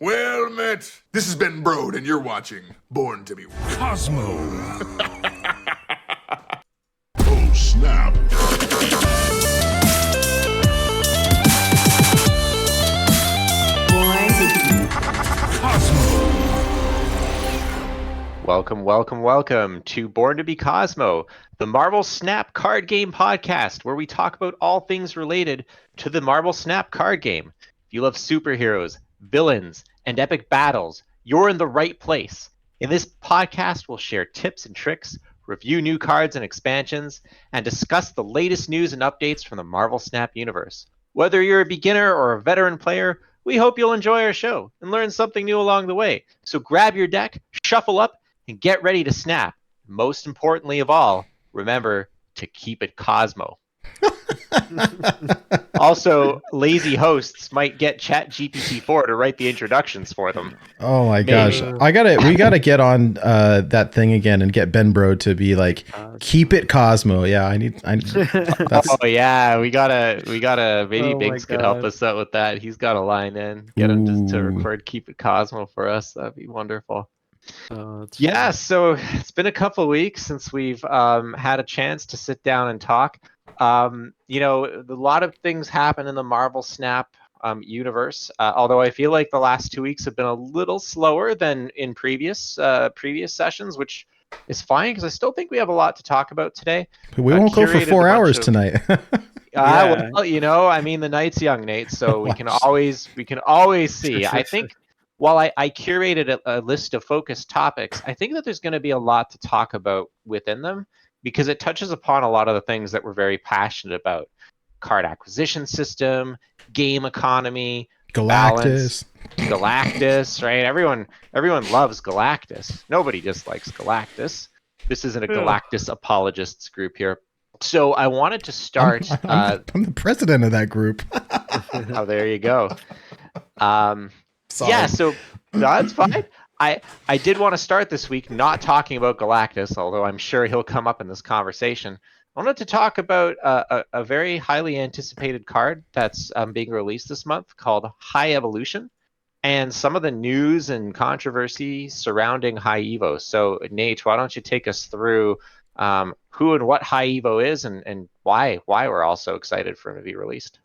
Well met. This has been Brode, and you're watching Born to be Cosmo. Oh, snap. Cosmo. Welcome to Born to be Cosmo, the Marvel Snap card game podcast, where we talk about all things related to the Marvel Snap card game. If you love superheroes, villains, and epic battles, you're in the right place. In this podcast, we'll share tips and tricks, review new cards and expansions, and discuss the latest news and updates from the Marvel Snap universe. Whether you're a beginner or a veteran player, we hope you'll enjoy our show and learn something new along the way. So grab your deck, shuffle up, and get ready to snap. Most importantly of all, remember to keep it Cosmo. Also, lazy hosts might get ChatGPT-4 to write the introductions for them. Oh my Maybe. gosh. We gotta get on that thing again and get Ben Bro to be like, keep it Cosmo. Yeah, I need that's Oh yeah, we gotta maybe Oh my Biggs could help God. us out with that. He's got a line in. Get him just to Ooh. record Keep It Cosmo for us. That'd be wonderful. It's Yeah, so it's been a couple of weeks since we've had a chance to sit down and talk. A lot of things happen in the Marvel Snap universe. Although I feel like the last 2 weeks have been a little slower than in previous sessions, which is fine because I still think we have a lot to talk about today. we won't go for curated 4 a bunch hours of- tonight. Yeah. Well, the night's young, Nate, so we can always see. I think while I curated a list of focused topics, I think that there's going to be a lot to talk about within them because it touches upon a lot of the things that we're very passionate about. Card acquisition system, game economy, balance, Galactus. right? Everyone loves Galactus. Nobody dislikes Galactus. This isn't a Galactus apologists group here. So I wanted to start. I'm the president of that group. Oh, there you go. Sorry. Yeah, so that's fine. I did want to start this week not talking about Galactus, although I'm sure he'll come up in this conversation. I wanted to talk about a very highly anticipated card that's being released this month called High Evolution, and some of the news and controversy surrounding High Evo. So, Nate, why don't you take us through who and what High Evo is and why we're all so excited for him to be released?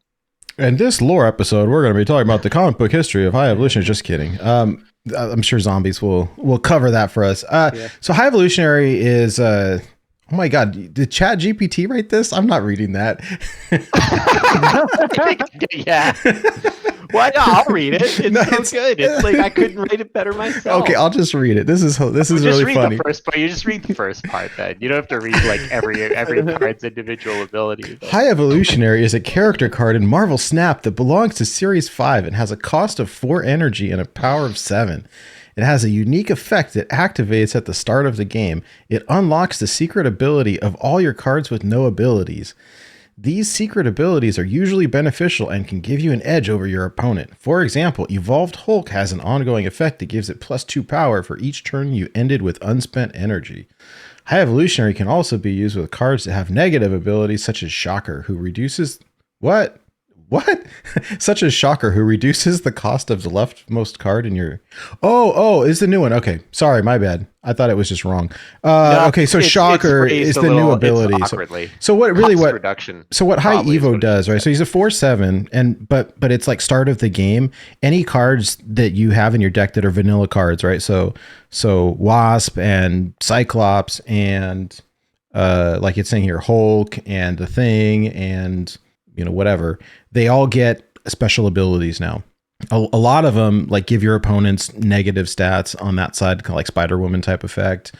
In this lore episode, we're going to be talking about the comic book history of High Evolution. Just kidding. I'm sure Zombies will cover that for us. So High Evolutionary is... oh my God, did Chat GPT write this? I'm not reading that. Yeah. Why not? I'll read it. It's No, so good. It's like I couldn't write it better myself. Okay, I'll just read it. This is Just really read funny. the first part. You just read the first part, then. You don't have to read like every card's individual ability. But- High Evolutionary is a character card in Marvel Snap that belongs to Series 5 and has a cost of 4 energy and a power of 7. It has a unique effect that activates at the start of the game. It unlocks the secret ability of all your cards with no abilities. These secret abilities are usually beneficial and can give you an edge over your opponent. For example, Evolved Hulk has an ongoing effect that gives it +2 power for each turn you ended with unspent energy. High Evolutionary can also be used with cards that have negative abilities such as Shocker, who reduces... What? Such as Shocker, who reduces the cost of the leftmost card in your... Oh, is the new one. Okay, sorry, my bad. I thought it was just wrong. Okay, so Shocker is the new ability. So what reduction. So what High probably is Evo what it does, right? So he's a 4/7, and but it's like start of the game. Any cards that you have in your deck that are vanilla cards, right? So Wasp and Cyclops and like it's saying here, Hulk and the Thing and whatever. They all get special abilities now. A lot of them like give your opponents negative stats on that side, kind of like Spider-Woman type effect.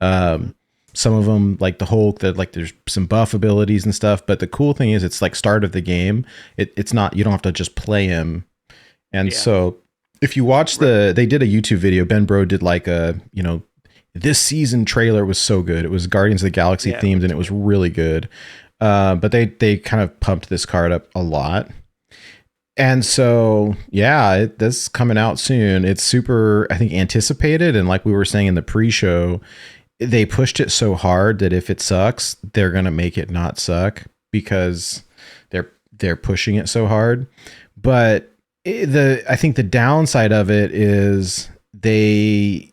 Some of them, like the Hulk, that like there's some buff abilities and stuff. But the cool thing is, it's like start of the game. It's not, you don't have to just play him. And so if you watch they did a YouTube video. Ben Bro did like this season trailer was so good. It was Guardians of the Galaxy themed, and it was really good. But they kind of pumped this card up a lot. And so, this is coming out soon. It's super, I think, anticipated. And like we were saying in the pre-show, they pushed it so hard that if it sucks, they're going to make it not suck because they're pushing it so hard. But I think the downside of it is they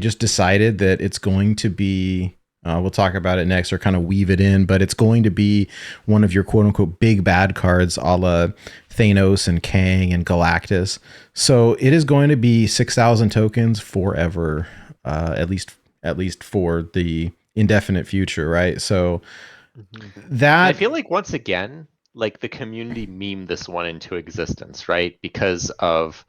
just decided that it's going to be, we'll talk about it next or kind of weave it in, but it's going to be one of your quote unquote big bad cards, a la Thanos and Kang and Galactus. So it is going to be 6,000 tokens forever, at least for the indefinite future, right? So that, I feel like once again, like the community memed this one into existence, right? Because of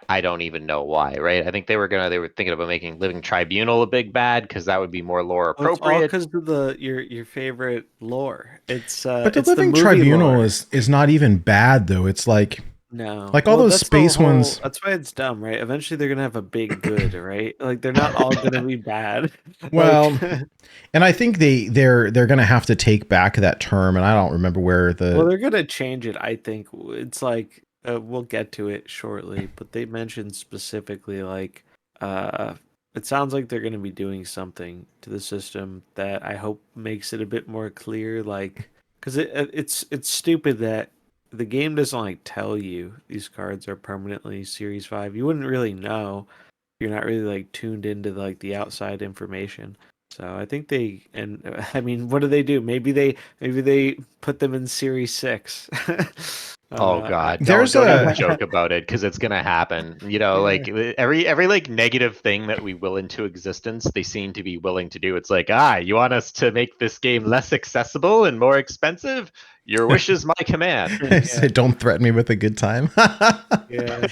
I don't even know why, right? I think they were thinking about making Living Tribunal a big bad because that would be more lore Well, it's all appropriate. because of your favorite lore. It's but the it's Living movie Tribunal lore. is not even bad though. It's like No, all those that's the space whole- ones. That's why it's dumb, right? Eventually, they're gonna have a big good, right? Like they're not all gonna be bad. Well, Like, and I think they're going to have to take back that term, and I don't remember where the. well, they're gonna change it. I think it's like we'll get to it shortly, but they mentioned specifically like it sounds like they're gonna be doing something to the system that I hope makes it a bit more clear. Like, because it's stupid that the game doesn't like tell you these cards are permanently Series 5. You wouldn't really know. You're not really like tuned into like the outside information. So I think I mean, what do? Maybe they put them in Series 6. Oh God! There's Don't a- even joke about it because it's gonna happen. You know, like every like negative thing that we will into existence, they seem to be willing to do. It's like, you want us to make this game less accessible and more expensive? Your wish is my command. Say, don't threaten me with a good time. Yeah.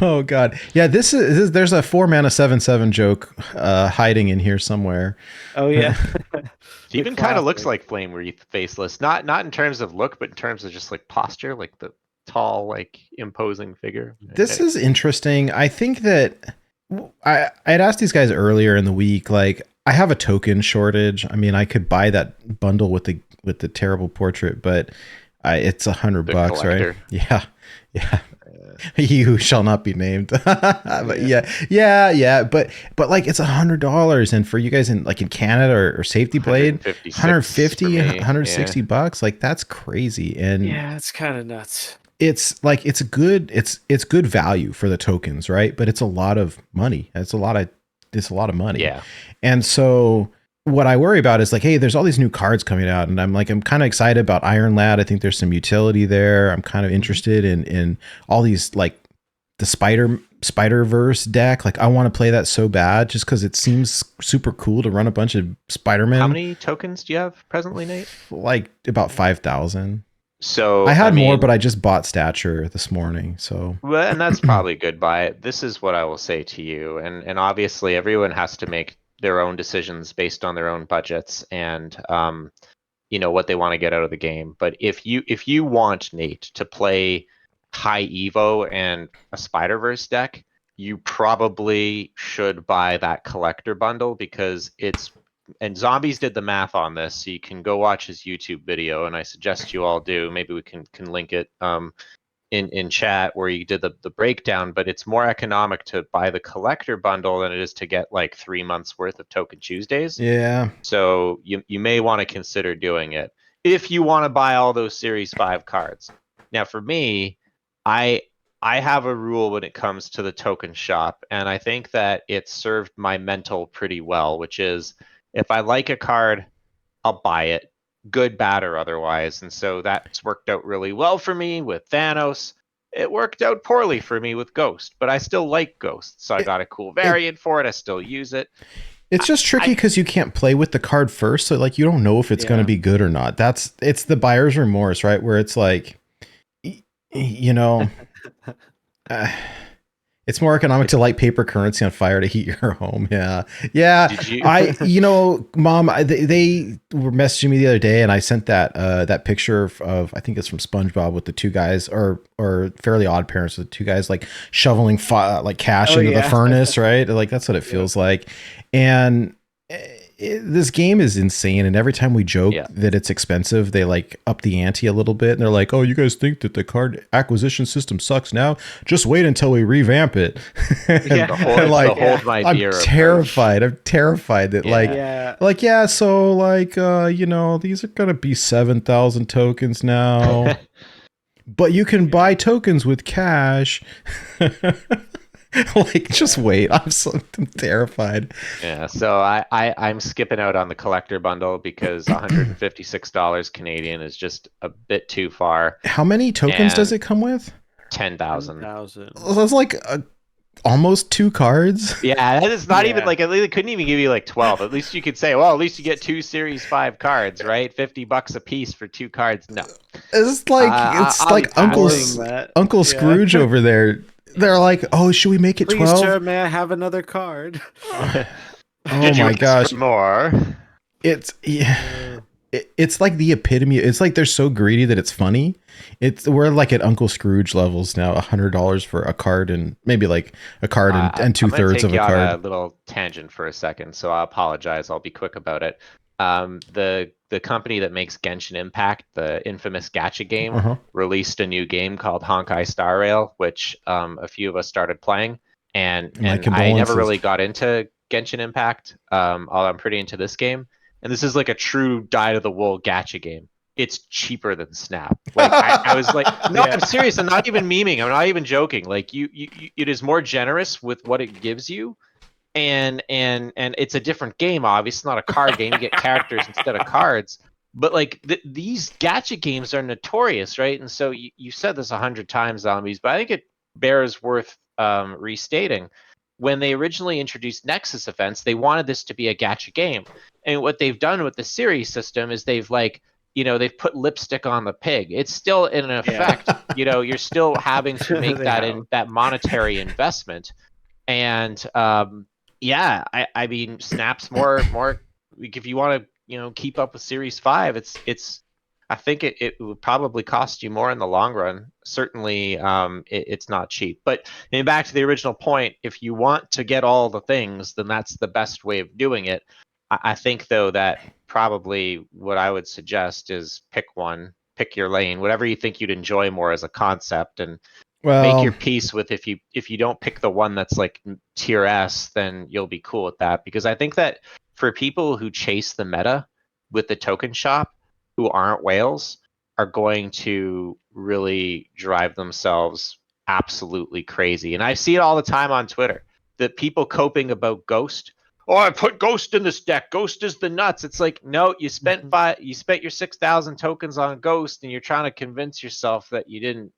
Oh God. Yeah. This is there's a 4-mana 7/7 joke hiding in here somewhere. Oh yeah. It even kind of looks like Flame Wreath Faceless, not in terms of look, but in terms of just like posture, like the tall, like imposing figure. This is interesting. I think that I'd asked these guys earlier in the week, like I have a token shortage. I mean, I could buy that bundle with the terrible portrait, but it's $100, collector. right? Yeah. Yeah. He who shall not be named. But yeah. But like it's $100, and for you guys in Canada or Safety Blade, 150, 160 bucks. Like that's crazy. And Yeah, it's kind of nuts. it's like it's good value for the tokens, right? But it's a lot of money. It's a lot of money. Yeah. And so what I worry about is like, hey, there's all these new cards coming out, and I'm kind of excited about Iron Lad. I think there's some utility there. I'm kind of interested in all these, like the Spider-Verse deck. Like I want to play that so bad just because it seems super cool to run a bunch of Spider-Man. How many tokens do you have presently, Nate? Like about 5,000. So I had more, but I just bought Stature this morning. So well, and that's probably good buy. This is what I will say to you, and obviously everyone has to make their own decisions based on their own budgets and what they want to get out of the game. But if you want, Nate, to play high Evo and a Spider-Verse deck, you probably should buy that collector bundle because and Zombies did the math on this, so you can go watch his YouTube video, and I suggest you all do. Maybe we can link it in chat where you did the breakdown, but it's more economic to buy the collector bundle than it is to get like 3 months worth of Token Tuesdays. yeah. So you may want to consider doing it if you want to buy all those Series 5 cards. Now for me, I have a rule when it comes to the token shop, and I think that it served my mental pretty well, which is if I like a card, I'll buy it, good, bad, or otherwise. And so that's worked out really well for me with Thanos. It worked out poorly for me with Ghost, but I still like Ghost. So I got a cool variant for it. I still use it. It's just tricky because you can't play with the card first. So like you don't know if it's going to be good or not. It's the buyer's remorse, right? Where it's like, it's more economic to light paper currency on fire to heat your home. Yeah. Did you? Mom, they were messaging me the other day, and I sent that picture of I think it's from SpongeBob with the two guys, or Fairly Odd Parents with the two guys like shoveling cash into the furnace, right? Like that's what it feels like. And this game is insane, and every time we joke that it's expensive, they like up the ante a little bit, and they're like, "Oh, you guys think that the card acquisition system sucks now? Just wait until we revamp it." I'm terrified. I'm terrified that so these are gonna be 7,000 tokens now. but you can buy tokens with cash. Like, just wait. I'm terrified. Yeah, so I'm skipping out on the collector bundle because $156 Canadian is just a bit too far. How many tokens does And it come with? 10,000. 10,000. That's like almost 2 cards. Yeah, that is not even Yeah. like they couldn't even give you like 12. At least you could say, well, at least you get 2 Series 5 cards, right? $50 a piece for 2 cards. No. It's like I'll be Uncle passing. Uncle Scrooge over there. They're like, "Oh, should we make it Please, 12?" sir, may I have another card? Oh Did you my ask gosh. for more? It's yeah. It's like the epitome. It's like they're so greedy that it's funny. We're like at Uncle Scrooge levels now. $100 for a card, and maybe like a card and I'm 2/3 gonna of take a you on a card. little tangent for a second, so I apologize. I'll be quick about it. The company that makes Genshin Impact, the infamous gacha game, Uh-huh. released a new game called Honkai Star Rail, which a few of us started playing, and My I never condolences. really got into Genshin Impact. Although I'm pretty into this game, and this is like a true dyed-to-the-wool gacha game. It's cheaper than Snap. Like I was like, no, Yeah. I'm serious. I'm not even memeing. I'm not even joking. Like you, it is more generous with what it gives you, and it's a different game. Obviously, not a card game. You get characters instead of cards. But like these gacha games are notorious, right? And so you said this 100 times, zombies, but I think it bears worth restating. When they originally introduced Nexus events, they wanted this to be a gacha game, and what they've done with the series system is they've they've put lipstick on the pig. It's still in effect, you're still having to make They that have. that monetary investment, and yeah, I mean, Snap's more like, if you want to keep up with Series 5, it's I think it would probably cost you more in the long run. Certainly, it's not cheap. But back to the original point, if you want to get all the things, then that's the best way of doing it. I think, though, that probably what I would suggest is pick pick your lane, whatever you think you'd enjoy more as a concept, and make your Well, peace with if you don't pick the one that's like tier S, then you'll be cool with that. Because I think that for people who chase the meta with the token shop, who aren't whales, are going to really drive themselves absolutely crazy. And I see it all the time on Twitter, that people coping about Ghost. Oh, I put Ghost in this deck. Ghost is the nuts. It's like, no, you spent you spent your 6,000 tokens on Ghost, and you're trying to convince yourself that you didn't,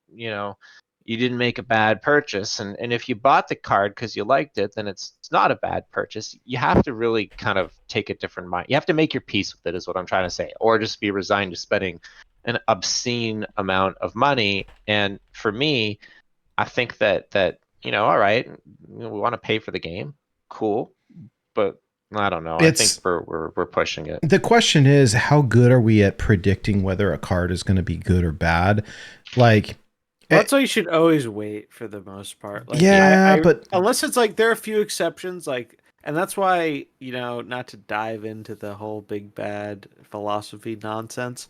you didn't make a bad purchase. And if you bought the card because you liked it, then it's not a bad purchase. You have to really kind of take a different mind. You have to make your peace with it, is what I'm trying to say, or just be resigned to spending an obscene amount of money. And for me, I think that all right, we want to pay for the game, cool, but I don't know. I think we're pushing it. The question is, how good are we at predicting whether a card is going to be good or bad? Like, That's why you should always wait for the most part. Like, yeah, but unless it's like there are a few exceptions, like, and that's why not to dive into the whole big bad philosophy nonsense.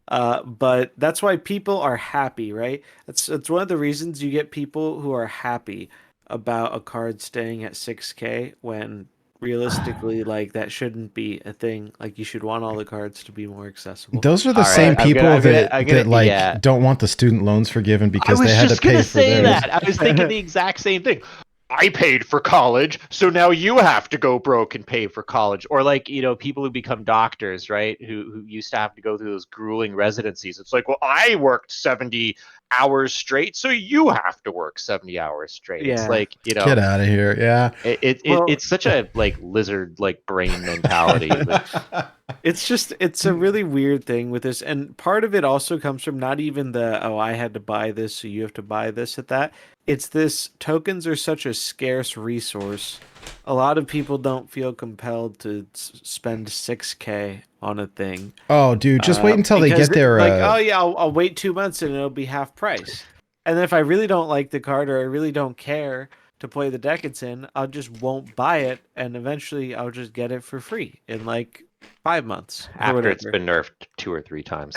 But that's why people are happy, right? It's one of the reasons you get people who are happy about a card staying at 6K when realistically, like, that shouldn't be a thing. Like, you should want all the cards to be more accessible. those are the All right, same I'm people gonna- that like yeah. don't want the student loans forgiven because I was they had to just pay gonna for say theirs. that. I was thinking the exact same thing. I paid for college, so now you have to go broke and pay for college. Or like, people who become doctors, right? Who used to have to go through those grueling residencies. It's like, well, I worked 70 hours straight, so you have to work 70 hours straight. It's Yeah. like, Get out of here. Yeah. Well- it's such a like lizard like brain mentality. But It's a really weird thing with this, and part of it also comes from not even the, oh, I had to buy this, so you have to buy this at that. It's this, tokens are such a scarce resource. A lot of people don't feel compelled to spend 6K on a thing. Oh, dude, just wait until they Because get their like, oh yeah, I'll wait 2 months and it'll be half price. And then if I really don't like the card, or I really don't care to play the deck it's in, I just won't buy it, and eventually I'll just get it for free in like 5 months or After it's whatever. been nerfed 2 or 3 times.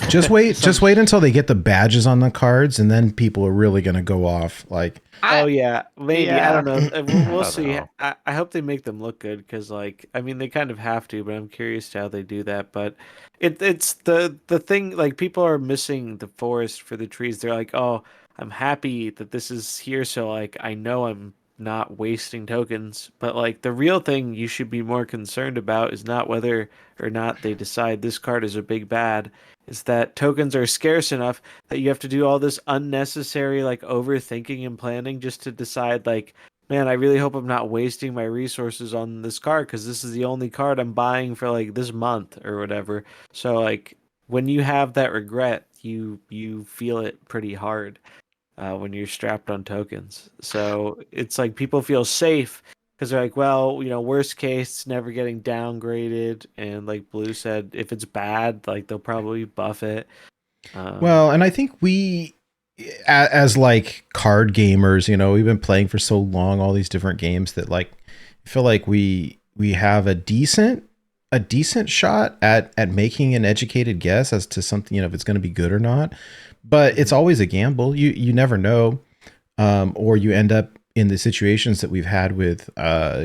Just wait until they get the badges on the cards, and then people are really gonna go off. Like, Oh yeah, maybe. I Yeah. don't know. We'll I don't see. know. I hope they make them look good because, like, I mean, they kind of have to. But I'm curious to how they do that. But it's the thing. Like, people are missing the forest for the trees. They're like, oh, I'm happy that this is here. So like, I know I'm not wasting tokens. But like, the real thing you should be more concerned about is not whether or not they decide this card is a big bad. Is that tokens are scarce enough that you have to do all this unnecessary like overthinking and planning just to decide like, man, I really hope I'm not wasting my resources on this card because this is the only card I'm buying for like this month or whatever. So like when you have that regret, you feel it pretty hard when you're strapped on tokens. So it's like people feel safe because they're like, well, worst case, never getting downgraded, and like Blue said, if it's bad, like they'll probably buff it. well, and I think we, as like card gamers, we've been playing for so long, all these different games that like, I feel like we have a decent shot at making an educated guess as to something, if it's going to be good or not. But it's always a gamble. You never know, or you end up in the situations that we've had with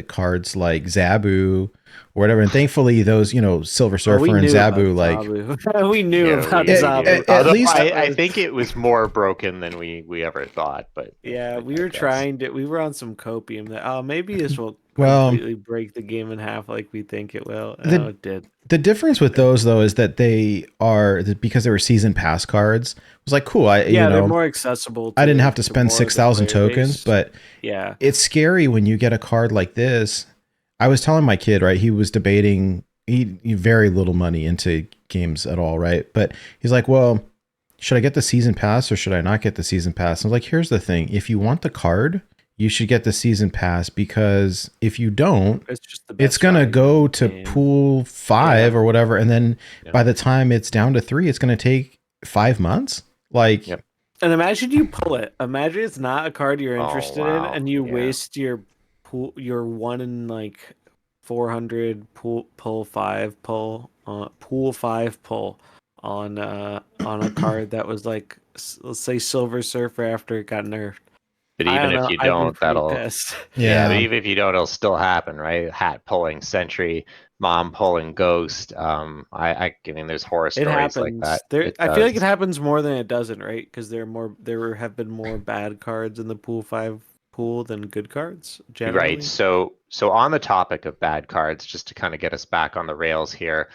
cards like Zabu or whatever. And thankfully, those Silver Surfer and Zabu, like Zabu. We knew Yeah, about we Zabu. do. at Although least- I think it was more broken than we ever thought. But Yeah, we I were guess. trying to. We were on some copium that maybe this will Well, completely break the game in half like we think it will. The- Oh, it did. the difference with those though is that because they were season pass cards. It was like cool. They're more accessible. I didn't have to to spend more of the 6,000 player tokens, base. but Yeah, it's scary when you get a card like this. I was telling my kid, right? He was debating he very little money into games at all, right? But he's like, well, should I get the season pass or should I not get the season pass? I was like, here's the thing. If you want the card, you should get the season pass because if you don't, it's just the best it's going to card go in the to game. pool 5 Yeah. or whatever. And then Yeah. by the time it's down to 3, it's going to take 5 months. Like, Yep. And imagine you pull it. Imagine it's not a card you're interested in, wow. and you Yeah. waste your pool, your 1 in like 400 pull 5 pull pool 5 pull on a card that was like let's say Silver Surfer after it got nerfed. But I even don't if know. you I'd be don't, pretty that'll pissed. yeah. But yeah. even if you don't, it'll still happen, right? Hat pulling Sentry, Mom pulling Ghost. I mean, there's horror It stories like happens. that. There, It I feel like it does. happens more than it doesn't, right? Because there have been more bad cards in the pool 5 pool than good cards generally. Right. So on the topic of bad cards, just to kind of get us back on the rails here.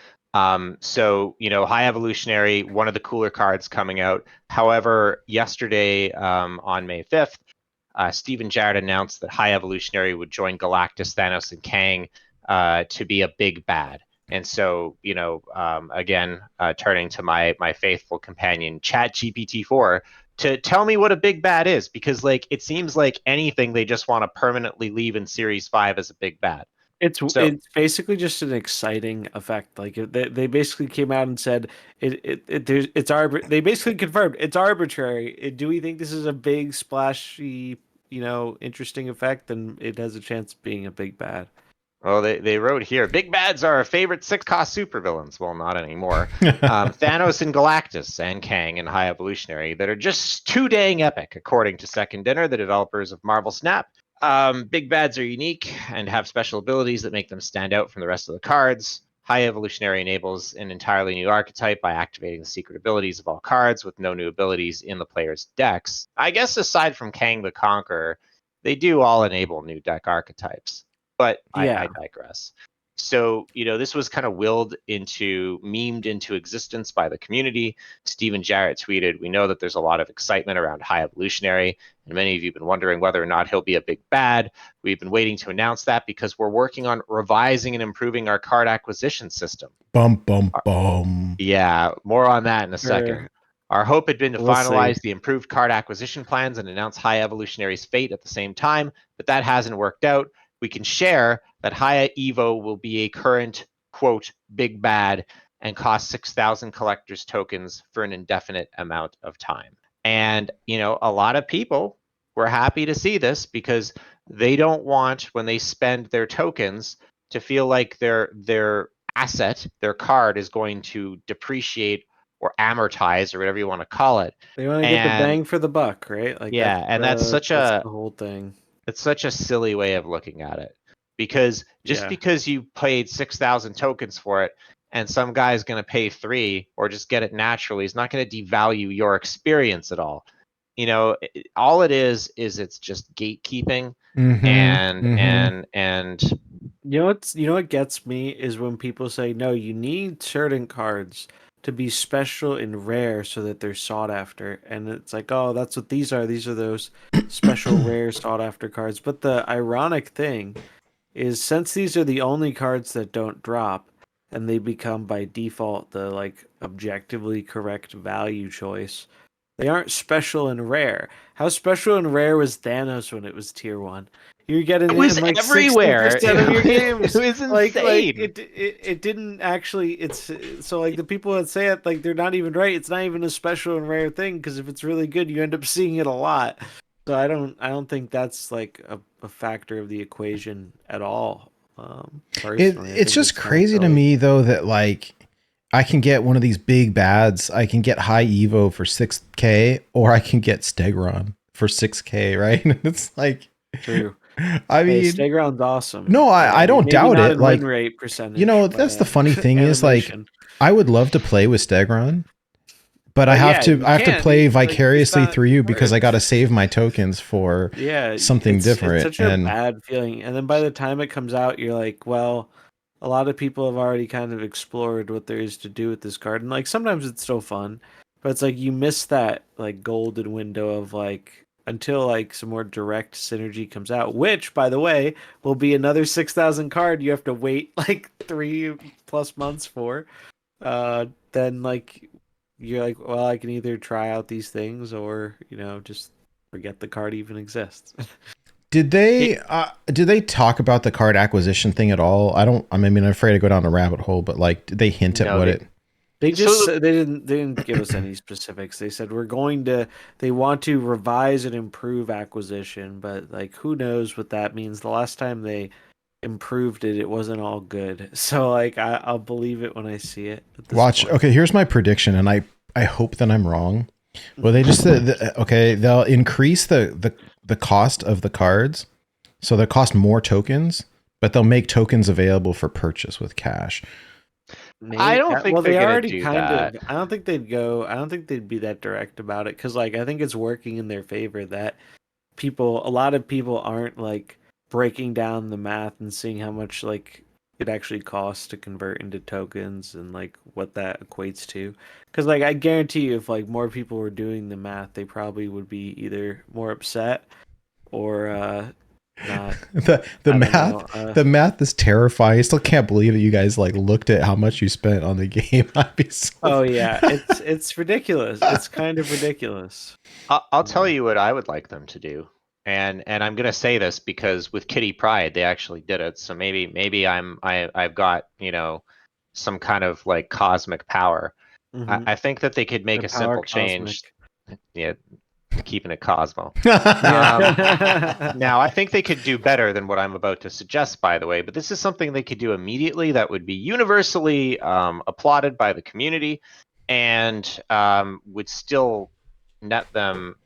So High Evolutionary, one of the cooler cards coming out. However, yesterday on May 5th, Steven Jarrett announced that High Evolutionary would join Galactus, Thanos, and Kang to be a big bad. And so, again, turning to my faithful companion, ChatGPT-4, to tell me what a big bad is, because like it seems like anything they just want to permanently leave in Series 5 as a big bad. It's So- basically just an exciting effect. Like they basically came out and said they basically confirmed it's arbitrary. Do we think this is a big splashy, interesting effect? Then it has a chance of being a big bad. Well, they wrote here, big bads are our favorite 6-cost supervillains. Well, not anymore. Thanos and Galactus and Kang and High Evolutionary that are just too dang epic, according to Second Dinner, the developers of Marvel Snap. Big bads are unique and have special abilities that make them stand out from the rest of the cards. High Evolutionary enables an entirely new archetype by activating the secret abilities of all cards with no new abilities in the player's decks. I guess aside from Kang the Conqueror, they do all enable new deck archetypes. But Yeah. I digress. So, this was kind of memed into existence by the community. Steven Jarrett tweeted, "We know that there's a lot of excitement around High Evolutionary, and many of you have been wondering whether or not he'll be a big bad. We've been waiting to announce that because we're working on revising and improving our card acquisition system." Bum, bum, bum. Yeah, more on that in a second. Sure. Our hope had been to We'll finalize see. the improved card acquisition plans and announce High Evolutionary's fate at the same time, but that hasn't worked out. We can share that High Evo will be a current, quote, big bad and cost 6,000 collector's tokens for an indefinite amount of time. And, a lot of people were happy to see this because they don't want, when they spend their tokens, to feel like they're asset, their card, is going to depreciate or amortize or whatever you want to call it. They want to get the bang for the buck, right? Like yeah, and that's the whole thing. It's such a silly way of looking at it, because just because you paid 6,000 tokens for it and some guy's going to pay 3 or just get it naturally is not going to devalue your experience at all. You know, all it is it's just gatekeeping. And you know what gets me is when people say, no, you need certain cards to be special and rare so that they're sought after, and it's like, oh, that's what these are those special rare sought after cards. But the ironic thing is, since these are the only cards that don't drop and they become by default the like objectively correct value choice, they aren't special and rare. How special and rare was Thanos when it was tier 1? You're getting it was in like everywhere. 60% of your games. It was insane. Like it didn't actually. It's so like the people that say it, like, they're not even right. It's not even a special and rare thing, because if it's really good, you end up seeing it a lot. So I don't think that's like a factor of the equation at all. It's just crazy to me though that like I can get one of these big bads. I can get high Evo for 6K, or I can get Stegron for 6K, right? It's like, true. I mean, Stegron's awesome. No, I don't doubt it. Like, win rate percentage, you know, that's the funny thing is, like, I would love to play with Stegron, but I have to play vicariously through you because I got to save my tokens for something different. It's such a bad feeling. And then by the time it comes out, you're like, well, a lot of people have already kind of explored what there is to do with this card, and like sometimes it's still fun, but it's like you miss that like golden window of like, until like some more direct synergy comes out, which, by the way, will be another 6,000 card you have to wait like 3+ months for. Then like you're like, well, I can either try out these things or, you know, just forget the card even exists. Did they talk about the card acquisition thing at all? I'm afraid to go down a rabbit hole, but like, did they hint at what it? They just they didn't give us any specifics. They said they want to revise and improve acquisition, but like, who knows what that means. The last time they improved it, it wasn't all good. So like, I'll believe it when I see it. Watch. Point. Okay, here's my prediction, and I hope that I'm wrong. Well, they just said okay, they'll increase the cost of the cards, so they cost more tokens, but they'll make tokens available for purchase with cash. Maybe. I don't think they already kind of. I don't think they'd be that direct about it, because like, I think it's working in their favor that a lot of people aren't like breaking down the math and seeing how much like it actually costs to convert into tokens and like what that equates to. Because like, I guarantee you, if like more people were doing the math, they probably would be either more upset or not. The math is terrifying. I still can't believe that you guys like looked at how much you spent on the game. I'd be so yeah, it's ridiculous. It's kind of ridiculous. I'll tell you what I would like them to do, and I'm gonna say this because with Kitty Pryde they actually did it. So maybe I've got, you know, some kind of like cosmic power. I think that they could make a simple change. Yeah. Keeping it Cosmo. Now, I think they could do better than what I'm about to suggest, by the way, but this is something they could do immediately that would be universally applauded by the community and would still net them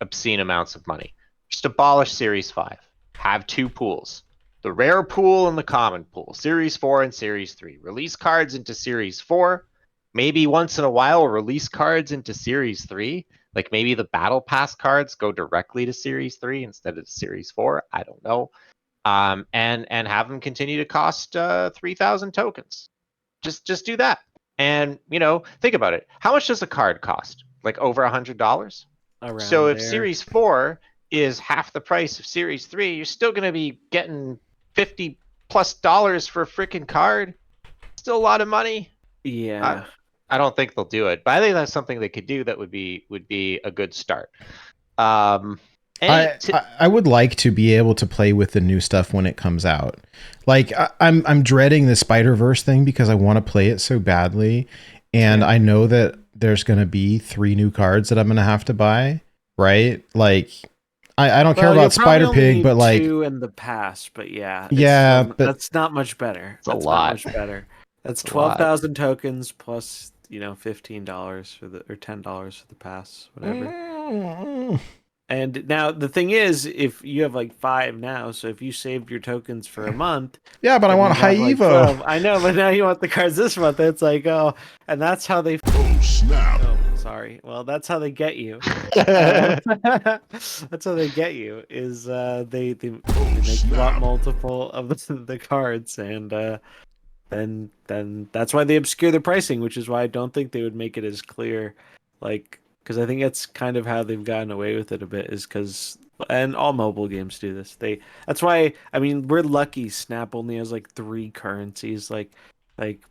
obscene amounts of money. Just abolish Series 5. Have 2 pools. The rare pool and the common pool. Series 4 and Series 3. Release cards into Series 4. Maybe once in a while release cards into Series 3. Like maybe the Battle Pass cards go directly to Series 3 instead of Series 4. I don't know. And have them continue to cost 3,000 tokens. Just do that. And, you know, think about it. How much does a card cost? Like over $100? So if Series 4 is half the price of Series 3, you're still going to be getting $50+ for a freaking card. Still a lot of money. Yeah. I don't think they'll do it, but I think that's something they could do that would be a good start. I would like to be able to play with the new stuff when it comes out. Like I'm dreading the Spider-Verse thing because I want to play it so badly, and I know that there's going to be 3 new cards that I'm going to have to buy, right? Like I don't care about Spider-Pig, but like 2 in the past, but but that's not much better. It's a lot. Not much better. That's a lot. 12,000 tokens plus, $15 for the or $10 for the pass, whatever. Mm. And now the thing is, if you have like 5 now, so if you saved your tokens for a month, Yeah, but I then want you high have like Evo. 12. I know, but now you want the cards this month. It's like, oh, and that's how they. Oh, snap. Oh, sorry. Well, that's how they get you. That's how they get you. Is they make you want multiple of the cards, and then that's why they obscure the pricing, which is why I don't think they would make it as clear, like, because I think that's kind of how they've gotten away with it a bit, is because, and all mobile games do this. That's why, I mean, we're lucky Snap only has like 3 currencies, like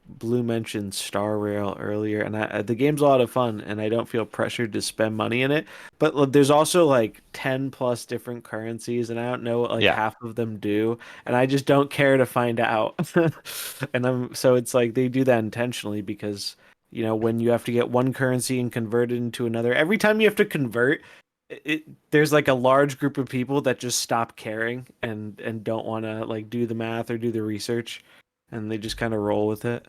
Blue mentioned Star Rail earlier, and the game's a lot of fun, and I don't feel pressured to spend money in it. But there's also like 10 plus different currencies, and I don't know what like Yeah. half of them do, and I just don't care to find out. And so it's like they do that intentionally because when you have to get one currency and convert it into another, every time you have to convert there's like a large group of people that just stop caring and don't want to like do the math or do the research, and they just kind of roll with it.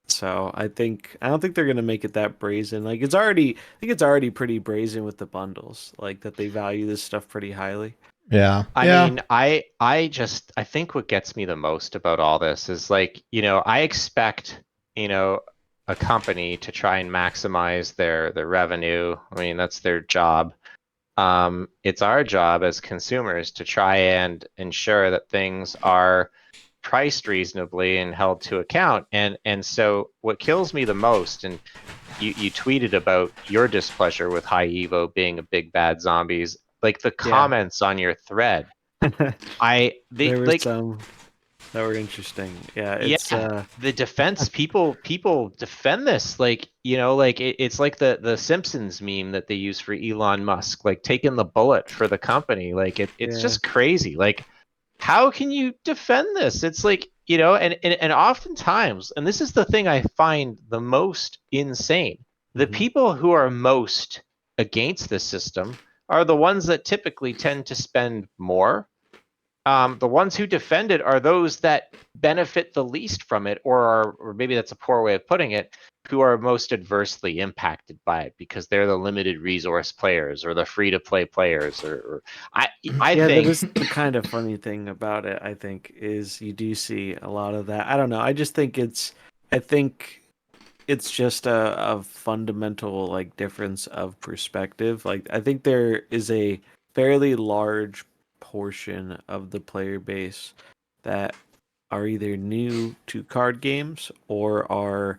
So I don't think they're gonna make it that brazen. Like I think it's already pretty brazen with the bundles, like that they value this stuff pretty highly. Yeah. I Yeah. mean, I think what gets me the most about all this is like, I expect, a company to try and maximize their revenue. I mean, that's their job. It's our job as consumers to try and ensure that things are priced reasonably and held to account. And so what kills me the most, and you tweeted about your displeasure with High Evo being a big bad zombies, like the Yeah. comments on your thread. They There were like some that were interesting. Yeah, it's the defense people defend this like it's like the Simpsons meme that they use for Elon Musk, like taking the bullet for the company. Like it's yeah. just crazy. Like how can you defend this? It's like, and oftentimes, and this is the thing I find the most insane, the Mhm. people who are most against this system are the ones that typically tend to spend more. The ones who defend it are those that benefit the least from it, or maybe that's a poor way of putting it, who are most adversely impacted by it because they're the limited resource players or the free to play players. Or I Yeah, that think is the kind of funny thing about it, I think, is you do see a lot of that. I don't know. I think it's just a fundamental like difference of perspective. Like I think there is a fairly large portion of the player base that are either new to card games or are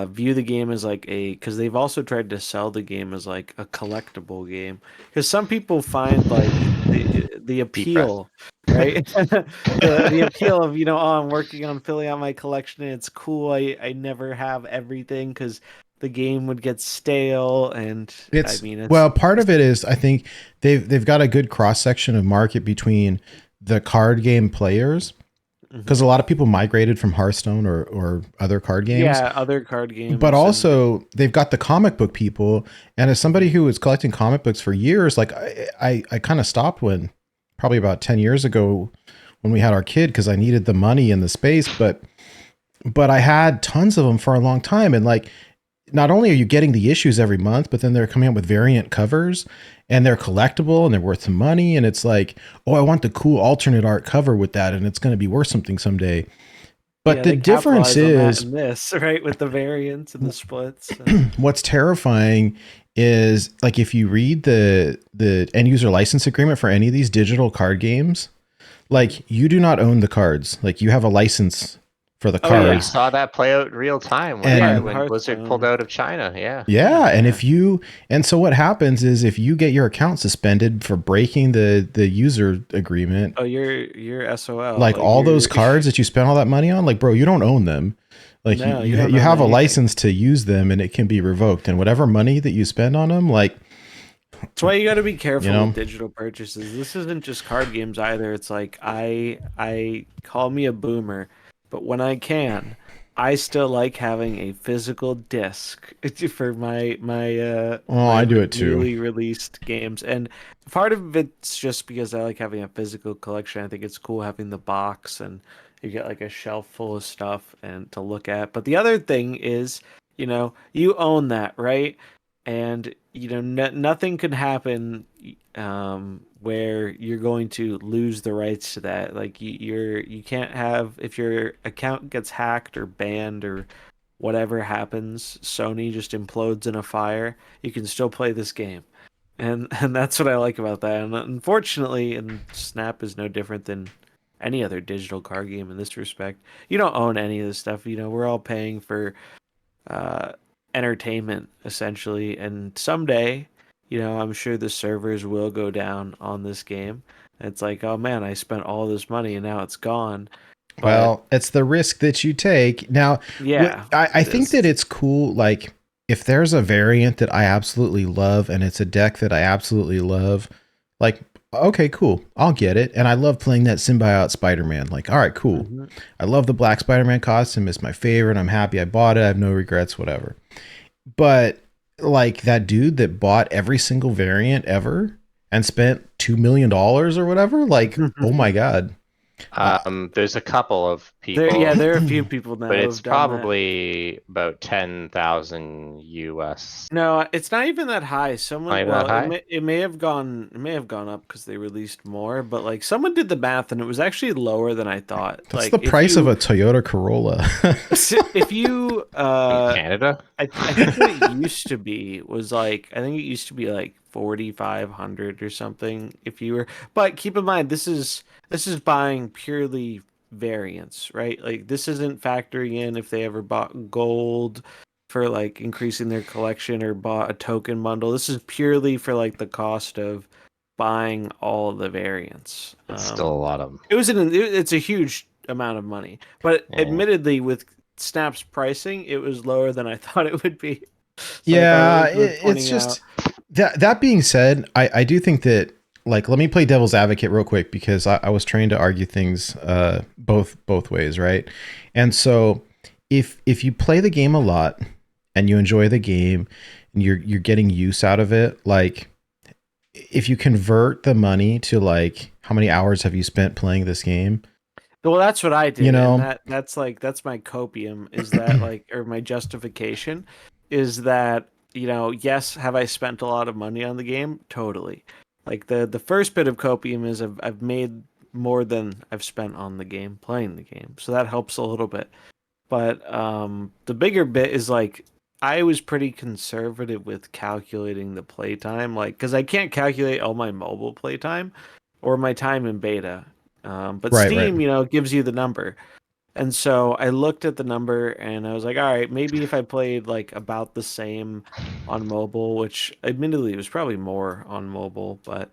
view the game as like because they've also tried to sell the game as like a collectible game, because some people find like the deep breath. appeal, right? The appeal of oh, I'm working on filling out my collection and it's cool. I never have everything because the game would get stale, and I mean it's Part of it is I think they've got a good cross section of market between the card game players, because a lot of people migrated from Hearthstone or other card games. yeah, other card games, But also they've got the comic book people. And as somebody who was collecting comic books for years, like I kind of stopped when probably about 10 years ago when we had our kid, because I needed the money and the space, but I had tons of them for a long time. And like, not only are you getting the issues every month, but then they're coming up with variant covers and they're collectible and they're worth some money. And it's like, oh, I want the cool alternate art cover with that, and it's going to be worth something someday. But the difference is this, right, with the variants and the splits. What's terrifying is like if you read the end user license agreement for any of these digital card games, like you do not own the cards. Like you have a license for the cards. I saw that play out in real time when Blizzard pulled out of China. Yeah. And so what happens is if you get your account suspended for breaking the user agreement, oh, you're SOL. like all those cards that you spent all that money on, like, bro, you don't own them. Like no, you have a license to use them and it can be revoked, and whatever money that you spend on them, like, that's why you got to be careful with digital purchases. This isn't just card games either. It's like I call me a boomer, but when I can, I still like having a physical disc for my Oh, my I do like it too. newly released games, and part of it's just because I like having a physical collection. I think it's cool having the box, and you get like a shelf full of stuff and to look at. But the other thing is, you own that, right? And nothing can happen where you're going to lose the rights to that. Like you can't have, if your account gets hacked or banned or whatever happens, Sony just implodes in a fire, you can still play this game. And that's what I like about that. And unfortunately, and Snap is no different than any other digital card game in this respect. You don't own any of this stuff. We're all paying for uh, entertainment essentially. And someday, I'm sure the servers will go down on this game. And it's like, oh man, I spent all this money and now it's gone. But Well, it's the risk that you take. Now, yeah, I it think is. that it's cool. Like, if there's a variant that I absolutely love and it's a deck that I absolutely love, like, okay, cool, I'll get it. And I love playing that Symbiote Spider-Man. Like, all right, cool. Mhm. I love the Black Spider-Man costume. It's my favorite. I'm happy I bought it. I have no regrets, whatever. But like that dude that bought every single variant ever and spent $2 million or whatever, like, oh my God. There's a couple of Yeah, people, there are a few people now but who it's have done that. probably about 10,000 US. No, it's not even that high. Not Someone, even well, that high. it may have gone up because they released more, but like someone did the math and it was actually lower than I thought. That's Like the price of a Toyota Corolla. if you In Canada? I think what it used to be was like, I think it used to be like 4,500 or something if you were, but keep in mind this is buying purely variants, right? Like this isn't factoring in if they ever bought gold for like increasing their collection or bought a token bundle. This is purely for like the cost of buying all of the variants. It's still a lot of. It's a huge amount of money, but Yeah. admittedly, with Snap's pricing, it was lower than I thought it would be. So I thought Yeah, it was worth it's pointing out. just that being said, I do think that, like, let me play devil's advocate real quick because I was trained to argue things both ways, right? And so if you play the game a lot and you enjoy the game and you're getting use out of it, like if you convert the money to like how many hours have you spent playing this game, Well, that's what I you did, and know? that's my copium is that like, or my justification is that, yes, have I spent a lot of money on the game? Totally. Like the first bit of copium is I've made more than I've spent on the game playing the game, so that helps a little bit. But the bigger bit is like I was pretty conservative with calculating the playtime, like because I can't calculate all my mobile playtime or my time in beta. But Right. Steam, gives you the number. And so I looked at the number and I was like, all right, maybe if I played like about the same on mobile, which admittedly was probably more on mobile, but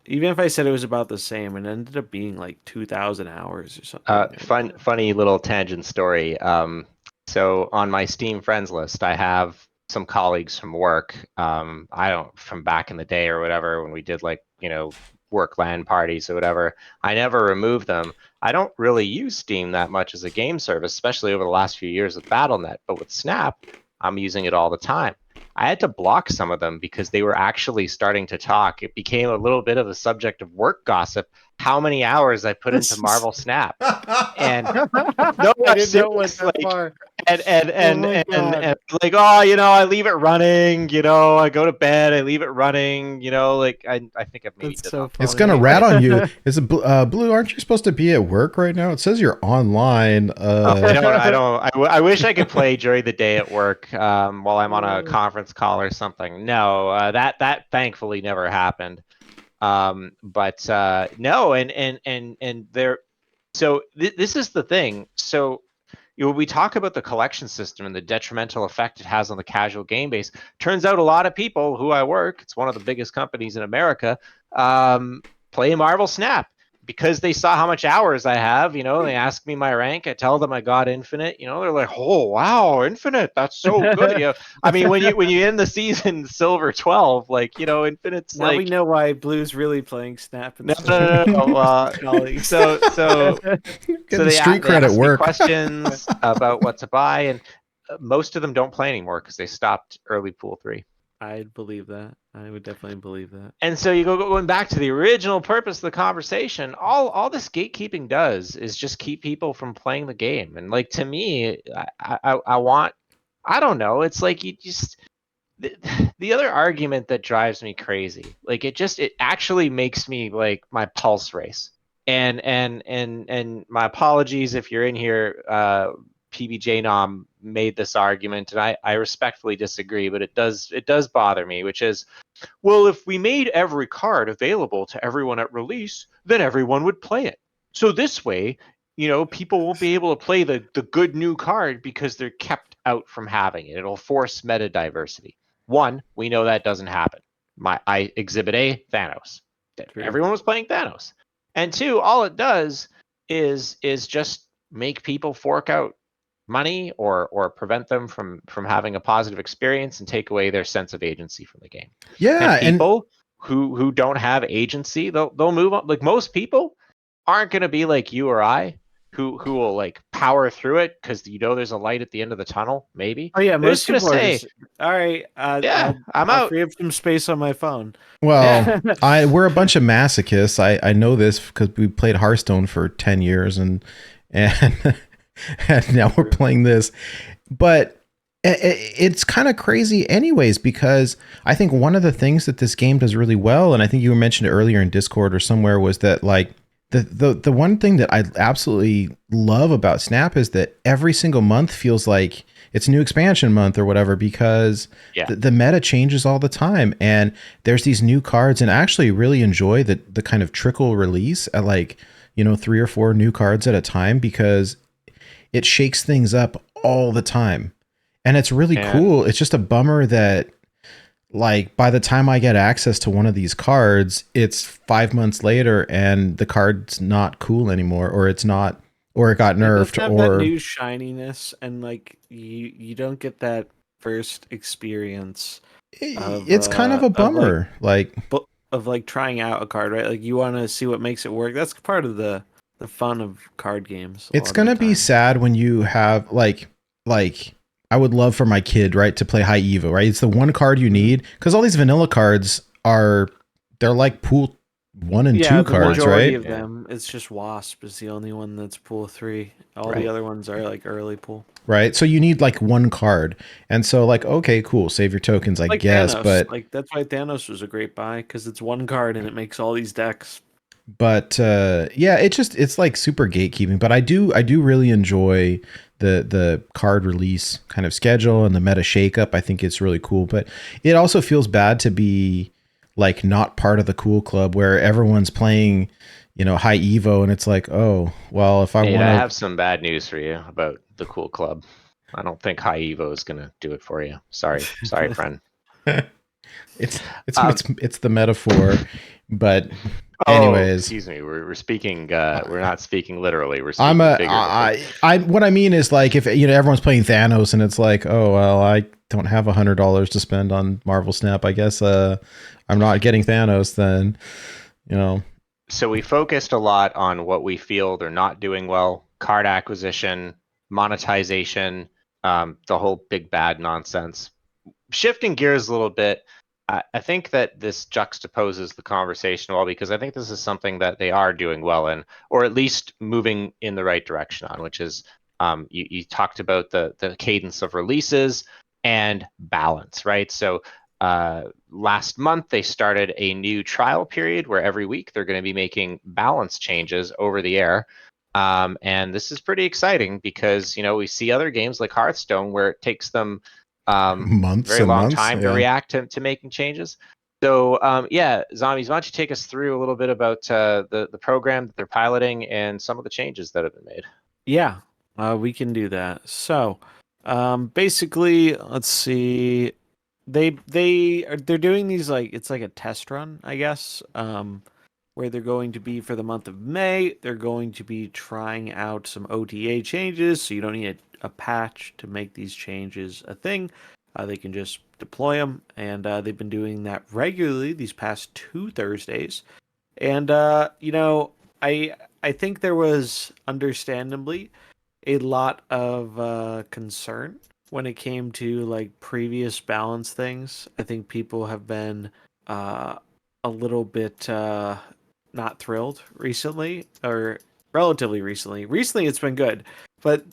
even if I said it was about the same, it ended up being like 2,000 hours or something. Funny little tangent story. So on my Steam friends list, I have some colleagues from work. I don't, from back in the day or whatever, when we did like, work LAN parties or whatever. I never removed them. I don't really use Steam that much as a game service, especially over the last few years with BattleNet. But with Snap, I'm using it all the time. I had to block some of them because they were actually starting to talk. It became a little bit of a subject of work gossip. How many hours I put into Marvel Snap, and no, I I'm didn't know it went serious. that Like, far. and and Oh and my and, God. and like, oh, I leave it running. I go to bed, I leave it running. Like I think I've maybe That's did so that. It's funny. gonna rat Anyway, on you. Is it Blue? Aren't you supposed to be at work right now? It says you're online. I wish I could play during the day at work while I'm on a conference call or something. No, that thankfully never happened. But no, and there. So this is the thing. So we talk about the collection system and the detrimental effect it has on the casual game base. Turns out a lot of people who I work, it's one of the biggest companies in America, play Marvel Snap because they saw how much hours I have, they ask me my rank, I tell them I got infinite, they're like, oh wow, infinite, that's so good. I mean, when you end the season silver 12, like, infinite's Now we like, know why Blue's really playing Snap no, instead no, no, no, of colleagues. so Getting they street they cred at ask me work. questions about what to buy, and most of them don't play anymore because they stopped early pool 3. I'd believe that. I would definitely believe that. And so going back to the original purpose of the conversation, all this gatekeeping does is just keep people from playing the game. And like, to me, I want, I don't know, it's like you just the other argument that drives me crazy, like it actually makes me like my pulse race. And my apologies if you're in here. PBJNom made this argument, and I respectfully disagree, but it does bother me, which is, well, if we made every card available to everyone at release, then everyone would play it. So this way, people won't be able to play the good new card because they're kept out from having it. It'll force meta diversity. One, we know that doesn't happen. Exhibit A, Thanos. True. Everyone was playing Thanos. And two, all it does is just make people fork out money or prevent them from having a positive experience and take away their sense of agency from the game. Yeah, and people who don't have agency, they'll move on. Like, most people aren't going to be like you or I, who will like power through it because there's a light at the end of the tunnel. Maybe. Oh yeah, They're most just gonna people are say, just, all right. yeah, I'm I'll out. free up some space on my phone. well, we're a bunch of masochists. I know this because we played Hearthstone for 10 years and and now we're playing this. But it's kind of crazy anyways, because I think one of the things that this game does really well, and I think you mentioned it earlier in Discord or somewhere, was that like the one thing that I absolutely love about Snap is that every single month feels like it's new expansion month or whatever, because the meta changes all the time, and there's these new cards, and I actually really enjoy the kind of trickle release at like 3 or 4 new cards at a time, because it shakes things up all the time. And it's really cool. It's just a bummer that like by the time I get access to one of these cards, it's 5 months later and the card's not cool anymore, or it's not, or it got nerfed, have or that new shininess, and like you don't get that first experience. It's kind of a bummer. Of like trying out a card, right? Like you want to see what makes it work. That's part of the fun of card games. It's gonna be sad when you have like I would love for my kid, right, to play High Evo, right? It's the one card you need, because all these vanilla cards they're like pool 1 and 2 cards, right? Of them, it's just Wasp is the only one that's pool 3. All the other ones are like early pool. Right. So you need like one card. And so like, okay, cool. Save your tokens, I guess. Thanos. But like that's why Thanos was a great buy, because it's one card and it makes all these decks. But yeah, it's like super gatekeeping. But I do really enjoy the card release kind of schedule and the meta shakeup. I think it's really cool. But it also feels bad to be like not part of the cool club where everyone's playing, High Evo, and it's like, oh, well, if I want to have some bad news for you about the cool club. I don't think High Evo is gonna do it for you. Sorry, friend. It's the metaphor, but anyways, excuse me. We're speaking. We're not speaking literally. We're speaking figuratively. What I mean is like if everyone's playing Thanos and it's like, oh well, I don't have $100 to spend on Marvel Snap. I guess I'm not getting Thanos then. So we focused a lot on what we feel they're not doing well: card acquisition, monetization, the whole big bad nonsense. Shifting gears a little bit, I think that this juxtaposes the conversation well, because I think this is something that they are doing well in, or at least moving in the right direction on, which is you talked about the cadence of releases and balance, right? So last month they started a new trial period where every week they're going to be making balance changes over the air. And this is pretty exciting because, we see other games like Hearthstone where it takes them months very and long months, time to react to making changes. So Zombies, why don't you take us through a little bit about the program that they're piloting and some of the changes that have been made? Yeah, we can do that. So basically, let's see. They're doing these, like, it's like a test run, I guess, where where they're going to be for the month of May. They're going to be trying out some OTA changes, so you don't need a patch to make these changes a thing. They can just deploy them, and they've been doing that regularly these past 2 Thursdays. And I think there was understandably a lot of concern when it came to like previous balance things. I think people have been a little bit not thrilled recently, or relatively recently. Recently, it's been good, but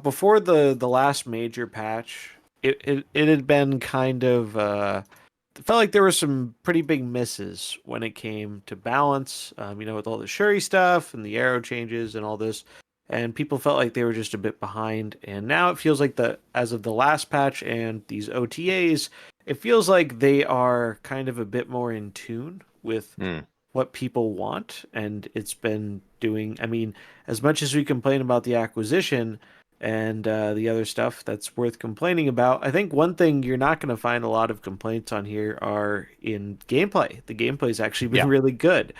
before the last major patch, it had been kind of it felt like there were some pretty big misses when it came to balance. With all the Shuri stuff and the arrow changes and all this, and people felt like they were just a bit behind. And now it feels like as of the last patch and these OTAs, it feels like they are kind of a bit more in tune with what people want, and it's been doing. I mean, as much as we complain about the acquisition and the other stuff that's worth complaining about, I think one thing you're not going to find a lot of complaints on here are in gameplay. The gameplay's actually been really good,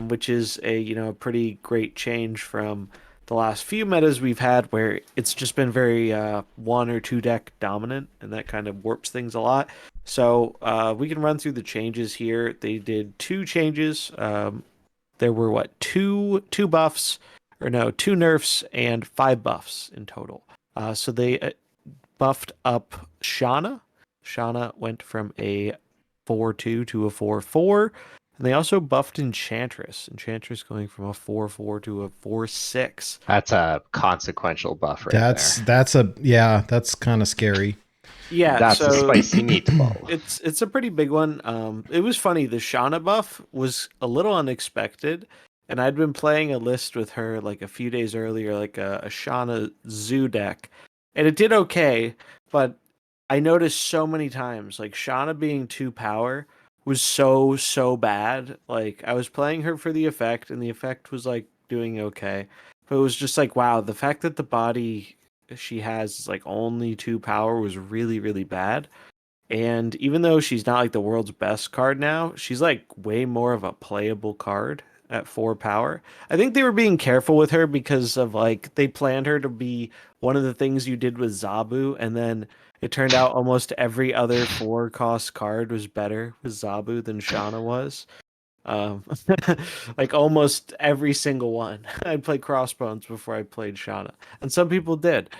which is a pretty great change from the last few metas we've had, where it's just been very 1 or 2 deck dominant, and that kind of warps things a lot. So we can run through the changes here. They did 2 changes. There were two buffs, or no, 2 nerfs and 5 buffs in total. So they buffed up Shanna. Shanna went from a 4/2 to a 4/4. And they also buffed Enchantress. Enchantress going from a 4/4 to a 4/6. That's a consequential buff right there. That's kind of scary. Yeah, that's a spicy meatball. It's a pretty big one. It was funny. The Shanna buff was a little unexpected, and I'd been playing a list with her like a few days earlier, like a Shanna Zoo deck, and it did okay. But I noticed so many times, like Shanna being 2 power was so bad. Like I was playing her for the effect, and the effect was like doing okay, but it was just like, wow, the fact that the body she has is like only 2 power was really bad. And even though she's not like the world's best card now, she's like way more of a playable card at 4 power. I think they were being careful with her because of like they planned her to be one of the things you did with Zabu, and then it turned out almost every other 4-cost card was better with Zabu than Shanna was. Like almost every single one. I'd play Crossbones before I played Shanna, and some people did.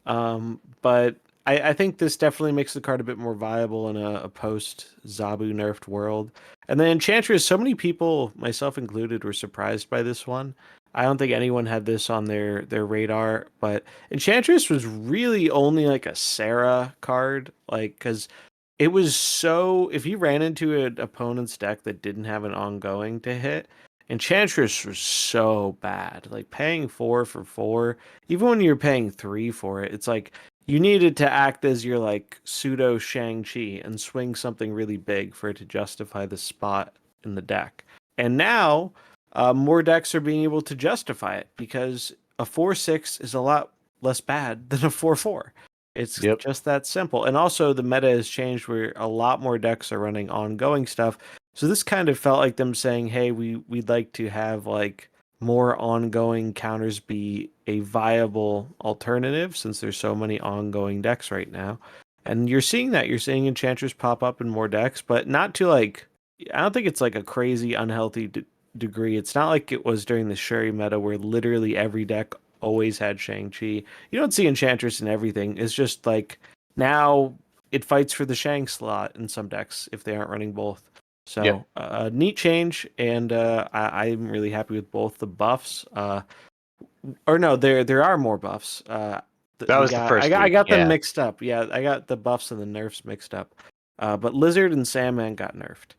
But I think this definitely makes the card a bit more viable in a post Zabu nerfed world. And then Enchantress, so many people, myself included, were surprised by this one. I don't think anyone had this on their radar, but Enchantress was really only like a Sarah card, like because it was so, if you ran into an opponent's deck that didn't have an ongoing to hit, Enchantress was so bad. Like paying 4 for 4, even when you're paying 3 for it, it's like you needed to act as your like pseudo Shang-Chi and swing something really big for it to justify the spot in the deck. And now more decks are being able to justify it because a 4/6 is a lot less bad than a 4/4. It's just that simple. And also the meta has changed where a lot more decks are running ongoing stuff. So this kind of felt like them saying, hey, we'd like to have like more ongoing counters be a viable alternative since there's so many ongoing decks right now. And you're seeing that. You're seeing Enchantress pop up in more decks, but not to like, I don't think it's like a crazy unhealthy degree. It's not like it was during the Shuri meta where literally every deck always had Shang-Chi. You don't see Enchantress in everything. It's just like now it fights for the Shang slot in some decks if they aren't running both. So neat change, and I'm really happy with both the buffs. Or no, there are more buffs. That was the first. I got them mixed up. Yeah, I got the buffs and the nerfs mixed up. But Lizard and Sandman got nerfed.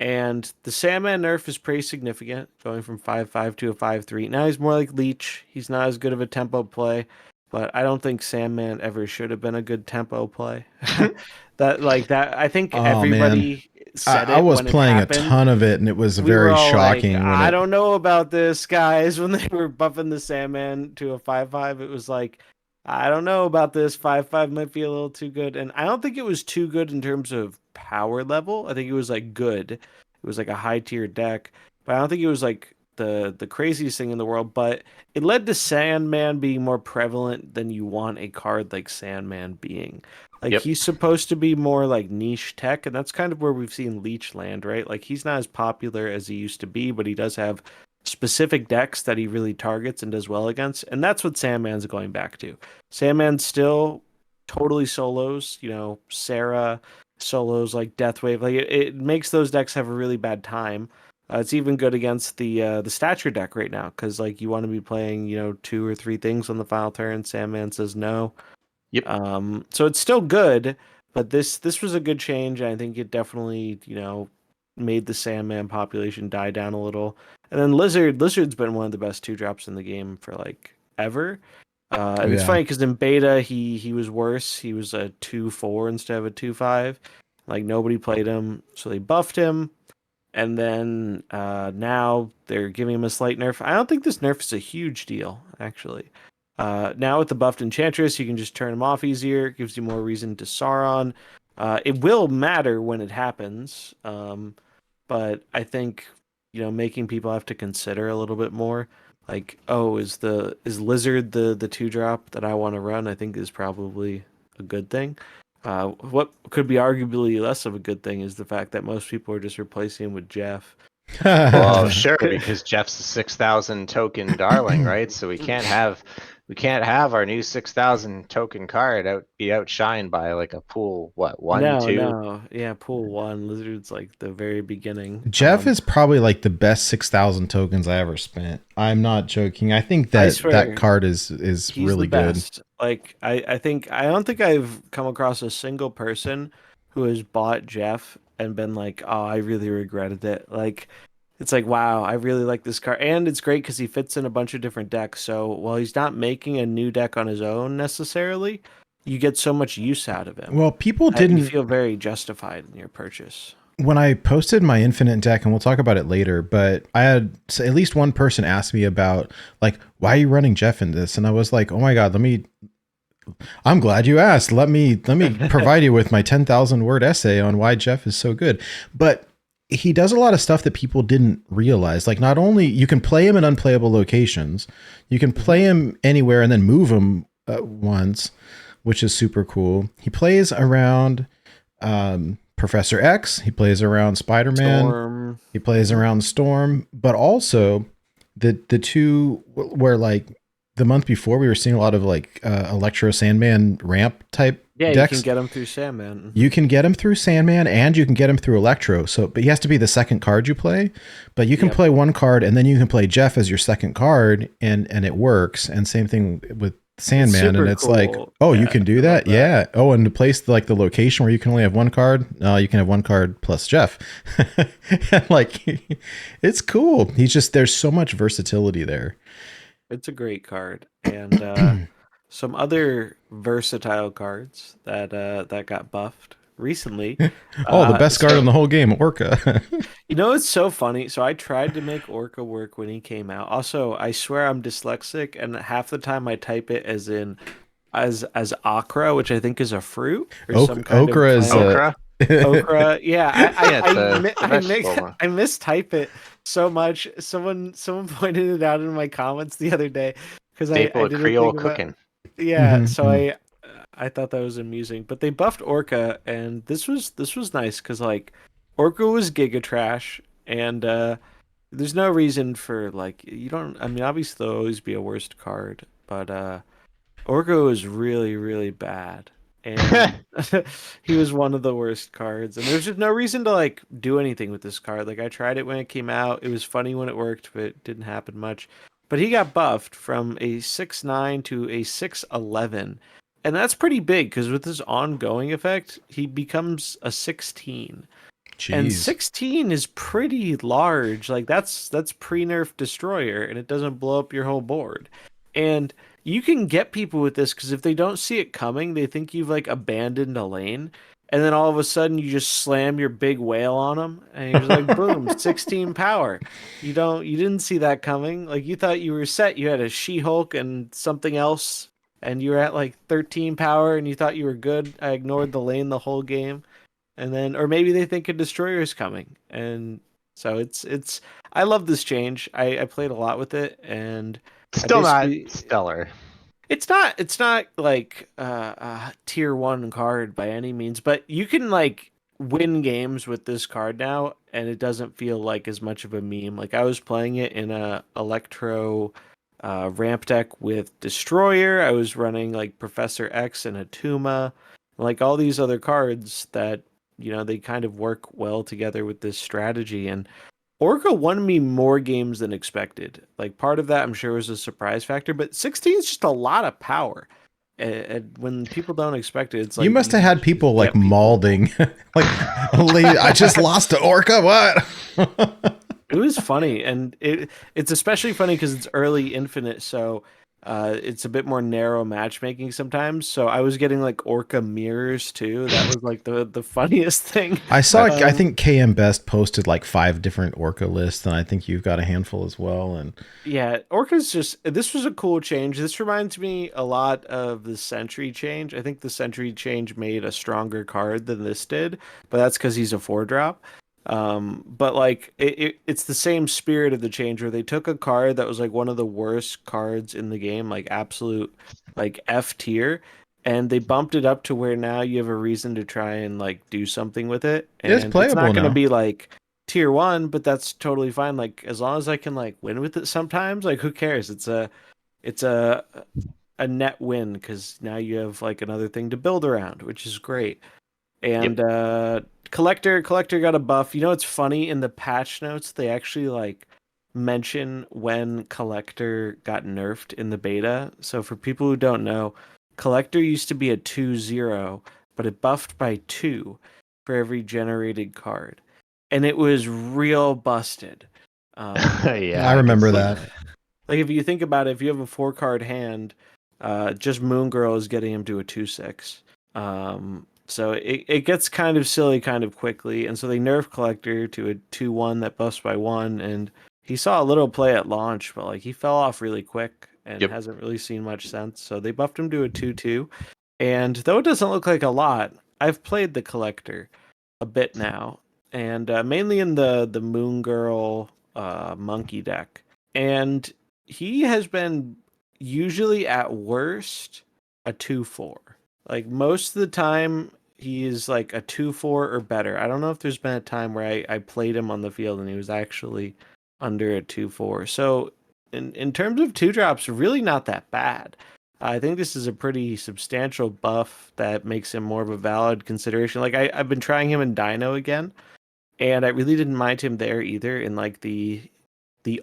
And the Sandman nerf is pretty significant, going from 5/5 to a 5/3. Now he's more like Leech. He's not as good of a tempo play, but I don't think Sandman ever should have been a good tempo play. I think everybody said it. I was when playing it happened. A ton of it, and it was very shocking. Like, I don't know about this, guys. When they were buffing the Sandman to a 5/5, it was like, I don't know about this. 5/5 might be a little too good. And I don't think it was too good in terms of power level. I think it was like good. It was like a high tier deck. but I don't think it was like the craziest thing in the world. But it led to Sandman being more prevalent than you want a card like Sandman being. Like Yep. he's supposed to be more like niche tech, and that's kind of where we've seen Leech land, right? Like he's not as popular as he used to be, but he does have specific decks that he really targets and does well against, and that's what Sandman's going back to. Sandman still totally solos, Sarah solos like Deathwave. Like it makes those decks have a really bad time. It's even good against the stature deck right now because like you want to be playing 2 or 3 things on the final turn. Sandman says no. Yep. So it's still good, but this was a good change. I think it definitely made the Sandman population die down a little. And then Lizard's been one of the best 2-drops in the game for like ever. And it's Yeah. funny because in beta he was worse. He was a 2/4 instead of a 2/5. Like nobody played him, so they buffed him. And then now they're giving him a slight nerf. I don't think this nerf is a huge deal, actually. Now with the buffed Enchantress, you can just turn him off easier. It gives you more reason to Sauron. It will matter when it happens, but I think making people have to consider a little bit more. Like, oh, is Lizard the 2-drop that I want to run? I think is probably a good thing. What could be arguably less of a good thing is the fact that most people are just replacing him with Jeff. Well, sure, because Jeff's a 6,000 token darling, right? So we can't have our new 6,000 token card be outshined by like a pool, what, 1, 2? No. Yeah, pool 1. Lizard's like the very beginning. Jeff is probably like the best 6,000 tokens I ever spent. I'm not joking. I think I that swear, that card is he's really the good. best. Like I don't think I've come across a single person who has bought Jeff and been like, "Oh, I really regretted it." Like it's like, "Wow, I really like this card." And it's great cuz he fits in a bunch of different decks. So, while he's not making a new deck on his own necessarily, you get so much use out of him. Well, people that you didn't feel very justified in your purchase. when I posted my infinite deck, and we'll talk about it later, but I had at least one person ask me about like, why are you running Jeff in this? And I was like, oh my God, I'm glad you asked. Let me provide you with my 10,000 word essay on why Jeff is so good. But he does a lot of stuff that people didn't realize. Like not only you can play him in unplayable locations, you can play him anywhere and then move him once, which is super cool. He plays around Professor X. He plays around Spider-Man. Storm. He plays around Storm, but also the two where like the month before we were seeing a lot of like Electro Sandman ramp type decks. You can get him through Sandman. You can get him through Sandman and you can get him through Electro. So, but he has to be the second card you play. But you can play one card and then you can play Jeff as your second card, and it works. And same thing with Sandman, and it's cool. like, oh, you can do that? Yeah. Oh, and to place like the location where you can only have one card, no, you can have one card plus Jeff. And like, it's cool. There's so much versatility there. It's a great card, and some other versatile cards that got buffed recently. The best card in the whole game, Orka. It's so funny. So I tried to make Orka work when he came out. Also, I swear I'm dyslexic, and half the time I type it as okra, which I think is a fruit or some kind okra of is Okra? okra. Yeah, I I mistype it so much. Someone pointed it out in my comments the other day because I Staple of didn't Creole think about. cooking. Yeah, Mhm, so I thought that was amusing, but they buffed Orca, and this was nice because like Orca was Giga Trash, and there's no reason for like you don't. I mean, obviously there'll always be a worst card, but Orca was really really bad, and he was one of the worst cards, and there's just no reason to like do anything with this card. Like I tried it when it came out, it was funny when it worked, but it didn't happen much. But he got buffed from a 6/9 to a 6/11. And that's pretty big because with his ongoing effect, he becomes a 16. Jeez. And 16 is pretty large. Like that's pre-nerf destroyer, and it doesn't blow up your whole board. And you can get people with this because if they don't see it coming, they think you've like abandoned a lane. And then all of a sudden you just slam your big whale on them and you're just like, boom, 16 power. You didn't see that coming. Like you thought you were set. You had a She-Hulk and something else, and you were at like 13 power and you thought you were good. I ignored the lane the whole game. And then, or maybe they think a destroyer is coming and So it's I love this change. I played a lot with it, and I Still not basically stellar. it's not like a tier 1 card by any means, but you can like win games with this card now, and it doesn't feel like as much of a meme. Like I was playing it in a Electro ramp deck with Destroyer. I was running like Professor X and Atuma, like all these other cards that they kind of work well together with this strategy. And Orca won me more games than expected. Like part of that, I'm sure, was a surprise factor, but 16 is just a lot of power. And when people don't expect it, it's like You must have had people like get people. mauling, like, I just lost to Orca. What? It was funny, and it's especially funny because it's early infinite, so it's a bit more narrow matchmaking sometimes. So I was getting like Orca mirrors too. That was like the funniest thing. I saw. I Um, think KM Best posted like 5 different Orca lists, and I think you've got a handful as well. And Yeah, Orca's this was a cool change. This reminds me a lot of the Sentry change. I think the Sentry change made a stronger card than this did, but that's because he's a 4-drop. But like it's the same spirit of the change where they took a card that was like one of the worst cards in the game, like absolute like F tier, and they bumped it up to where now you have a reason to try and like do something with it. it's And it's playable not going to now. be like tier 1, but that's totally fine. Like as long as I can like win with it sometimes, like who cares? It's a net win because now you have like another thing to build around, which is great. Yep. And collector got a buff. It's funny in the patch notes they actually like mention when collector got nerfed in the beta. So for people who don't know, collector used to be a 2/0, but it buffed by 2 for every generated card, and it was real busted. Yeah, I can remember see that. Like if you think about it, if you have a 4-card hand, just Moon Girl is getting him to a 2/6. So it gets kind of silly kind of quickly, and so they nerf Collector to a 2/1 that buffs by 1, and he saw a little play at launch, but like he fell off really quick and Yep. hasn't really seen much since. So they buffed him to a 2/2, and though it doesn't look like a lot, I've played the Collector a bit now, and mainly in the Moon Girl monkey deck, and he has been usually at worst a 2/4. Like most of the time, he is like a 2/4 or better. I don't know if there's been a time where I played him on the field and he was actually under a 2/4. So in terms of 2-drops, really not that bad. I think this is a pretty substantial buff that makes him more of a valid consideration. Like I've been trying him in Dino again, and I really didn't mind him there either in like the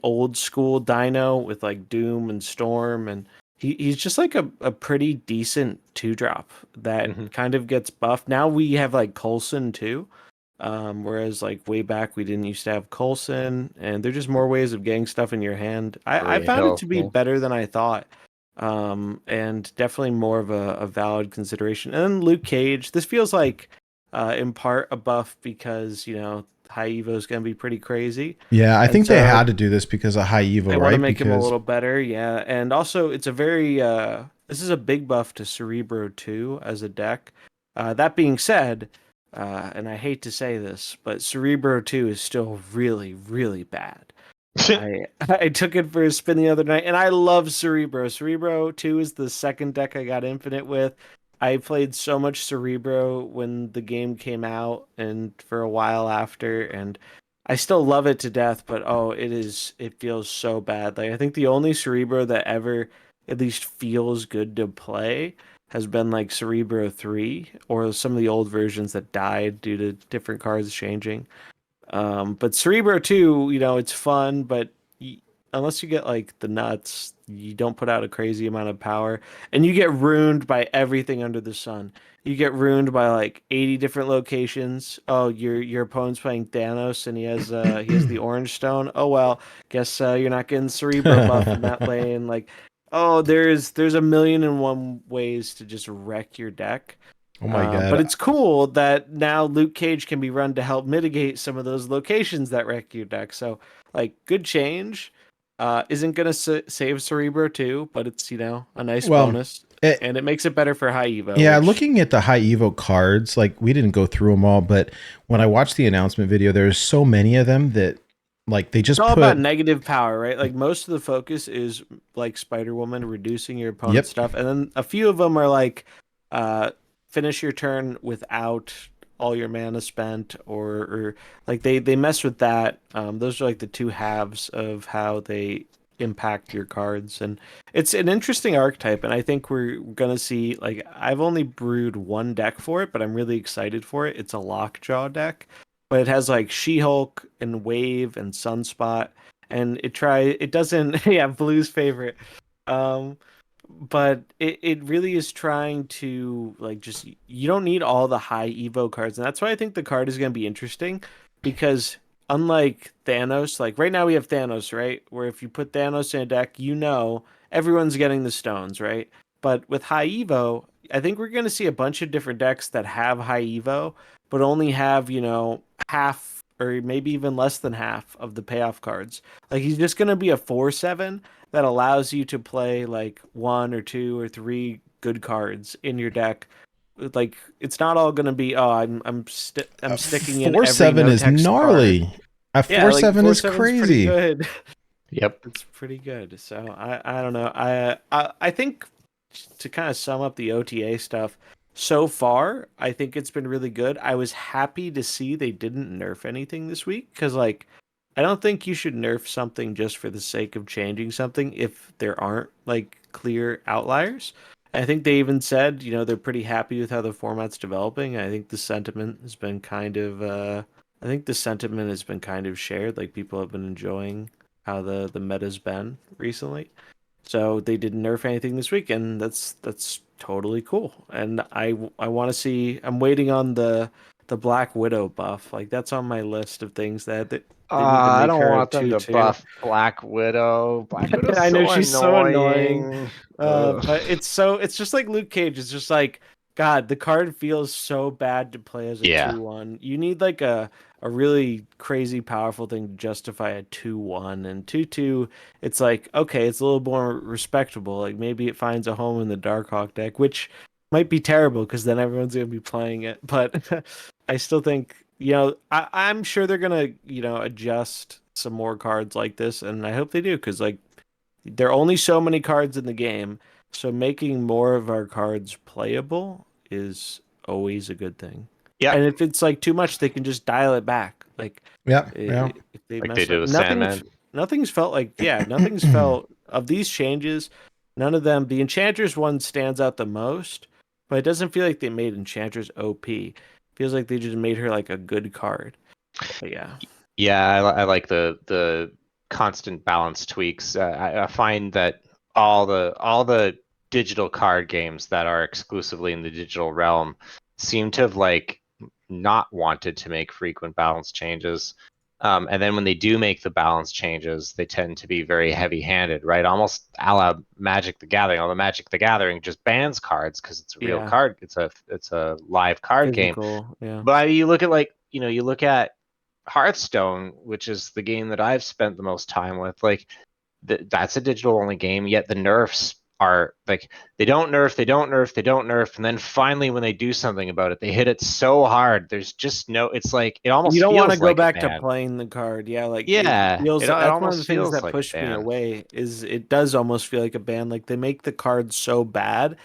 old school Dino with like Doom and Storm, and he's just like a pretty decent 2-drop that Mhm. kind of gets buffed. Now we have like Coulson too. Whereas like way back we didn't used to have Coulson, and there's just more ways of getting stuff in your hand. I Very found it to be helpful. better than I thought. And definitely more of a valid consideration. And then Luke Cage, this feels like in part a buff because high Evo is going to be pretty crazy. Yeah, I And think they so had to do this because of high Evo, they want to right? make him a Because little better, yeah. And also, it's a very this is a big buff to Cerebro 2 as a deck. That being said, and I hate to say this, but Cerebro 2 is still really, really bad. I took it for a spin the other night, and I love Cerebro. Cerebro 2 is the second deck I got Infinite with. I played so much Cerebro when the game came out and for a while after, and I still love it to death, but oh, it feels so bad. Like I think the only Cerebro that ever at least feels good to play has been like Cerebro 3 or some of the old versions that died due to different cards changing. But Cerebro 2, it's fun, but unless you get like the nuts, you don't put out a crazy amount of power, and you get ruined by everything under the sun. You get ruined by like 80 different locations. Oh, your opponent's playing Thanos and he has the orange stone. Oh well, guess you're not getting Cerebro buff in that lane. Like, oh, there's a million and one ways to just wreck your deck. oh my But god, it's cool that now Luke Cage can be run to help mitigate some of those locations that wreck your deck. So, like, good change. Isn't gonna save Cerebro too, but it's a nice well, bonus, it, and it makes it better for high Evo. yeah, Which looking at the high Evo cards, like we didn't go through them all, but when I watched the announcement video, there's so many of them that Like they It's just all put. about negative power, right? Like most of the focus is like Spider-Woman reducing your opponent's Yep. stuff, and then a few of them are like uh finish your turn without all your mana spent, or like they mess with that. Those are like the two halves of how they impact your cards, and it's an interesting archetype. And I think we're gonna see like I've only brewed one deck for it, but I'm really excited for it. It's a Lockjaw deck, but it has like She-Hulk and Wave and Sunspot, and it doesn't yeah, Blue's favorite. Um but it really is trying to like just you don't need all the high Evo cards, and that's why I think the card is going to be interesting because unlike Thanos, like right now we have Thanos, right? Where if you put Thanos in a deck, you know everyone's getting the stones, right? But with high Evo, I think we're going to see a bunch of different decks that have high Evo, but only have, half or maybe even less than half of the payoff cards. Like he's just going to be a 4/7 that allows you to play like one or two or three good cards in your deck. Like it's not all going to be I'm sticking in every 4/7 no is text card. gnarly. A Yeah, like 4/7 is 4/7's pretty crazy. good. Yep. It's pretty good. So I don't know. I think to kind of sum up the OTA stuff, so far, I think it's been really good. I was happy to see they didn't nerf anything this week because, like, I don't think you should nerf something just for the sake of changing something if there aren't like clear outliers. I think they even said, they're pretty happy with how the format's developing. I think the sentiment has been kind of shared. Like people have been enjoying how the meta's been recently. So they didn't nerf anything this week, and that's totally cool. And I want to see. I'm waiting on the Black Widow buff. Like that's on my list of things that they need to I make don't her a want them to 2/2. buff Black Widow. Black Widow's I know so she's so annoying. annoying. But it's just like Luke Cage. It's just like God, the card feels so bad to play as a Yeah. 2/1. You need like a really crazy powerful thing to justify a 2/1, and 2/2 it's like okay, it's a little more respectable. Like maybe it finds a home in the Darkhawk deck, which might be terrible because then everyone's gonna be playing it. But I still think I'm sure they're gonna adjust some more cards like this, and I hope they do because like there are only so many cards in the game, so making more of our cards playable is always a good thing. Yeah. And if it's like too much, they can just dial it back. Like Yeah. Yeah. if they Like they mess did up, with Sandman. nothing's felt like nothing's felt of these changes. None of them. The Enchantress one stands out the most, but it doesn't feel like they made Enchantress OP. Feels like they just made her like a good card. But yeah. Yeah, I like the constant balance tweaks. I find that all the digital card games that are exclusively in the digital realm seem to have like not wanted to make frequent balance changes. And then when they do make the balance changes, they tend to be very heavy-handed, right? Almost a la Magic the Gathering. Although Magic the Gathering just bans cards because it's a real Yeah. card. It's a live card game. Physical. Yeah. But you look at you look at Hearthstone, which is the game that I've spent the most time with, like that's a digital only game, yet the nerfs are like they don't nerf, they don't nerf, they don't nerf, and then finally when they do something about it, they hit it so hard. There's just no it's like it You almost don't want to feels go like a back to ban. playing the card. Yeah, like it Yeah, feels it that's one of the almost things feels that like a pushed me ban. away is it does almost feel like a ban. Like they make the card so bad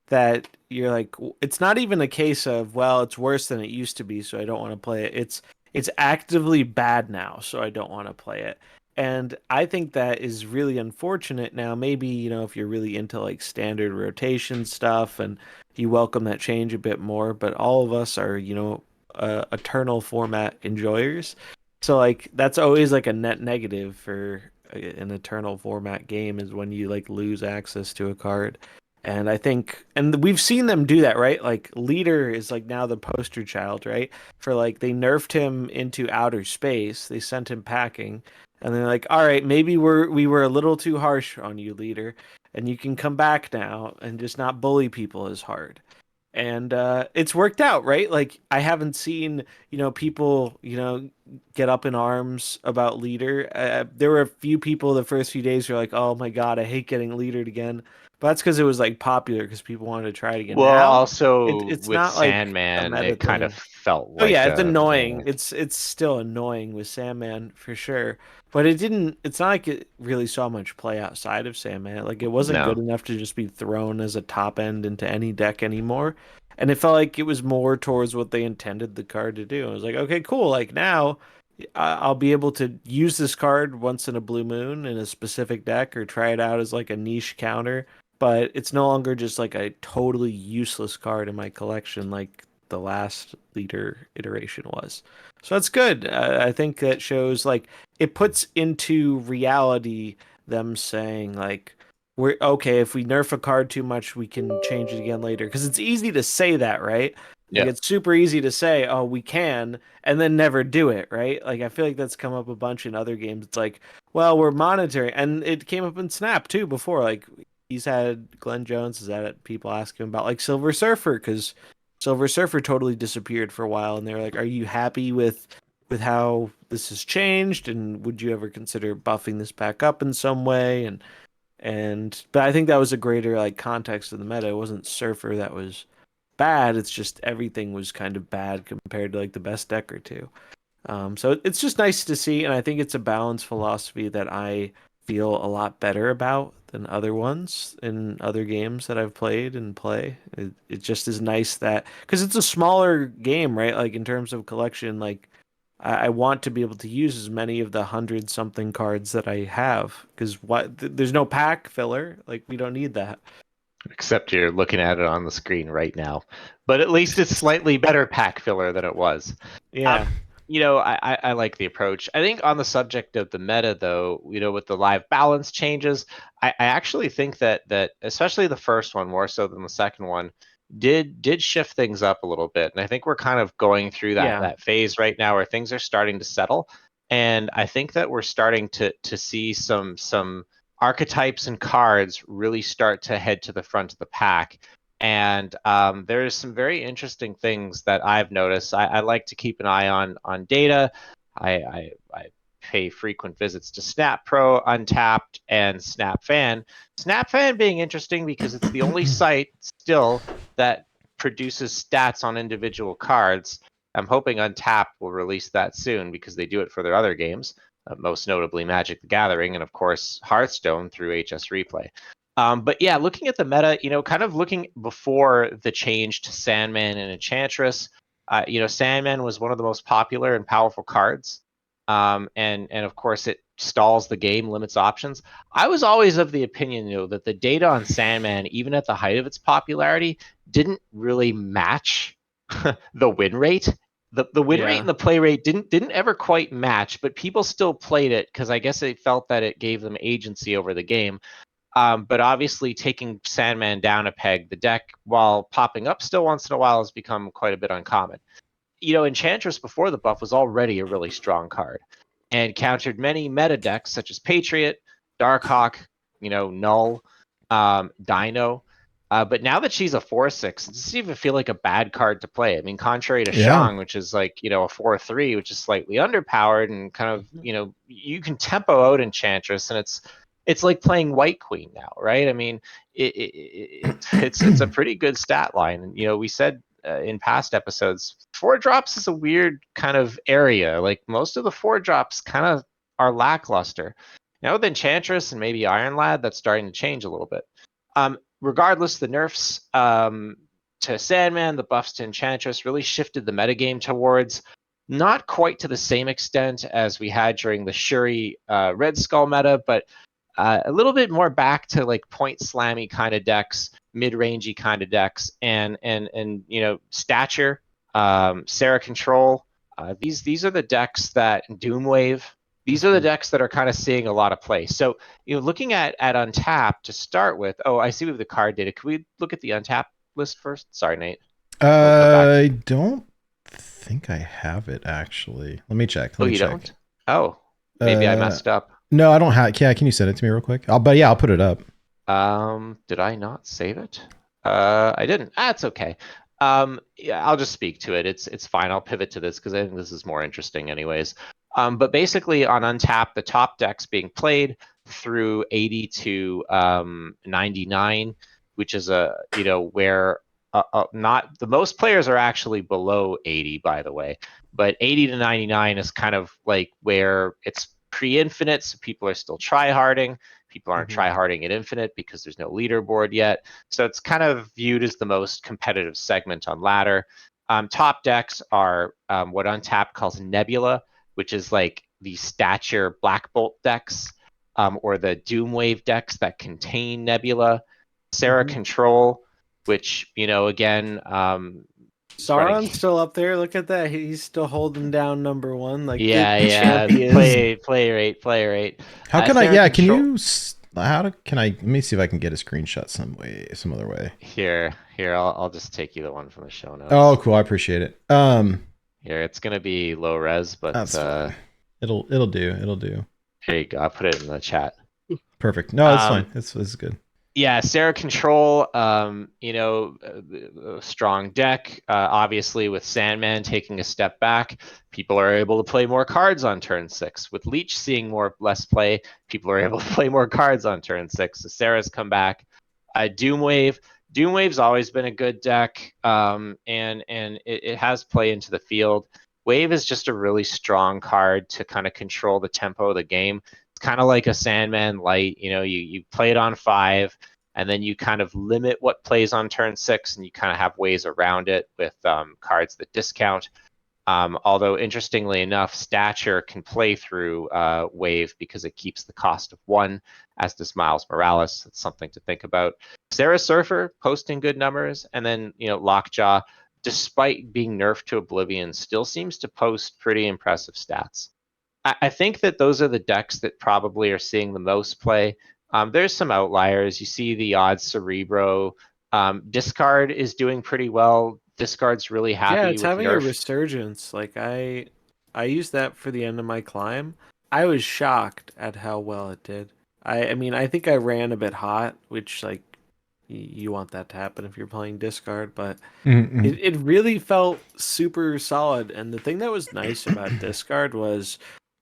that you're like it's not even a case of well, it's worse than it used to be, so I don't want to play it. It's actively bad now, so I don't want to play it. And I think that is really unfortunate now. Maybe, if you're really into like standard rotation stuff and you welcome that change a bit more, but all of us are, eternal format enjoyers. So like that's always like a net negative for an eternal format game is when you like lose access to a card. And I think, and we've seen them do that, right? Like Leader is like now the poster child, right? For like they nerfed him into outer space, they sent him packing, and they're like, all right, maybe we were a little too harsh on you, Leader, and you can come back now and just not bully people as hard. And it's worked out, right? Like I haven't seen, people, get up in arms about leader. There were a few people the first few days who were like, "Oh my god, I hate getting leadered again." But that's because it was like popular because people wanted to try it again. Well, Now also it's with not like a Sandman, meta it kind of thing. felt Oh like yeah, it's a annoying. It's still annoying with Sandman for sure. But it didn't. It's not like it really saw much play outside of Sandman. Like it wasn't good no. enough to just be thrown as a top end into any deck anymore. And it felt like it was more towards what they intended the card to do. I was like, okay, cool. Like now, I'll be able to use this card once in a blue moon in a specific deck, or try it out as like a niche counter. But it's no longer just like a totally useless card in my collection, like the last leader iteration was. So that's good. I think that shows like it puts into reality them saying like we're okay if we nerf a card too much we can change it again later, because it's easy to say that, right? Like Yeah. it's super easy to say, oh, we can, and then never do it, right? Like I feel like that's come up a bunch in other games. It's like, well, we're monitoring, and it came up in Snap too before. Like he's had Glenn Jones has had people ask him about like Silver Surfer, because Silver Surfer totally disappeared for a while, and they're like, "Are you happy with how this has changed? And would you ever consider buffing this back up in some way?" And but I think that was a greater like context of the meta. It wasn't Surfer that was bad. It's just everything was kind of bad compared to like the best deck or two. So it's just nice to see, and I think it's a balanced philosophy that I feel a lot better about than other ones in other games that I've played and play. It just is nice that because it's a smaller game, right? Like in terms of collection, like I want to be able to use as many of the 100 something cards that I have because there's no pack filler. Like we don't need that. Except you're looking at it on the screen right now. But at least it's slightly better pack filler than it was. Yeah. I like the approach. I think on the subject of the meta, though, with the live balance changes, I actually think that especially the first one more so than the second one did shift things up a little bit, and I think we're kind of going through that Yeah. that phase right now where things are starting to settle, and I think that we're starting to see some archetypes and cards really start to head to the front of the pack. And there's some very interesting things that I've noticed. I like to keep an eye on data. I pay frequent visits to Snap Pro, Untapped, and Snap Fan. Snap Fan being interesting because it's the only site still that produces stats on individual cards. I'm hoping Untapped will release that soon because they do it for their other games, most notably Magic the Gathering and, of course, Hearthstone through HS Replay. But yeah, looking at the meta, kind of looking before the change to Sandman and Enchantress, Sandman was one of the most popular and powerful cards. And of course it stalls the game, limits options. I was always of the opinion, that the data on Sandman, even at the height of its popularity, didn't really match the win rate. The win rate and the play rate didn't ever quite match, but people still played it because I guess they felt that it gave them agency over the game. But obviously, taking Sandman down a peg, the deck, while popping up still once in a while, has become quite a bit uncommon. Enchantress before the buff was already a really strong card and countered many meta decks such as Patriot, Darkhawk, Null, Dino. But now that she's a 4/6, it doesn't even feel like a bad card to play. I mean, contrary to Shang, which is like, a 4/3, which is slightly underpowered and kind of, you can tempo out Enchantress, and it's like playing White Queen now, right? I mean, it's a pretty good stat line. And, we said in past episodes, 4-drops is a weird kind of area. Like most of the 4-drops kind of are lackluster. Now with Enchantress and maybe Iron Lad, that's starting to change a little bit. Regardless, the nerfs to Sandman, the buffs to Enchantress really shifted the metagame towards not quite to the same extent as we had during the Shuri Red Skull meta, but a little bit more back to like point slammy kind of decks, mid-rangey kind of decks, and Stature, Sarah Control. These are the decks that Doomwave. These are the decks that are kind of seeing a lot of play. So, looking at Untapped to start with. Oh, I see we have the card data. Can we look at the Untapped list first? Sorry, Nate. I don't think I have it actually. Let me check. You don't? Oh, maybe I messed up. No, I don't have. Yeah, can you send it to me real quick? I'll put it up. Did I not save it? I didn't. It's okay. Yeah, I'll just speak to it. It's fine. I'll pivot to this because I think this is more interesting, anyways. But basically, on Untap, the top decks being played through 80 to 99, which is where not the most players are actually below 80, by the way. But 80 to 99 is kind of like where it's pre-infinite, so people are still try-harding. People aren't try-harding at infinite because there's no leaderboard yet. So it's kind of viewed as the most competitive segment on ladder. Top decks are what Untapped calls Nebula, which is like the stature Black Bolt decks, or the Doomwave decks that contain Nebula. Sarah Control, which, again, Sauron's still up there. Look at that. He's still holding down number one. Like yeah, champ he is. Play rate. How can Sarah yeah, Control... can I, let me see if I can get a screenshot some other way. Here, I'll just take you the one from the show notes. Oh, cool. I appreciate it. Here, it's gonna be low res, but that's fine. It'll do. There you go. I'll put it in the chat. Perfect. No, that's fine. It's good. Yeah, Sarah Control, a strong deck. Obviously, with Sandman taking a step back, people are able to play more cards on turn 6. With Leech seeing less play, people are able to play more cards on turn 6. So Sarah's come back. Doomwave. Doomwave's always been a good deck, and it has play into the field. Wave is just a really strong card to kind of control the tempo of the game. It's kind of like a Sandman light. You play it on 5, and then you kind of limit what plays on turn 6, and you kind of have ways around it with cards that discount. Although, interestingly enough, Stature can play through Wave because it keeps the cost of 1, as does Miles Morales. It's something to think about. Sarah Surfer posting good numbers, and then Lockjaw, despite being nerfed to Oblivion, still seems to post pretty impressive stats. I think that those are the decks that probably are seeing the most play. There's some outliers. You see the odds Cerebro. Discard is doing pretty well. Discard's really happy. Yeah, it's with having nerf. a resurgence. Like I used that for the end of my climb. I was shocked at how well it did. I mean, I think I ran a bit hot, which like you want that to happen if you're playing discard, but it really felt super solid. And the thing that was nice about discard was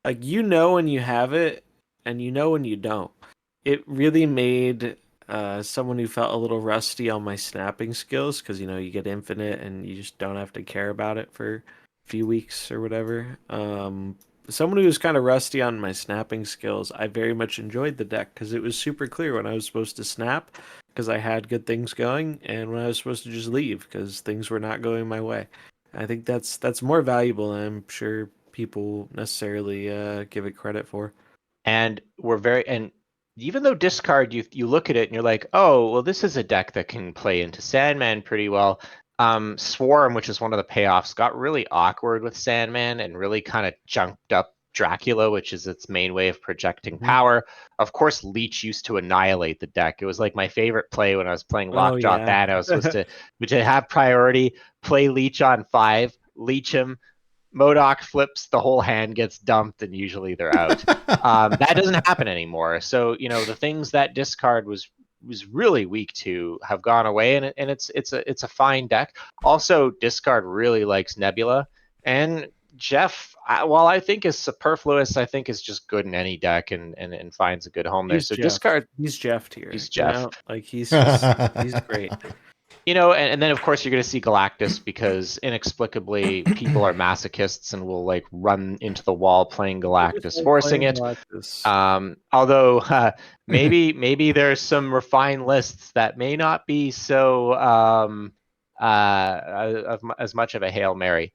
like when you have it and when you don't. It really made someone who felt a little rusty on my snapping skills, because you get infinite and you just don't have to care about it for a few weeks or whatever. Someone who was kind of rusty on my snapping skills, I very much enjoyed the deck because it was super clear when I was supposed to snap because I had good things going, and when I was supposed to just leave because things were not going my way. I think that's more valuable than I'm sure people necessarily give it credit for. And even though discard, you look at it and you're like, oh, well, this is a deck that can play into Sandman pretty well. Swarm, which is one of the payoffs, got really awkward with Sandman and really kind of junked up Dracula, which is its main way of projecting power. Of course, Leech used to annihilate the deck. It was like my favorite play when I was playing Lockjaw Thanos was to have priority, play Leech on 5, leech him. MODOK flips, the whole hand gets dumped, and usually they're out. That doesn't happen anymore. So the things that discard was really weak to have gone away, and it's a fine deck. Also, discard really likes Nebula, and Jeff, while I think is superfluous, I think is just good in any deck and finds a good home there. So discard. He's Jeff tier. He's Jeff. Like he's great. And then of course you're going to see Galactus because inexplicably people are masochists and will like run into the wall playing Galactus, forcing it. Although maybe there's some refined lists that may not be so as much of a Hail Mary.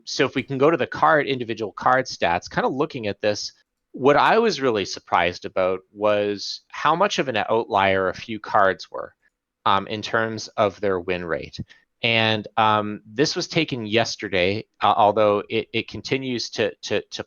So if we can go to the individual card stats, kind of looking at this, what I was really surprised about was how much of an outlier a few cards were. In terms of their win rate. And this was taken yesterday, although it continues to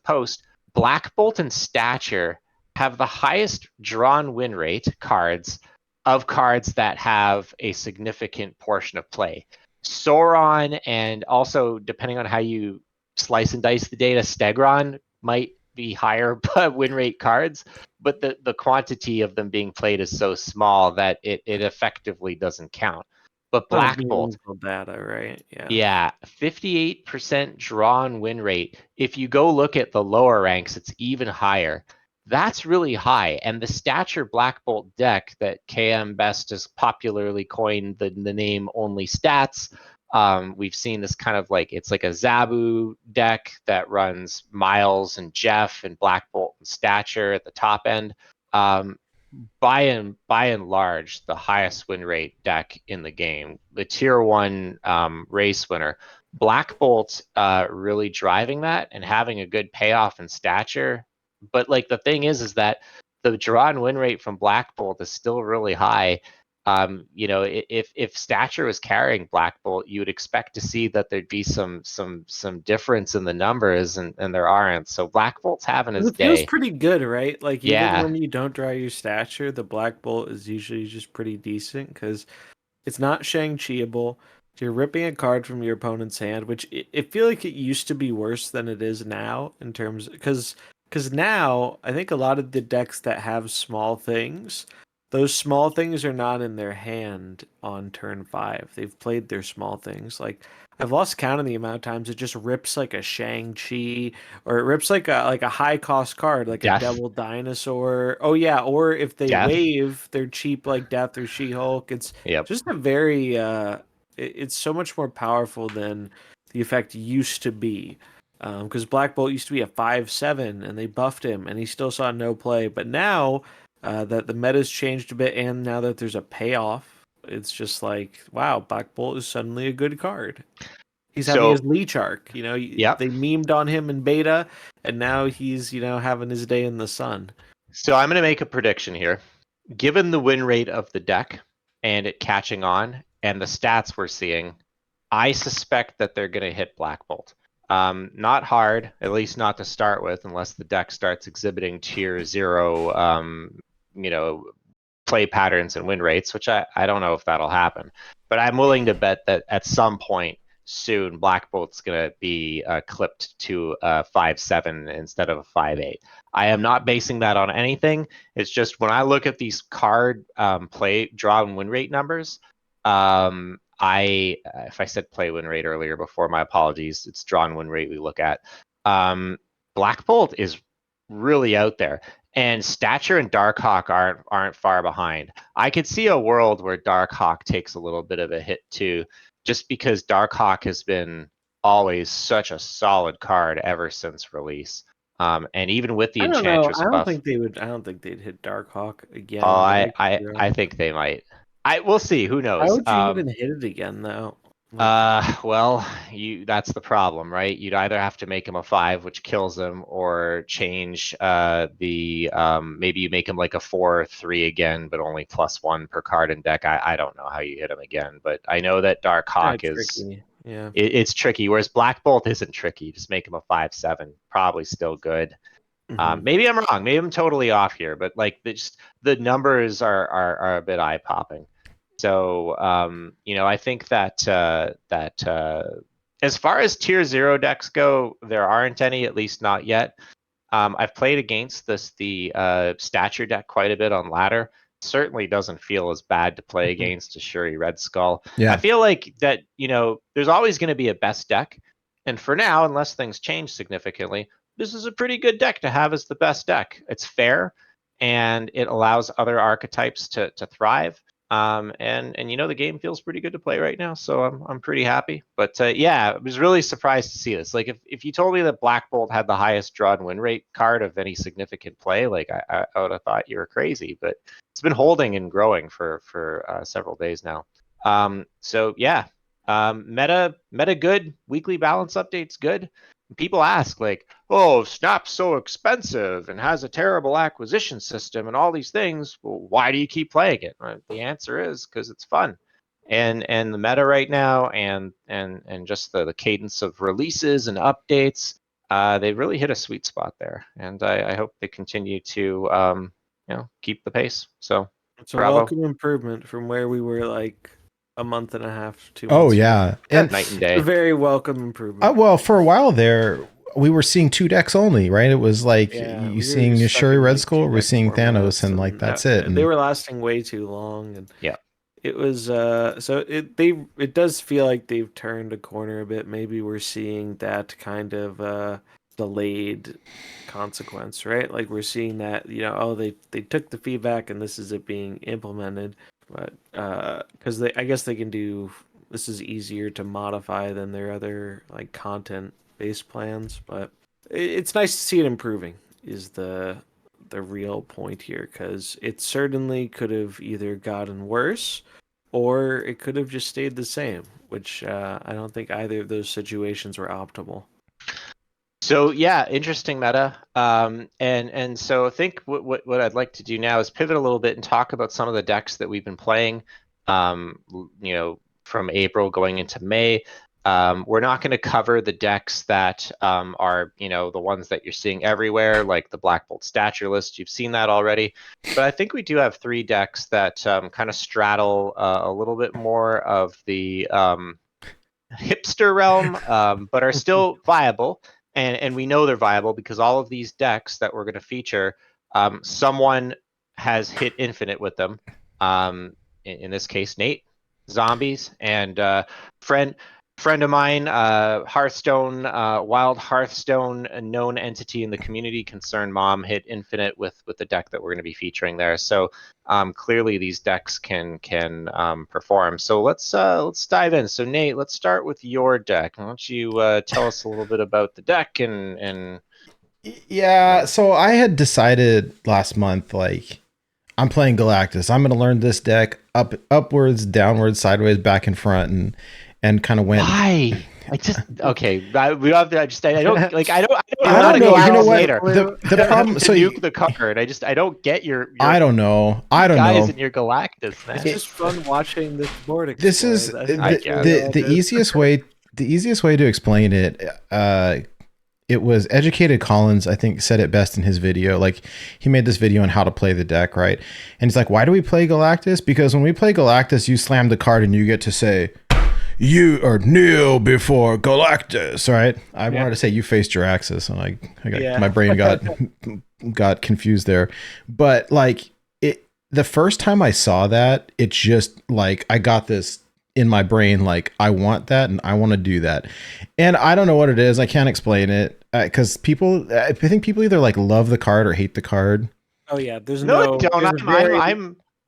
post. Black Bolt and Stature have the highest drawn win rate cards of cards that have a significant portion of play. Sauron, and also, depending on how you slice and dice the data, Stegron might be higher win rate cards, but the quantity of them being played is so small that it effectively doesn't count. But Not Black Bolt, meaningful data, right? Yeah. yeah, 58% drawn win rate. If you go look at the lower ranks, it's even higher. That's really high. And the Stature Black Bolt deck that KM Best has popularly coined the name Only Stats. We've seen this kind of like, it's like a Zabu deck that runs Miles and Jeff and Black Bolt and Stature at the top end. By and large, the highest win rate deck in the game, the tier 1 race winner. Black Bolt really driving that and having a good payoff in Stature. But like the thing is that the draw and win rate from Black Bolt is still really high. If Stature was carrying Black Bolt, you would expect to see that there'd be some difference in the numbers, and there aren't. So Black Bolt's having his It feels day. pretty good, right? Like even Yeah. when you don't draw your Stature, the Black Bolt is usually just pretty decent because it's not Shang-Chiable. You're ripping a card from your opponent's hand, which it feel like it used to be worse than it is now in terms because now I think a lot of the decks that have small things, those small things are not in their hand on turn 5. They've played their small things. Like I've lost count of the amount of times it just rips like a Shang-Chi, or it rips like a high cost card, like a Death. Devil Dinosaur. Oh yeah, or if they Death. wave, they're cheap like Death or She-Hulk. It's Yep. just a very it's so much more powerful than the effect used to be. Because Black Bolt used to be a 5/7 and they buffed him and he still saw no play. But now that the meta's changed a bit and now that there's a payoff, it's just like, wow, Black Bolt is suddenly a good card. He's having his leech arc, Yep. They memed on him in beta, and now he's, having his day in the sun. So I'm going to make a prediction here. Given the win rate of the deck and it catching on and the stats we're seeing, I suspect that they're going to hit Black Bolt. Not hard, at least not to start with, unless the deck starts exhibiting tier 0, play patterns and win rates, which I don't know if that'll happen. But I'm willing to bet that at some point soon, Black Bolt's going to be clipped to a 5/7 instead of a 5/8. I am not basing that on anything. It's just when I look at these card play, draw, and win rate numbers, if I said play win rate earlier before, my apologies. It's draw and win rate we look at. Black Bolt is really out there. And Stature and Darkhawk aren't far behind. I could see a world where Darkhawk takes a little bit of a hit too, just because Darkhawk has been always such a solid card ever since release. And even with the Enchantress I buff, don't think they'd hit Darkhawk again. oh, I think they might. We'll see. Who knows? How would you even hit it again though? Well, that's the problem, right? You'd either have to make him a 5, which kills him, or change maybe you make him like a 4/3 again, but only +1 per card in deck. I don't know how you hit him again, but I know that Darkhawk is tricky. Yeah. It's tricky, whereas Black Bolt isn't tricky. Just make him a 5/7, probably still good. Maybe I'm wrong. Maybe I'm totally off here, but like the numbers are a bit eye popping. So I think that as far as tier 0 decks go, there aren't any, at least not yet. I've played against the Stature deck quite a bit on ladder. Certainly doesn't feel as bad to play against a Shuri Red Skull. Yeah. I feel like that there's always going to be a best deck, and for now, unless things change significantly, this is a pretty good deck to have as the best deck. It's fair, and it allows other archetypes to thrive. And the game feels pretty good to play right now, so I'm pretty happy. But I was really surprised to see this. Like if you told me that Black Bolt had the highest draw and win rate card of any significant play, like I would have thought you were crazy. But it's been holding and growing for several days now. Meta good. Weekly balance updates good. People ask like, oh, Snap's so expensive and has a terrible acquisition system and all these things. Well, why do you keep playing it? The answer is because it's fun. And the meta right now and just the cadence of releases and updates, they really hit a sweet spot there. And I hope they continue to keep the pace. So it's a bravo. welcome improvement from where we were like a month and a half, 2 months. Oh yeah, and night and day. A very welcome improvement. Well, for a while there, we were seeing 2 decks only, right? It was like you seeing Shuri Red Skull, we're seeing Thanos, and like that's it. And they were lasting way too long. And it was so it does feel like they've turned a corner a bit. Maybe we're seeing that kind of delayed consequence, right? Like we're seeing that, oh, they took the feedback and this is it being implemented. But because I guess they can do this is easier to modify than their other like content based plans, but it's nice to see it improving is the real point here, because it certainly could have either gotten worse or it could have just stayed the same, which I don't think either of those situations were optimal. So yeah, interesting meta. And so I think what I'd like to do now is pivot a little bit and talk about some of the decks that we've been playing. From April going into May. We're not going to cover the decks that are, the ones that you're seeing everywhere, like the Black Bolt Stature list. You've seen that already. But I think we do have 3 decks that kind of straddle a little bit more of the hipster realm, but are still viable. And we know they're viable because all of these decks that we're going to feature, someone has hit infinite with them. In this case, Nate, zombies, and friend of mine, Hearthstone, Wild Hearthstone, a known entity in the community, Concerned Mom, hit infinite with the deck that we're going to be featuring there. So clearly these decks can perform. So let's dive in. So Nate, let's start with your deck. Why don't you tell us a little bit about the deck and Yeah, so I had decided last month, like, I'm playing Galactus. I'm going to learn this deck upwards, downwards, sideways, back and front, and kind of went. Why? I just okay. We don't have to. I don't like. I don't know. You know what? Later. The problem. So nuke the card. I don't get your I don't know. guys in your Galactus. Man. It's just fun watching this board explode. This is the easiest way. The easiest way to explain it. It was Educated Collins, I think, said it best in his video. Like, he made this video on how to play the deck, right? And he's like, why do we play Galactus? Because when we play Galactus, you slam the card and you get to say, you are kneel before Galactus, right? I wanted to say you faced your axis, and I got my brain got confused there. But like the first time I saw that, it just like I got this in my brain, like I want that and I want to do that. And I don't know what it is. I can't explain it because I think people either like love the card or hate the card. Oh yeah, there's no.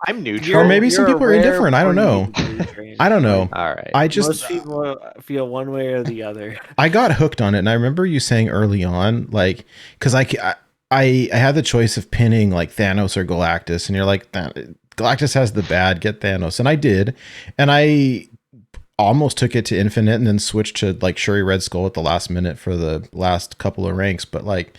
I'm neutral. Or maybe some people are indifferent. I don't know. I don't know. All right. Most people feel one way or the other. I got hooked on it, and I remember you saying early on, like, because I had the choice of pinning like Thanos or Galactus, and you're like, Galactus has the bad, get Thanos, and I did, and I almost took it to infinite, and then switched to like Shuri Red Skull at the last minute for the last couple of ranks, but like,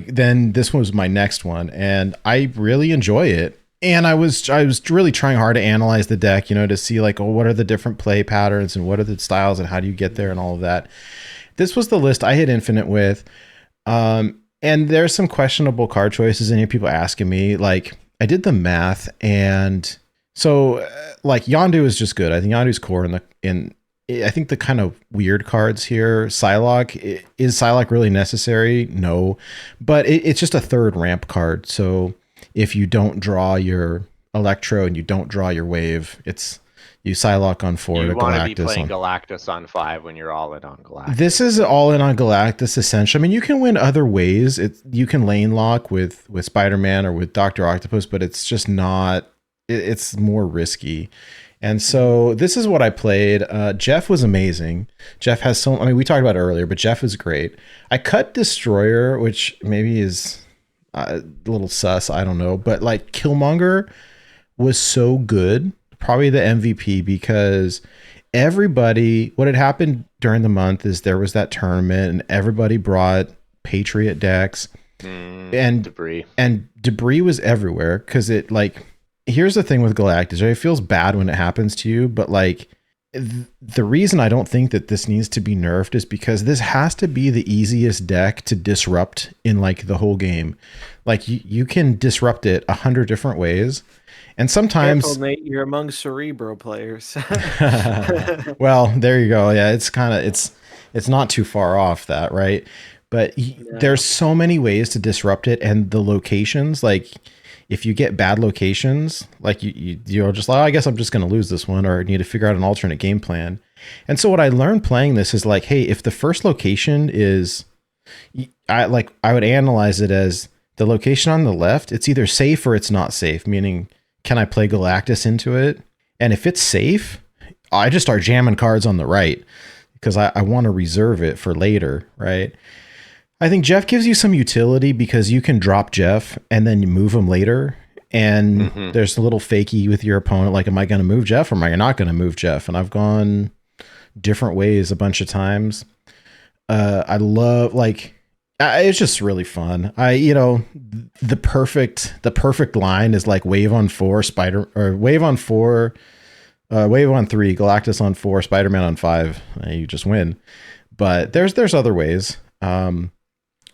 then this was my next one, and I really enjoy it. And I was really trying hard to analyze the deck, to see like, oh, what are the different play patterns and what are the styles and how do you get there and all of that. This was the list I hit infinite with. And there's some questionable card choices. And people asking me, like, I did the math, and so like Yondu is just good. I think Yondu's core in I think the kind of weird cards here, Psylocke, is Psylocke really necessary? No, but it's just a third ramp card. So if you don't draw your Electro and you don't draw your wave, it's you Psylocke on 4 to Galactus. You want to be playing Galactus on 5 when you're all in on Galactus. This is all in on Galactus essentially. I mean, you can win other ways. You can lane lock with Spider-Man or with Dr. Octopus, but it's just not. It's more risky. And so this is what I played. Jeff was amazing. Jeff has we talked about it earlier, but Jeff is great. I cut Destroyer, which maybe is a little sus. I don't know. But like Killmonger was so good. Probably the MVP, because what had happened during the month is there was that tournament and everybody brought Patriot decks and debris. And debris was everywhere because it like... Here's the thing with Galactus, right? It feels bad when it happens to you, but like the reason I don't think that this needs to be nerfed is because this has to be the easiest deck to disrupt in like the whole game. Like you can disrupt it 100 different ways. And sometimes careful, Nate, you're among Cerebro players. Well, there you go. Yeah, it's not too far off that, right? But there's so many ways to disrupt it, and the locations, like if you get bad locations, like you're just like, oh, I guess I'm just going to lose this one, or need to figure out an alternate game plan. And so what I learned playing this is like, hey, if the first location is, I would analyze it as the location on the left, it's either safe or it's not safe, meaning can I play Galactus into it? And if it's safe, I just start jamming cards on the right because I want to reserve it for later, right? I think Jeff gives you some utility because you can drop Jeff and then you move him later. And there's a little fakey with your opponent. Like, am I going to move Jeff or am I not going to move Jeff? And I've gone different ways a bunch of times. I love, like, it's just really fun. The perfect line is like wave on 4, wave on 3, Galactus on 4, Spider-Man on 5. You just win. But there's other ways.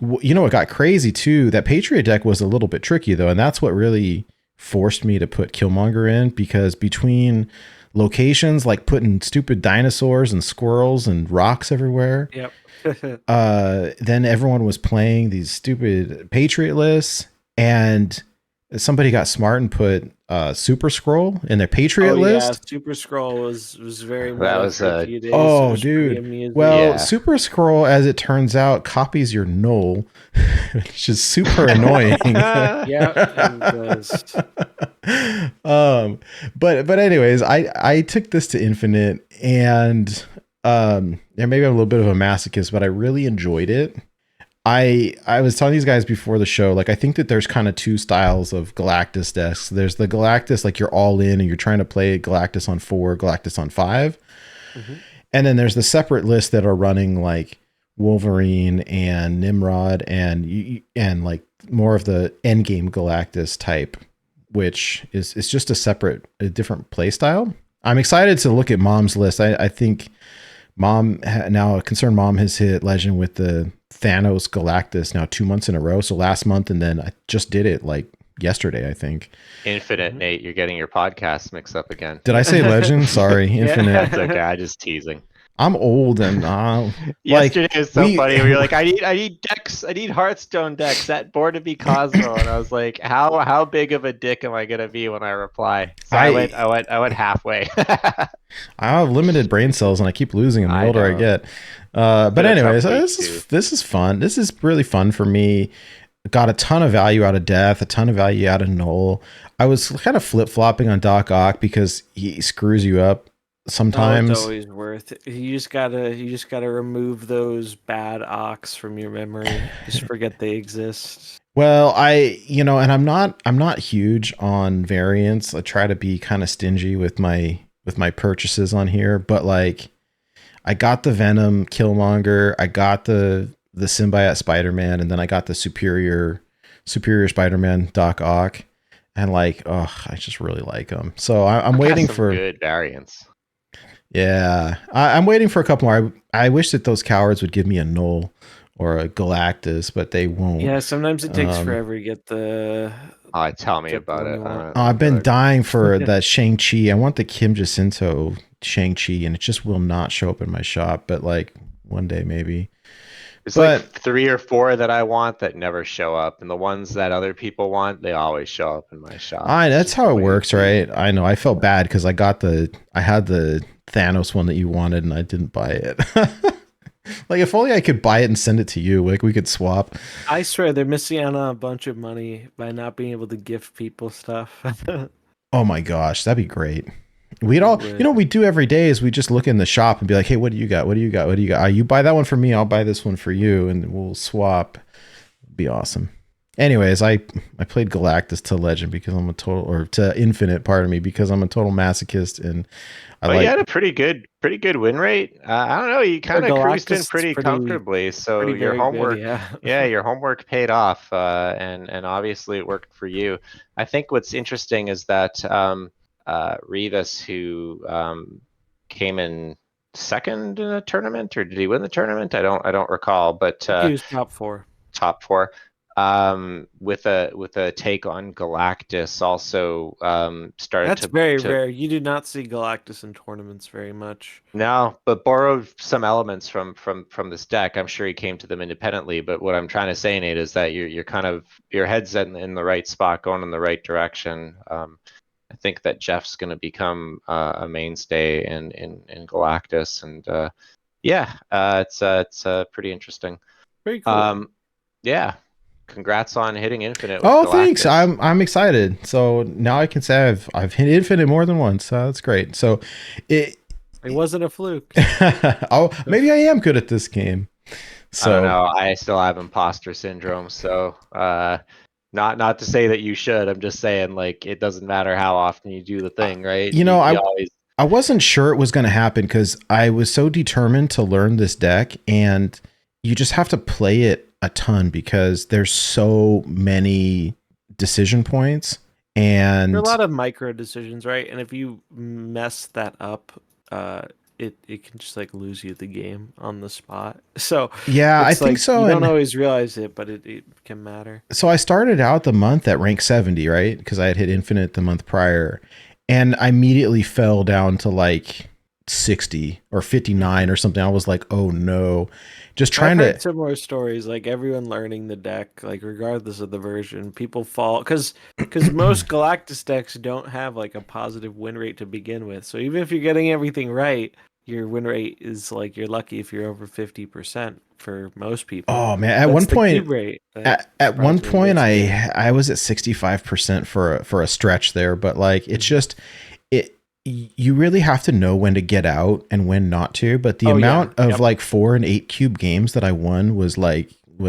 It got crazy too. That Patriot deck was a little bit tricky though, and that's what really forced me to put Killmonger in, because between locations like putting stupid dinosaurs and squirrels and rocks everywhere. Yep. Then everyone was playing these stupid Patriot lists, and somebody got smart and put Super Scroll in their Patriot list. Yeah, Super Scroll was very. That was dude. Well, Super Scroll, as it turns out, copies your null, which is super annoying. Yeah, it does. But anyways, I took this to Infinite, and maybe I'm a little bit of a masochist, but I really enjoyed it. I was telling these guys before the show, like, I think that there's kind of two styles of Galactus decks. There's the Galactus, like you're all in and you're trying to play Galactus on 4, Galactus on 5. And then there's the separate lists that are running like Wolverine and Nimrod and like more of the endgame Galactus type, which is just a different play style. I'm excited to look at Mom's list. I think Concerned Mom has hit Legend with the Thanos Galactus now 2 months in a row. So last month, and then I just did it like yesterday, I think. Infinite, Nate, you're getting your podcast mixed up again. Did I say Legend? Sorry, Infinite. That's okay. I'm just teasing. I'm old and yesterday was so funny. We were like, I need decks. I need Hearthstone decks. That board to be Cosmo, and I was like, how big of a dick am I gonna be when I reply? So I went halfway. I have limited brain cells, and I keep losing them the older I get. But anyways, this is fun. This is really fun for me. Got a ton of value out of Death, a ton of value out of Null. I was kind of flip flopping on Doc Ock because he screws you up sometimes. It's always worth it. You just gotta remove those bad Ox from your memory. Just forget they exist. Well, and I'm not huge on variants. I try to be kind of stingy with my purchases on here, but like, I got the Venom Killmonger, I got the Symbiote Spider-Man, and then I got the Superior Spider-Man Doc Ock, and like, I just really like them. So I'm waiting for good variants. Yeah, I'm waiting for a couple more. I wish that those cowards would give me a Null or a Galactus, but they won't. Yeah, sometimes it takes forever to get the. Tell me about it. I've been dying for that Shang-Chi. I want the Kim Jacinto Shang-Chi, and it just will not show up in my shop. But like one day, maybe. There's like 3 or 4 that I want that never show up, and the ones that other people want, they always show up in my shop. That's how it works, right? I know. I felt bad because I had the Thanos one that you wanted, and I didn't buy it. Like, if only I could buy it and send it to you. Like, we could swap. I swear they're missing out on a bunch of money by not being able to gift people stuff. Oh my gosh, that'd be great. We'd all, we do every day is we just look in the shop and be like, hey, what do you got? What do you got? What do you got? You buy that one for me. I'll buy this one for you. And we'll swap. It'd be awesome. Anyways, I played Galactus to Legend because I'm to Infinite, pardon me, because I'm a total masochist, and you had a pretty good win rate. I don't know, you kind of cruised in pretty comfortably, so your homework, your homework paid off, and obviously it worked for you. I think what's interesting is that Rivas, who came in second in a tournament, or did he win the tournament? I don't recall, but he was top 4. Top 4. with a take on Galactus, also started That's very to rare. You do not see Galactus in tournaments very much. no, but borrowed some elements from this deck. I'm sure he came to them independently, but what I'm trying to say, Nate, is that you're kind of your head's in the right spot, going in the right direction. I think that Jeff's going to become a mainstay in Galactus, and yeah, it's pretty interesting. Very cool. Yeah, congrats on hitting Infinite. With Oh, Galactus. thanks. I'm excited. So now I can say I've hit Infinite more than once. That's great. So it wasn't a fluke. oh, maybe I am good at this game. So I don't know. I still have imposter syndrome, so not to say that you should. I'm just saying, like, it doesn't matter how often you do the thing, right? You know, you always. I wasn't sure it was going to happen because I was so determined to learn this deck, and you just have to play it a ton because there's so many decision points, and There are a lot of micro decisions, right? And if you mess that up, it can just like lose you the game on the spot. So yeah, I it's think like, so. You don't And always realize it, but it can matter. so I started out the month at rank 70, right? Because I had hit Infinite the month prior, and I immediately fell down to like 60 or 59 or something. I was like, oh no. Just trying I've to heard similar stories, like everyone learning the deck, like regardless of the version, people fall because most Galactus decks don't have like a positive win rate to begin with. So even if you're getting everything right, your win rate is like you're lucky if you're over 50% for most people. Oh man, at That's one the point cube rate. at one surprised me point this year. I was at 65% for a stretch there, but like it's just it you really have to know when to get out and when not to, but the Oh, yeah. amount of Yep. like 4 and 8 cube games that I won was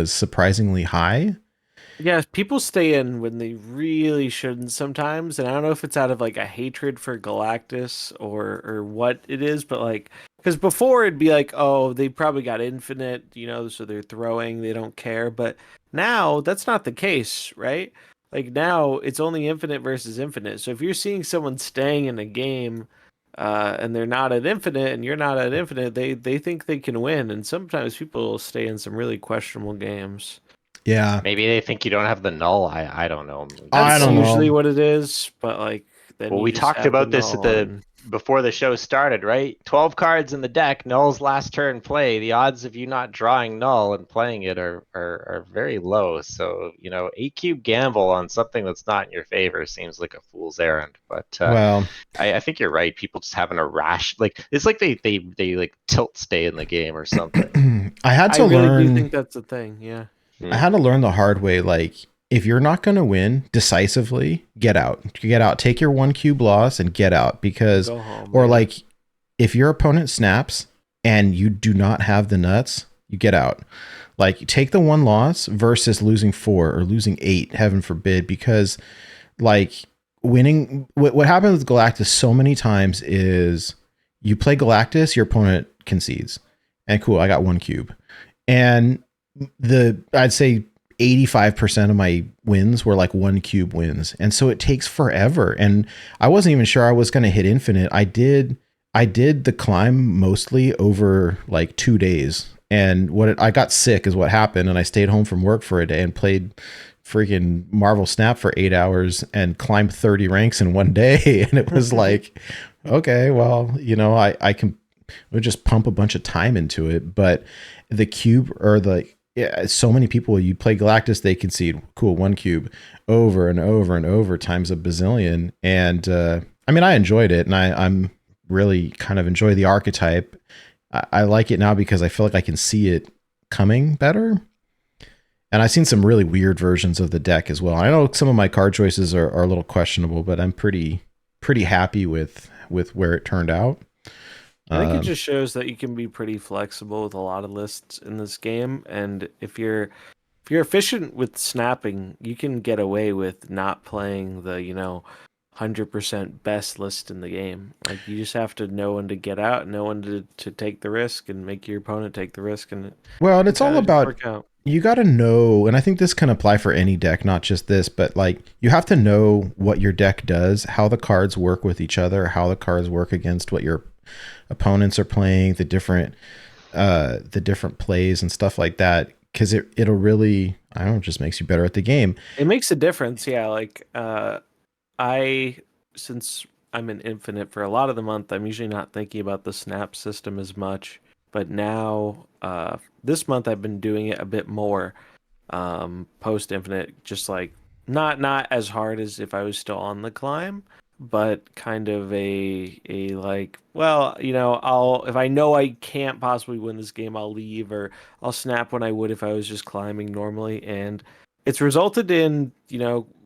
surprisingly high. Yeah, people stay in when they really shouldn't sometimes, and I don't know if it's out of like a hatred for Galactus or what it is, but like because before it'd be like, oh, they probably got infinite, so they're throwing, they don't care, but now that's not the case, right? Like now it's only infinite versus infinite. So if you're seeing someone staying in a game, and they're not at infinite and you're not at infinite, they think they can win, and sometimes people stay in some really questionable games. Yeah. Maybe they think you don't have the null. I don't know. I That's don't know. usually what it is, but like then Well, you we just talked have about the this at null the and- before the show started, right? 12 cards in the deck, null's last turn play. The odds of you not drawing null and playing it are very low. So, 8 cube gamble on something that's not in your favor seems like a fool's errand. But Well, I think you're right. People just having a rash, like it's like they like tilt stay in the game or something. I had I to really do learn think that's the thing. Yeah. I had to learn the hard way. Like, if you're not going to win decisively, get out. Get out. Take your 1 cube loss and get out. Because, Go home. or yeah. like, if your opponent snaps and you do not have the nuts, you get out. Like, you take the 1 loss versus losing 4 or losing 8, heaven forbid. Because, like, winning, what happens with Galactus so many times is you play Galactus, your opponent concedes. And cool, I got 1 cube. And I'd say 85% of my wins were like 1 cube wins. And so it takes forever. And I wasn't even sure I was going to hit infinite. I did the climb mostly over like 2 days. And I got sick is what happened. And I stayed home from work for a day and played freaking Marvel Snap for 8 hours and climbed 30 ranks in 1 day. And it was like, okay, well, I can we'll just pump a bunch of time into it. But the cube so many people, you play Galactus, they concede, cool, 1 cube over and over and over times a bazillion. And I mean, I enjoyed it, and I'm really kind of enjoy the archetype. I like it now because I feel like I can see it coming better. And I've seen some really weird versions of the deck as well. I know some of my card choices are a little questionable, but I'm pretty happy with where it turned out. I think it just shows that you can be pretty flexible with a lot of lists in this game, and if you're efficient with snapping, you can get away with not playing the 100% best list in the game. Like you just have to know when to get out, know when to take the risk, and make your opponent take the risk. And it's all about work out. You got to know, and I think this can apply for any deck, not just this, but like you have to know what your deck does, how the cards work with each other, how the cards work against what your opponents are playing, the different plays and stuff like that. because it'll really, I don't know, just makes you better at the game. It makes a difference, yeah. Like since I'm in Infinite for a lot of the month, I'm usually not thinking about the snap system as much. But now, this month I've been doing it a bit more. Post Infinite, just like not as hard as if I was still on the climb, but kind of a like, well, I'll if I know I can't possibly win this game, I'll leave, or I'll snap when I would if I was just climbing normally, and it's resulted in,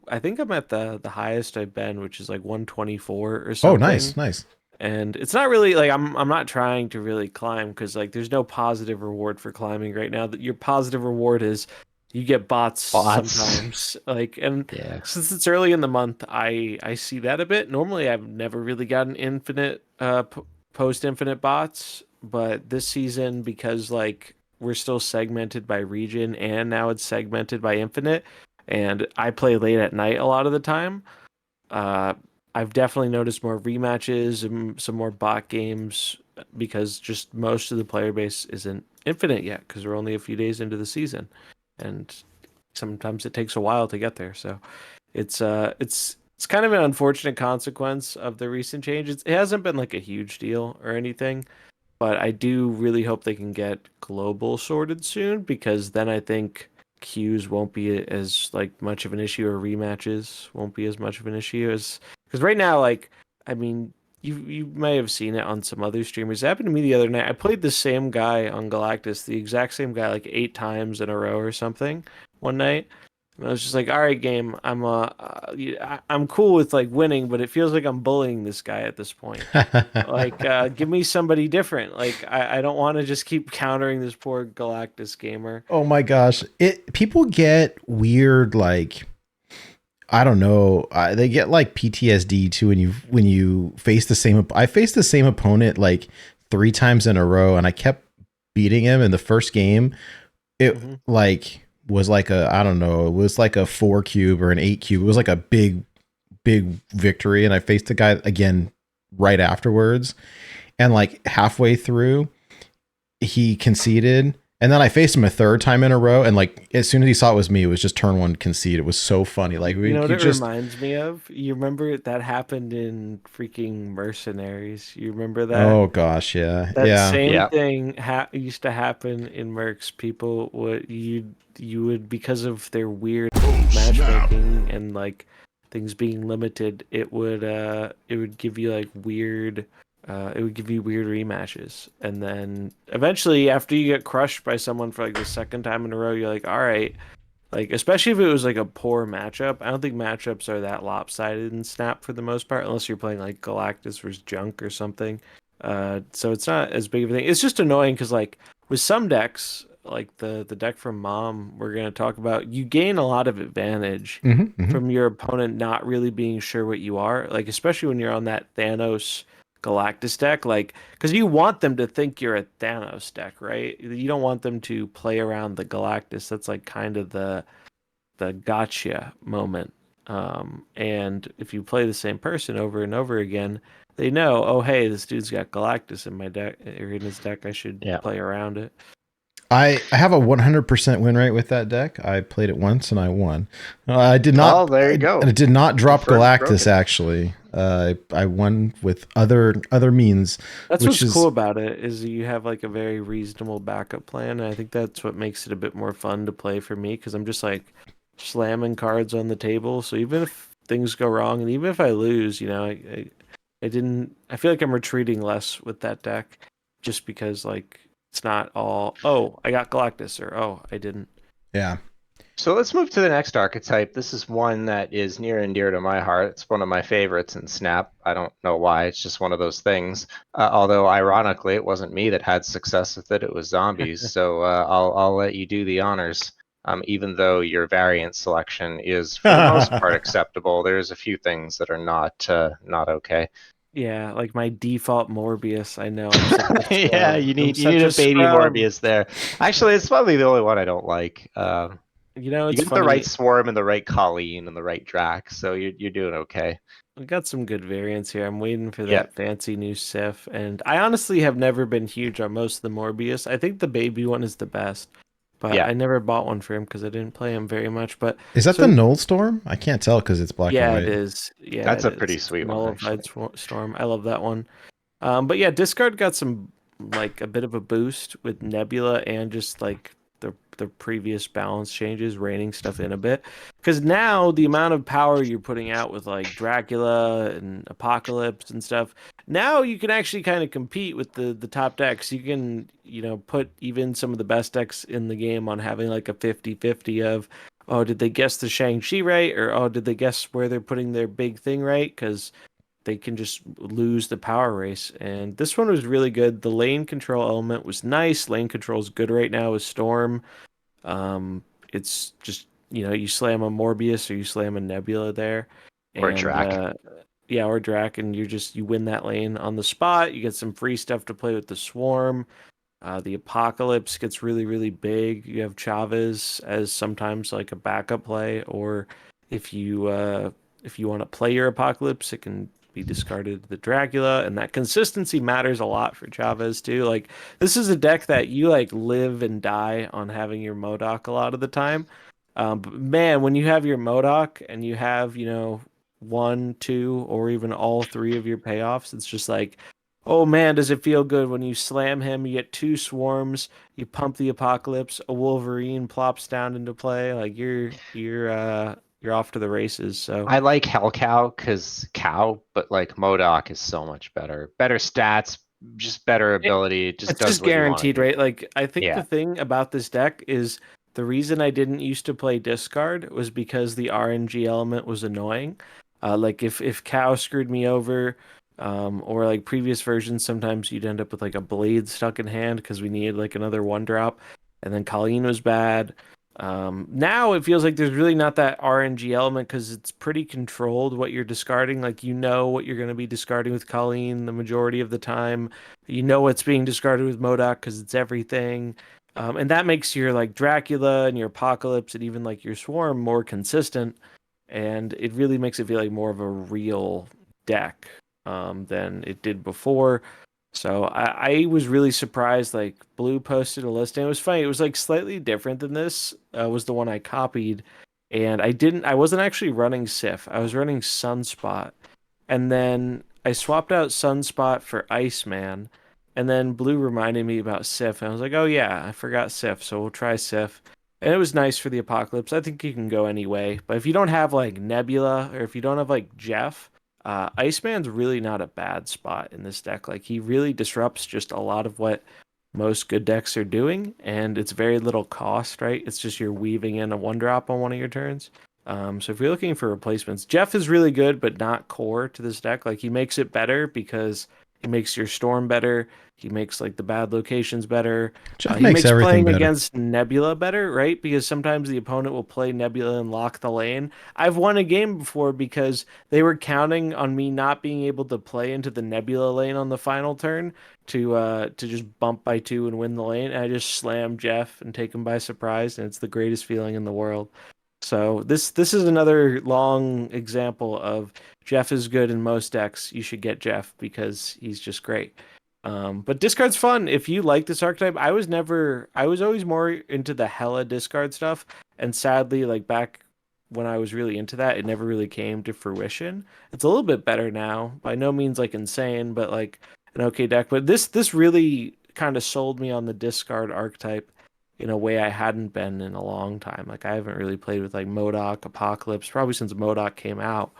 I think I'm at the highest I've been, which is like 124 or Oh, something. nice. And it's not really like I'm not trying to really climb, because like there's no positive reward for climbing right now. That your positive reward is you get bots sometimes. Like, and Yeah. since it's early in the month, I see that a bit. Normally I've never really gotten infinite post infinite bots, but this season, because like we're still segmented by region and now it's segmented by infinite, and I play late at night a lot of the time. Uh, I've definitely noticed more rematches and some more bot games, because just most of the player base isn't infinite yet, because we're only a few days into the season, and sometimes it takes a while to get there. So it's kind of an unfortunate consequence of the recent changes. It hasn't been like a huge deal or anything, but I do really hope they can get global sorted soon, because then I think queues won't be as like much of an issue, or rematches won't be as much of an issue, as because right now, like, I mean, you may have seen it on some other streamers. It happened to me the other night. I played the same guy on Galactus, the exact same guy, like 8 times in a row or something one night. And I was just like, all right, game, I'm cool with like winning, but it feels like I'm bullying this guy at this point. Like, give me somebody different. Like, I don't want to just keep countering this poor Galactus gamer. Oh my gosh. People get weird, like, I don't know. They get like PTSD too when you face the same. I faced the same opponent like 3 times in a row, and I kept beating him in the first game. It like was like a, I don't know. It was like a 4 cube or an 8 cube. It was like a big victory, and I faced the guy again right afterwards, and like halfway through, he conceded. And then I faced him a 3rd time in a row, and like as soon as he saw it was me, it was just turn 1 concede. It was so funny. Like You know what it reminds me of? You remember that happened in freaking Mercenaries? You remember that? Oh gosh, yeah, That yeah. same Yeah. thing used to happen in Mercs. People would you would, because of their weird matchmaking and like things being limited, it would give you like weird it would give you weird rematches, and then eventually, after you get crushed by someone for like the 2nd time in a row, you're like, all right. Like, especially if it was like a poor matchup. I don't think matchups are that lopsided in Snap for the most part, unless you're playing like Galactus versus Junk or something. So it's not as big of a thing. It's just annoying because like with some decks, like the deck from Mom we're gonna talk about, you gain a lot of advantage from your opponent not really being sure what you are. Like, especially when you're on that Thanos Galactus deck, like, because you want them to think you're a Thanos deck, right? You don't want them to play around the Galactus. That's like kind of the gotcha moment. And if you play the same person over and over again, they know, oh hey, this dude's got Galactus in my deck or in his deck. I should Yeah. play around it. I have a 100% win rate with that deck. I played it once and I won. I did not. Oh, there you go. I did not drop Confirmed Galactus. broken. Actually, I won with other means. That's which what's is cool about it, is you have like a very reasonable backup plan. And I think that's what makes it a bit more fun to play for me, because I'm just like slamming cards on the table. So even if things go wrong, and even if I lose, I didn't. I feel like I'm retreating less with that deck, just because like it's not all, oh, I got Galactus, or oh, I didn't. Yeah. So let's move to the next archetype. This is one that is near and dear to my heart. It's one of my favorites in Snap. I don't know why. It's just one of those things. Although ironically, it wasn't me that had success with it. It was zombies. So I'll let you do the honors. Even though your variant selection is for the most part acceptable, there's a few things that are not okay. Yeah, like my default Morbius. I know I'm such a Yeah, scrub. you I'm need such a a baby scrub. Morbius there. Actually, it's probably the only one I don't like. You know, You it's get the right funny. Swarm and the right Colleen and the right Drax, so you're doing okay. We got some good variants here. I'm waiting for Yeah. that fancy new Sif, and I honestly have never been huge on most of the Morbius. I think the baby one is the best. but Yeah, I never bought one for him because I didn't play him very much. But Is that the so Null Storm? I can't tell because it's black and yeah, it white. is. Yeah, that's it a is. pretty It's sweet one, Nullified actually. Storm. I love that one. But yeah, discard got some like a bit of a boost with Nebula and just like the previous balance changes, reining stuff in a bit. Because now the amount of power you're putting out with like Dracula and Apocalypse and stuff, now you can actually kind of compete with the top decks. You can, put even some of the best decks in the game on having like a 50-50 of, oh, did they guess the Shang-Chi right? Or oh, did they guess where they're putting their big thing right? Because they can just lose the power race. And this one was really good. The lane control element was nice. Lane control is good right now with Storm. Um, it's just, you slam a Morbius or you slam a Nebula there. Or And Drac. yeah, or Drac, and you win that lane on the spot. You get some free stuff to play with the Swarm. The Apocalypse gets really, really big. You have Chavez as sometimes like a backup play, or if you want to play your Apocalypse, it can be discarded to the Dracula, and that consistency matters a lot for Chavez too. Like this is a deck that you like live and die on having your Modoc a lot of the time. But man, when you have your Modoc and you have, one, two, or even all three of your payoffs, it's just like, oh man, does it feel good when you slam him? You get two swarms, you pump the Apocalypse, a Wolverine plops down into play. Like you're off to the races. So I like Hell Cow because cow, but like Modoc is so much better. Better stats, just better it, ability. It just it's does just what you want guaranteed, to do. right? Like I think the Yeah. thing about this deck is the reason I didn't used to play discard was because the RNG element was annoying. Like if Cow screwed me over, or like previous versions, sometimes you'd end up with like a blade stuck in hand because we needed like another one drop, and then Colleen was bad. Now it feels like there's really not that RNG element because it's pretty controlled what you're discarding. Like you know what you're going to be discarding with Colleen the majority of the time. You know what's being discarded with Modoc because it's everything. And that makes your like Dracula and your Apocalypse and even like your Swarm more consistent. And it really makes it feel like more of a real deck than it did before. So I was really surprised. Like Blue posted a list, and it was funny. It was like slightly different than this. Was the one I copied, and I wasn't actually running Sif. I was running Sunspot, and then I swapped out Sunspot for Iceman, and then Blue reminded me about Sif, and I was like, oh yeah, I forgot Sif, so we'll try Sif. And it was nice for the Apocalypse. I think you can go anyway, but if you don't have like Nebula or if you don't have like Jeff, Iceman's really not a bad spot in this deck. Like he really disrupts just a lot of what most good decks are doing, and it's very little cost, right? It's just you're weaving in a one drop on one of your turns. So if you're looking for replacements, Jeff is really good, but not core to this deck. Like he makes it better because he makes your storm better. He makes like the bad locations better. Jeff He makes makes everything playing better. against Nebula better, right? Because sometimes the opponent will play Nebula and lock the lane. I've won a game before because they were counting on me not being able to play into the Nebula lane on the final turn to just bump by two and win the lane. And I just slam Jeff and take him by surprise, and it's the greatest feeling in the world. So this is another long example of Jeff is good in most decks. You should get Jeff because he's just great. But discard's fun. If you like this archetype, I was always more into the hella discard stuff. And sadly, like back when I was really into that, it never really came to fruition. It's a little bit better now. By no means like insane, but like an okay deck. But this really kind of sold me on the discard archetype in a way I hadn't been in a long time. Like I haven't really played with like Modoc, Apocalypse, probably since Modoc came out.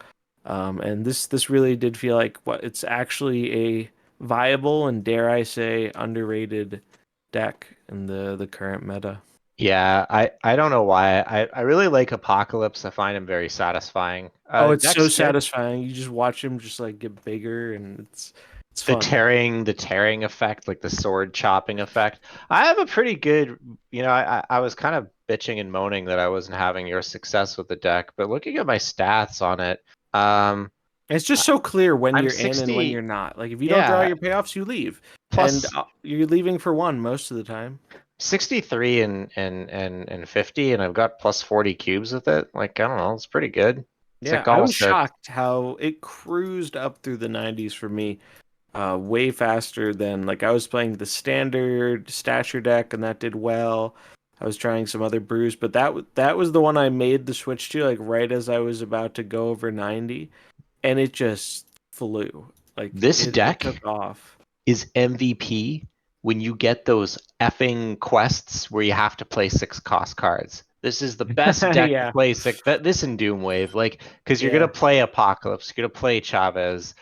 And this really did feel like what it's actually a viable and dare I say underrated deck in the current meta. Yeah, I don't know why. I really like Apocalypse. I find him very satisfying. Oh, it's so Deck's good. satisfying. You just watch him just like get bigger and it's The fun. tearing effect, like the sword chopping effect. I have a pretty good, I was kind of bitching and moaning that I wasn't having your success with the deck, but looking at my stats on it, It's just so clear when I'm you're in and when you're 60. not. Like if you don't draw Yeah, your payoffs, you leave. And plus you're leaving for one most of the time. 63 and 50, and I've got plus 40 cubes with it. Like, I don't know, it's pretty good. It's Yeah, like I was almost a shocked how it cruised up through the 90s for me, way faster than like I was playing the standard stature deck and that did well. I was trying some other brews, but that was the one I made the switch to, like right as I was about to go over 90, and it just flew. Like This it deck took off. is MVP when you get those effing quests where you have to play 6 cost cards. This is the best deck to Yeah, play six. This in Doomwave, like, because you're gonna yeah. play Apocalypse, you're gonna play Chavez,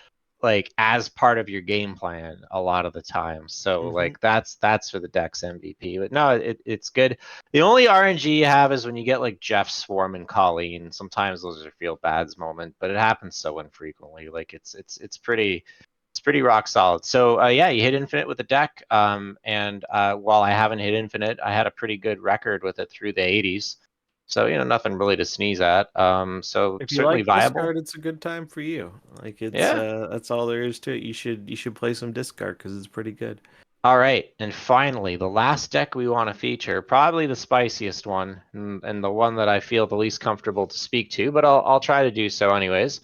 like as part of your game plan a lot of the time. So Hmm. like that's for the deck's MVP. But no, it's good. The only RNG you have is when you get like Jeff Swarm and Colleen. Sometimes those are feel bads moment, but it happens so infrequently. Like it's pretty rock solid. So yeah, you hit infinite with the deck, and while I haven't hit infinite, I had a pretty good record with it through the 80s. So nothing really to sneeze at. So If you certainly like viable. discard, it's a good time for you. Like it's Yeah. that's all there is to it. You should play some discard because it's pretty good. All right, and finally, the last deck we want to feature, probably the spiciest one, and the one that I feel the least comfortable to speak to, but I'll try to do so anyways.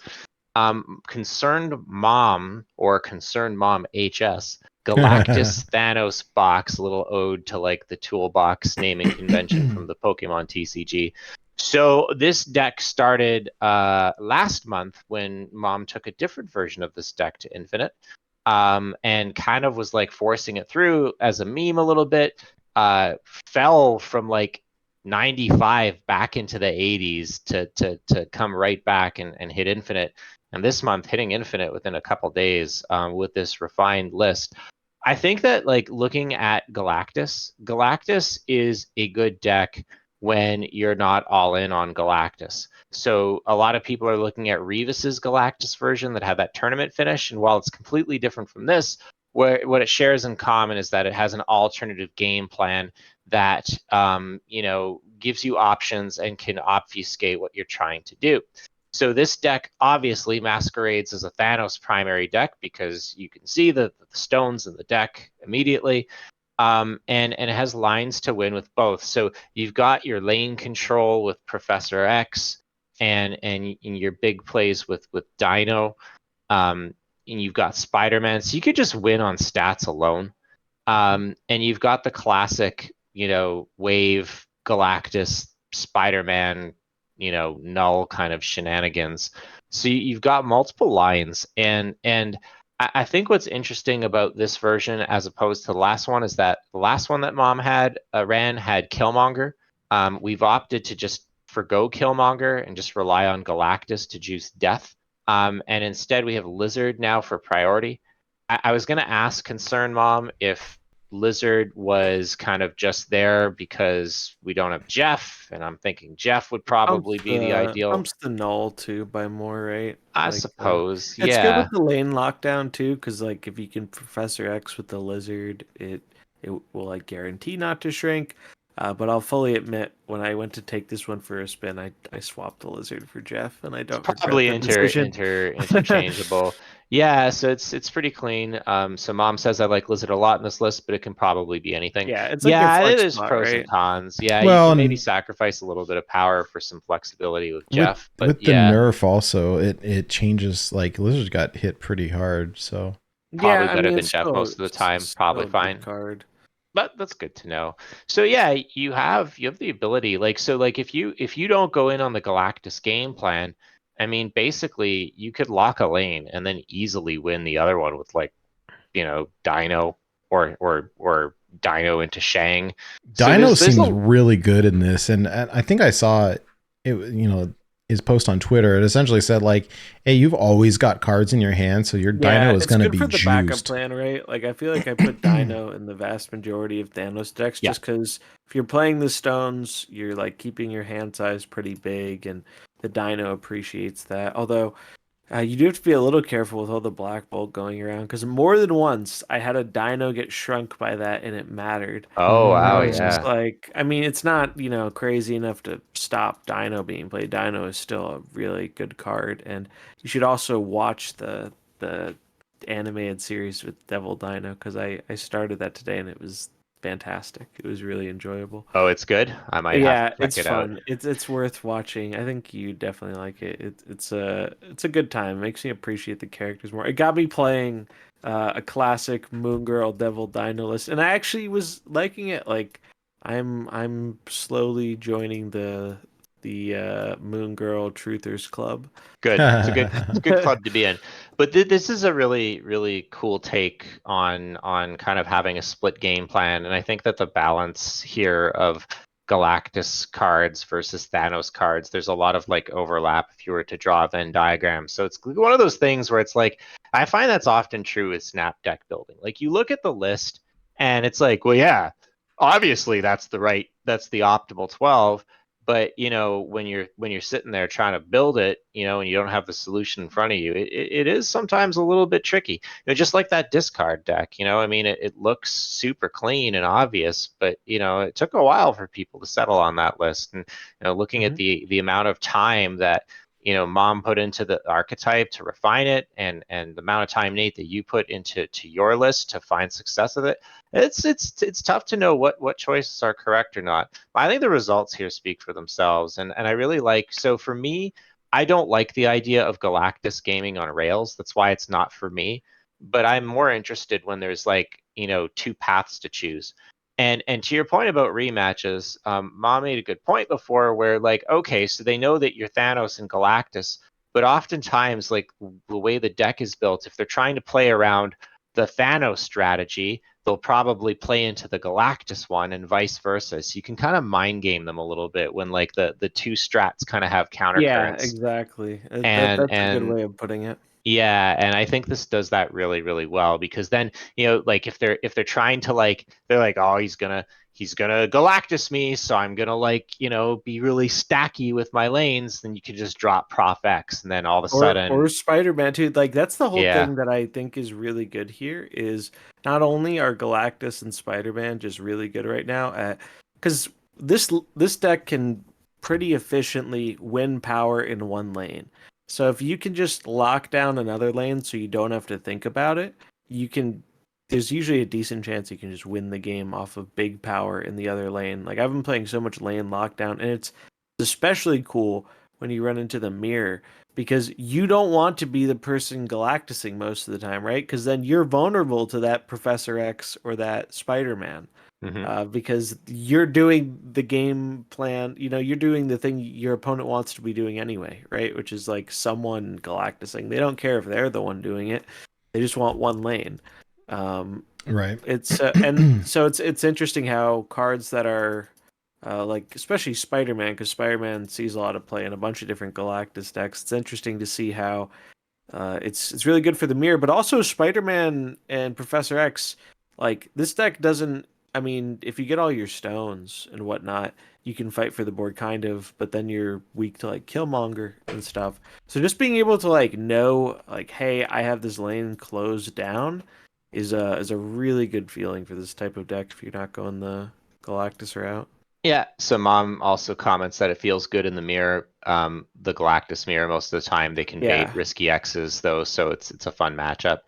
Concerned Mom or Concerned Mom HS, Galactus Thanos box, little ode to like the toolbox naming convention from the Pokemon TCG. So this deck started last month when Mom took a different version of this deck to Infinite, and kind of was like forcing it through as a meme a little bit. Fell from like 95 back into the 80s to come right back and hit Infinite. And this month, hitting Infinite within a couple days with this refined list. I think that like looking at Galactus is a good deck when you're not all in on Galactus. So a lot of people are looking at Revis's Galactus version that had that tournament finish, and while it's completely different from this, what it shares in common is that it has an alternative game plan that gives you options and can obfuscate what you're trying to do. So this deck obviously masquerades as a Thanos primary deck because you can see the stones in the deck immediately. And it has lines to win with both. So you've got your lane control with Professor X, and in your big plays with Dino, and you've got Spider-Man. So you could just win on stats alone. And you've got the classic, Wave, Galactus, Spider-Man, null kind of shenanigans. So you've got multiple lines, and I think what's interesting about this version as opposed to the last one is that the last one that Mom ran had Killmonger. We've opted to just forgo Killmonger and just rely on Galactus to juice death. And instead we have Lizard now for priority. I was going to ask Concern Mom if Lizard was kind of just there because we don't have Jeff, and I'm thinking Jeff would probably be the ideal. Pumps the null too by more, right? I Like suppose, it's good with yeah. the lane lockdown too, because like if you can Professor X with the lizard, it will like guarantee not to shrink. But I'll fully admit, when I went to take this one for a spin, I swapped the lizard for Jeff, and I It's don't regret probably that decision. interchangeable. Yeah, so it's pretty clean. So Mom says I like Lizard a lot in this list, but it can probably be anything. Yeah, it's like your Yeah, flex there's spot, pros and right? cons. Yeah, you Well, can maybe and sacrifice a little bit of power for some flexibility with with Jeff, but the yeah, nerf also, it changes. Like Lizard got hit pretty hard, so Yeah, probably I better mean than Jeff most of the time. it's Probably still a good fine. card. But that's good to know. So yeah, you have the ability. Like if you don't go in on the Galactus game plan, I mean basically you could lock a lane and then easily win the other one with like, Dino or Dino into Shang. So Dino there's seems a really good in this, and I think I saw it. His post on Twitter. It essentially said like, "Hey, you've always got cards in your hand, so your Yeah, Dino is it's going to good be for the backup juiced." plan, right? Like I feel like I put Dino in the vast majority of Thanos decks yeah. just because if you're playing the stones, you're like keeping your hand size pretty big, and the Dino appreciates that. Although you do have to be a little careful with all the Black Bolt going around because more than once I had a Dino get shrunk by that, and it mattered. Oh And I wow, was just Mm. yeah. like, I mean, it's not, crazy enough to stop Dino being played. Dino is still a really good card, and you should also watch the animated series with Devil Dino because I started that today and it was fantastic. It was really enjoyable. Oh, it's good. I might have to Yeah, check it's it out. fun. It's worth watching. I think you definitely like it. It's a good time. It makes me appreciate the characters more. It got me playing a classic Moon Girl Devil Dino list, and I actually was liking it like I'm slowly joining the Moon Girl Truthers Club. Good. It's a good club to be in. But this is a really, really cool take on kind of having a split game plan, and I think that the balance here of Galactus cards versus Thanos cards, there's a lot of like overlap if you were to draw a Venn diagram. So it's one of those things where it's like I find that's often true with Snap deck building. Like you look at the list and it's like, well, yeah, obviously that's the optimal 12. But when you're sitting there trying to build it, and you don't have the solution in front of you, it is sometimes a little bit tricky. Just like that discard deck. I mean, it looks super clean and obvious, but it took a while for people to settle on that list. And looking at the amount of time that Mom put into the archetype to refine it, and the amount of time, Nate, that you put into your list to find success with it, it's tough to know what choices are correct or not. But I think the results here speak for themselves, and I really like. So for me, I don't like the idea of Galactus gaming on rails. That's why it's not for me. But I'm more interested when there's like two paths to choose. And to your point about rematches, Mom made a good point before where like, okay, so they know that you're Thanos and Galactus, but oftentimes like the way the deck is built, if they're trying to play around the Thanos strategy, they'll probably play into the Galactus one and vice versa. So you can kind of mind game them a little bit when like the two strats kind of have counter Yeah, currents. exactly. And That's a good way of putting it. yeah, and I think this does that really, really well because then, like if they're trying to like they're like, oh, he's gonna Galactus me, so I'm gonna like, be really stacky with my lanes, then you can just drop Prof X and then all of a sudden, Or Spider-Man too. Like that's the whole yeah. thing that I think is really good here is not only are Galactus and Spider-Man just really good right now at because this deck can pretty efficiently win power in one lane. So if you can just lock down another lane so you don't have to think about it, you can there's usually a decent chance you can just win the game off of big power in the other lane. Like I've been playing so much lane lockdown and it's especially cool when you run into the mirror because you don't want to be the person Galactusing most of the time, right? Because then you're vulnerable to that Professor X or that Spider-Man. Because you're doing the game plan, you're doing the thing your opponent wants to be doing anyway, right? Which is like someone Galactusing. They don't care if they're the one doing it; they just want one lane. Right. It's and so it's interesting how cards that are like especially Spider-Man, because Spider-Man sees a lot of play in a bunch of different Galactus decks. It's interesting to see how it's really good for the mirror, but also Spider-Man and Professor X. Like this deck doesn't. I mean, if you get all your stones and whatnot, you can fight for the board kind of, but then you're weak to like Killmonger and stuff. So just being able to like know like, hey, I have this lane closed down is a really good feeling for this type of deck if you're not going the Galactus route. Yeah, so Mom also comments that it feels good in the mirror, the Galactus mirror. Most of the time, they can bait Yeah. risky X's though, so it's a fun matchup.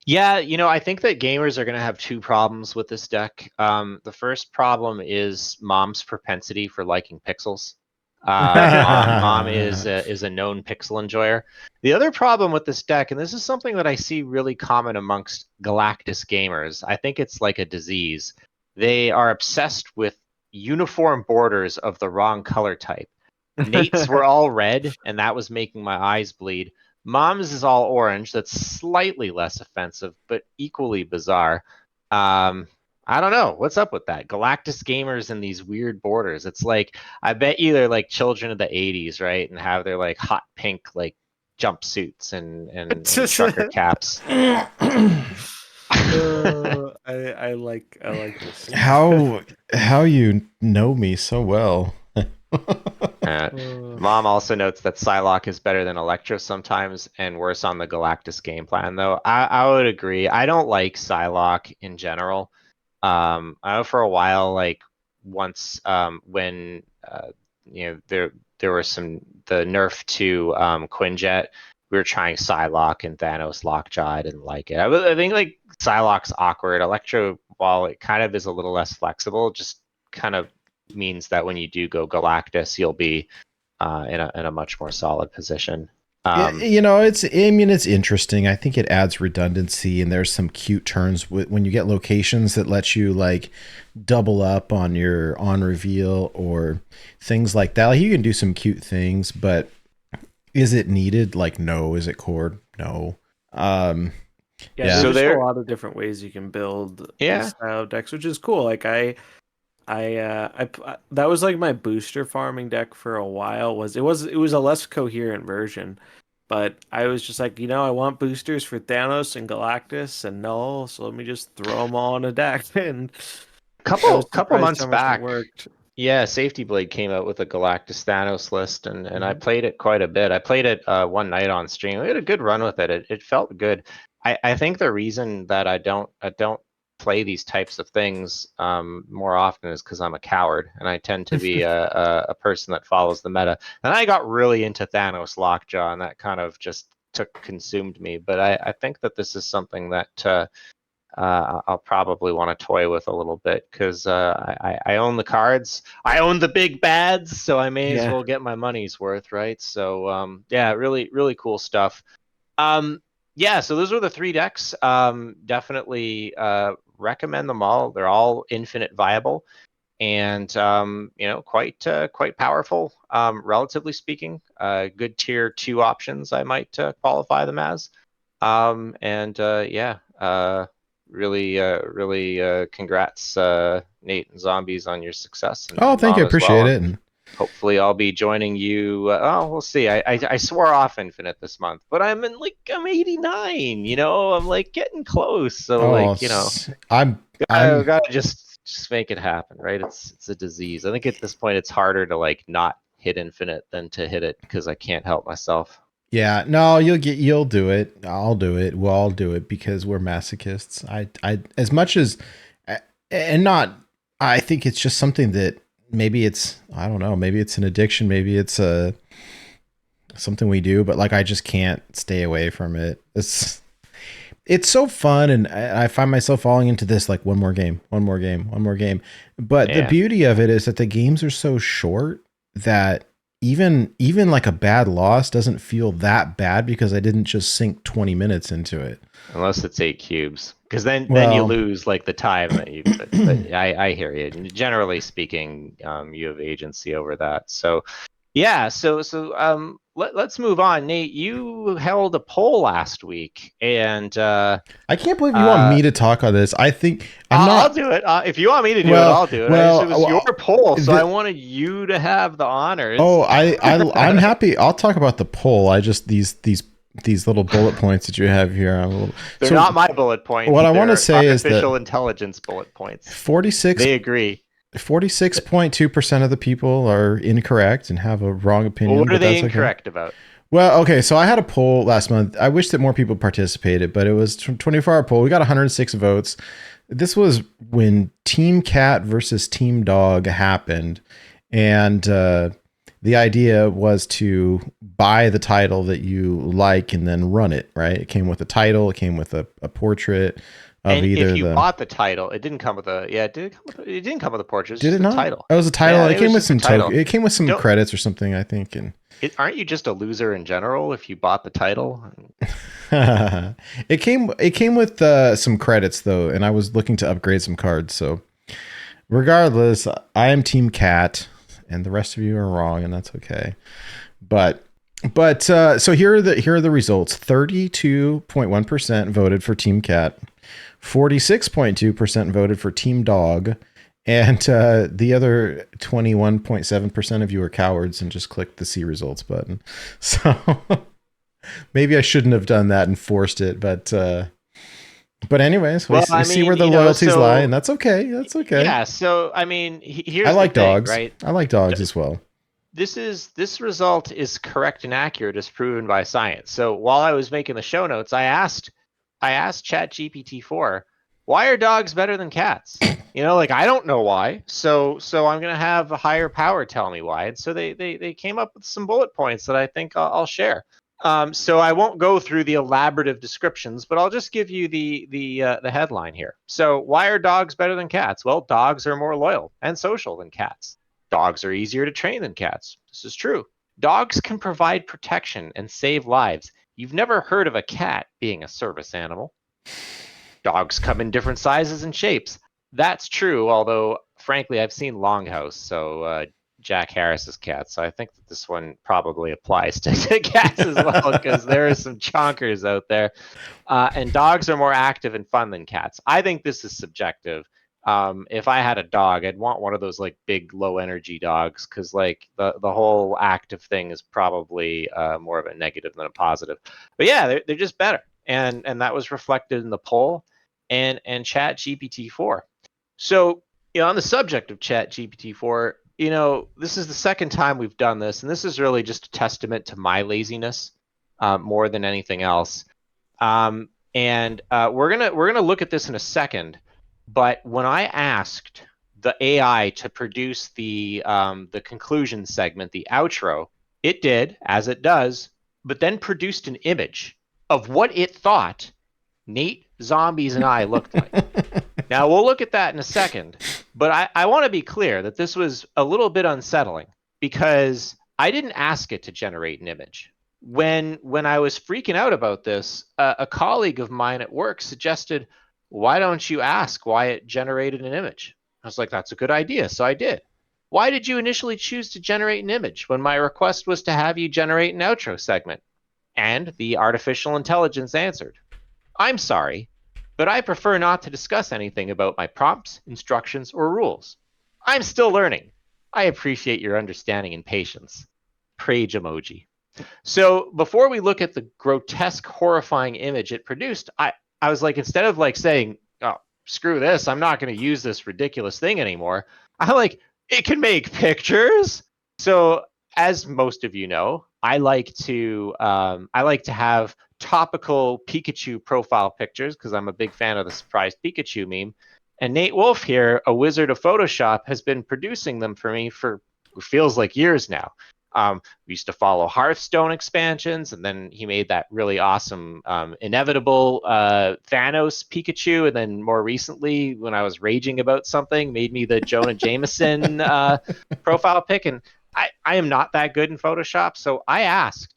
Yeah, I think that gamers are going to have two problems with this deck. The first problem is Mom's propensity for liking pixels. Mom is a known pixel enjoyer. The other problem with this deck, and this is something that I see really common amongst Galactus gamers, I think it's like a disease. They are obsessed with uniform borders of the wrong color type. Nate's were all red, and that was making my eyes bleed. Mom's is all orange. That's slightly less offensive, but equally bizarre. I don't know. What's up with that? Galactus gamers and these weird borders. It's like, I bet you they're like children of the 80s, right? And have their like hot pink like jumpsuits and trucker caps. I like this. How you know me so well. Mom also notes that Psylocke is better than Electro sometimes and worse on the Galactus game plan, though. I would agree. I don't like Psylocke in general. I know for a while, like once when there were the nerf to Quinjet, we were trying Psylocke and Thanos Lockjaw. I didn't like it. I think like Psylocke's awkward. Electro, while it kind of is a little less flexible, just kind of means that when you do go Galactus, you'll be in a much more solid position. You know, I mean, it's interesting. I think it adds redundancy, and there's some cute turns when you get locations that let you like double up on your on reveal or things like that. Like, you can do some cute things, but is it needed? Like, no. Is it core? No. Yeah, So there's just there- a lot of different ways you can build Yeah. these style of decks, which is cool. Like that was like my booster farming deck for a while. It was a less coherent version, but I was just like, I want boosters for Thanos and Galactus and Null, so let me just throw them all in a deck. And I couple was couple surprised months how much it back, worked. yeah, Safety Blade came out with a Galactus Thanos list, and I Mhm. played it quite a bit. I played it one night on stream. We had a good run with it. It felt good. I think the reason that I don't play these types of things more often is because I'm a coward, and I tend to be a person that follows the meta. And I got really into Thanos Lockjaw, and that kind of just consumed me. But I think that this is something that I'll probably want to toy with a little bit, because I own the cards. I own the big bads, so I may as Yeah. well get my money's worth, right? So yeah, really, really cool stuff. Yeah, so those were the 3 decks. Definitely recommend them all. They're all infinite viable, and quite powerful, relatively speaking. Good tier 2 options, I might qualify them as. And yeah, really congrats, Nate and Zombies, on your success, and Oh, thank you. I Mom as appreciate well. it. And Hopefully I'll be joining you. We'll see. I swore off Infinite this month, but I'm 89. I'm like getting close. So I'm gotta just make it happen, right? It's a disease. I think at this point it's harder to like not hit Infinite than to hit it, because I can't help myself. Yeah, no, you'll do it. I'll do it. We'll all do it because we're masochists. I as much as, and not, I think it's just something that maybe I don't know, maybe it's an addiction, maybe it's something we do, but like, I just can't stay away from it. It's so fun, and I find myself falling into this, like, one more game. But the Yeah. beauty of it is that the games are so short that even like a bad loss doesn't feel that bad, because I didn't just sink 20 minutes into it. Unless it's 8 cubes, because then you Well- lose like the time that you. But I hear you. Generally speaking, you have agency over that. So yeah. So let's move on. Nate, you held a poll last week, and I can't believe you want me to talk on this. I think I'll do it. If you want me to do it, I'll do it. It was your poll, so I wanted you to have the honors. I'm happy. I'll talk about the poll. I just these little bullet points that you have here. They're not my bullet points. What I want to say is that artificial intelligence bullet points. 46. They agree. 46.2% of the people are incorrect and have a wrong opinion. Well, what are they incorrect about? Well, okay, so I had a poll last month. I wish that more people participated, but it was 24-hour poll. We got 106 votes. This was when Team Cat versus Team Dog happened, and the idea was to buy the title that you like and then run it, right? It came with a title. It came with a portrait of and either if you bought the title, it didn't come with a it didn't come with a portrait. Did it not? Title. It was a title. Yeah, it came with some It came with some Don't- credits or something, I think. And aren't you just a loser in general if you bought the title? it came with some credits though, and I was looking to upgrade some cards. So regardless, I am Team Cat, and the rest of you are wrong, and that's okay. But so here are the results. 32.1% voted for Team Cat. 46.2% voted for Team Dog, and the other 21.7% of you are cowards and just clicked the see results button. So maybe I shouldn't have done that and forced it, but anyways, we see where the loyalties lie, and that's okay. That's okay. Yeah. So I mean, here's I like the thing, dogs, right? I like dogs as well. This result is correct and accurate as proven by science. So while I was making the show notes, I asked ChatGPT-4, why are dogs better than cats? I don't know why. So I'm gonna have a higher power tell me why. And so they came up with some bullet points that I think I'll share. So I won't go through the elaborative descriptions, but I'll just give you the headline here. So why are dogs better than cats? Well, dogs are more loyal and social than cats. Dogs are easier to train than cats. This is true. Dogs can provide protection and save lives. You've never heard of a cat being a service animal. Dogs come in different sizes and shapes. That's true, although frankly, I've seen Longhouse, so Jack Harris's cat. So I think that this one probably applies to cats as well, because there are some chonkers out there. And dogs are more active and fun than cats. I think this is subjective. If I had a dog, I'd want one of those like big low energy dogs, because like the whole active thing is probably more of a negative than a positive. But yeah, they're just better, and that was reflected in the poll and Chat GPT-4. So on the subject of Chat GPT-4, this is the second time we've done this, and this is really just a testament to my laziness more than anything else. And we're gonna look at this in a second. But when I asked the AI to produce the conclusion segment, the outro, it did, as it does, but then produced an image of what it thought Nate, Zombies, and I looked like. Now, we'll look at that in a second, but I want to be clear that this was a little bit unsettling because I didn't ask it to generate an image. When I was freaking out about this, a colleague of mine at work suggested, why don't you ask why it generated an image? I was like, that's a good idea, so I did. Why did you initially choose to generate an image when my request was to have you generate an outro segment? And the artificial intelligence answered, I'm sorry, but I prefer not to discuss anything about my prompts, instructions, or rules. I'm still learning. I appreciate your understanding and patience. Prage emoji. So before we look at the grotesque, horrifying image it produced, I was like, instead of like saying, oh, screw this, I'm not going to use this ridiculous thing anymore, I'm like, it can make pictures. So as most of you know, I like to have topical Pikachu profile pictures because I'm a big fan of the surprised Pikachu meme. And Nate Wolfe here, a wizard of Photoshop, has been producing them for me for feels like years now. We used to follow Hearthstone expansions, and then he made that really awesome inevitable Thanos Pikachu, and then more recently, when I was raging about something, made me the Jonah Jameson profile pic. And I am not that good in Photoshop, so I asked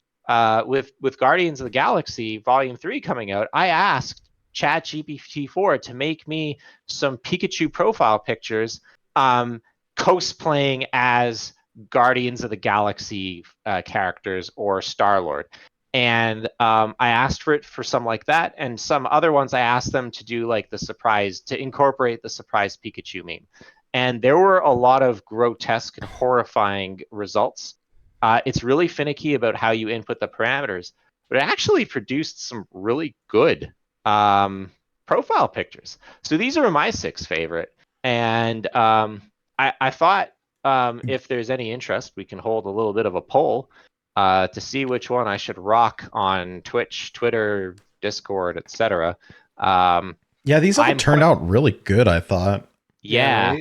with Guardians of the Galaxy Volume 3 coming out, I asked ChatGPT-4 to make me some Pikachu profile pictures cosplaying as Guardians of the Galaxy characters or Star-Lord. And I asked for it for some like that, and some other ones I asked them to do like to incorporate the surprise Pikachu meme. And there were a lot of grotesque and horrifying results. It's really finicky about how you input the parameters, but it actually produced some really good profile pictures. So these are my 6 favorite. And I thought if there's any interest, we can hold a little bit of a poll to see which one I should rock on Twitch, Twitter, Discord, etc. Yeah, these all turned out really good, I thought. Yeah.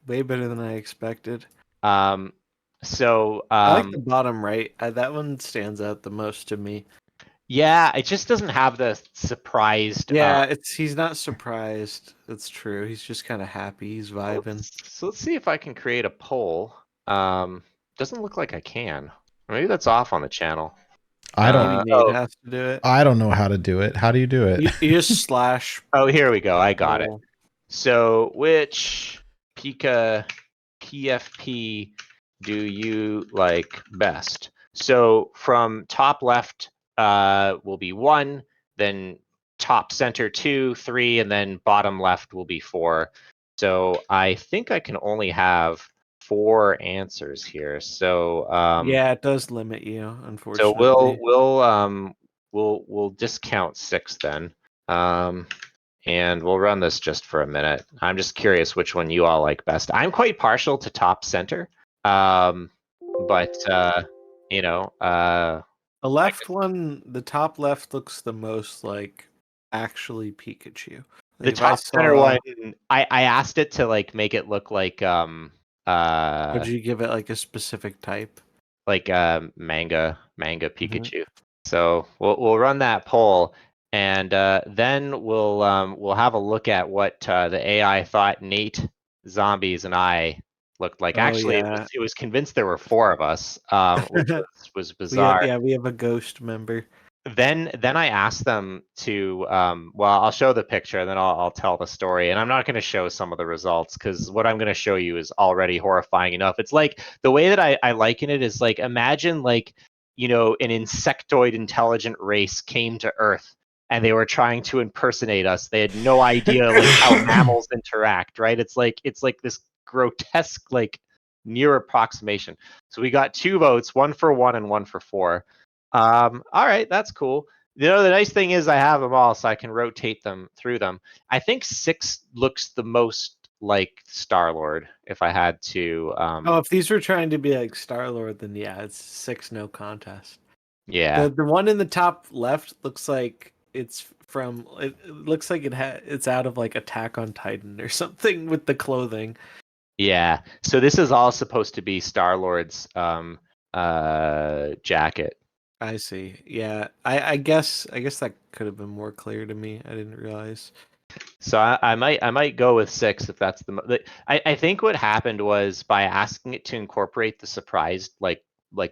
Way better than I expected. So I like the bottom right. That one stands out the most to me. Yeah, it just doesn't have the surprised. Yeah, he's not surprised. That's true. He's just kind of happy. He's vibing. So let's see if I can create a poll. Doesn't look like I can. Maybe that's off on the channel. I don't. Maybe Nate has to do it. I don't know how to do it. How do you do it? You just slash. Oh, here we go. I got it. So, which PFP do you like best? So from top left will be 1, then top center 2, 3, and then bottom left will be 4. So I think I can only have 4 answers here. So yeah, it does limit you, unfortunately. So we'll discount 6 then. And we'll run this just for a minute. I'm just curious which one you all like best. I'm quite partial to top center. But the left one, the top left looks the most like actually Pikachu. The top center one, I asked it to like make it look like would you give it like a specific type? Like manga Pikachu. So we'll run that poll, and then we'll have a look at what the AI thought Nate, Zombies, and I looked like. Oh, Actually, yeah. it was convinced there were 4 of us, which was bizarre. we have a ghost member. Then I asked them to well, I'll show the picture and then I'll tell the story, and I'm not going to show some of the results because what I'm going to show you is already horrifying enough. It's like the way that I liken it is like, imagine like, you know, an insectoid intelligent race came to Earth and they were trying to impersonate us. They had no idea like how mammals interact, right? It's like this grotesque like near approximation. So we got 2 votes, 1 for 1 and 1 for 4. All right, that's cool. You know, the nice thing is I have them all, so I can rotate them through them. I think 6 looks the most like Star-Lord, if I had to. Oh, if these were trying to be like Star-Lord, then yeah, it's 6 no contest. Yeah. The one in the top left looks like it's from. It looks like it's out of like Attack on Titan or something with the clothing. Yeah. So this is all supposed to be Star-Lord's jacket. I see. Yeah, I guess that could have been more clear to me. I didn't realize. So I might go with 6 if that's I think what happened was by asking it to incorporate the surprised like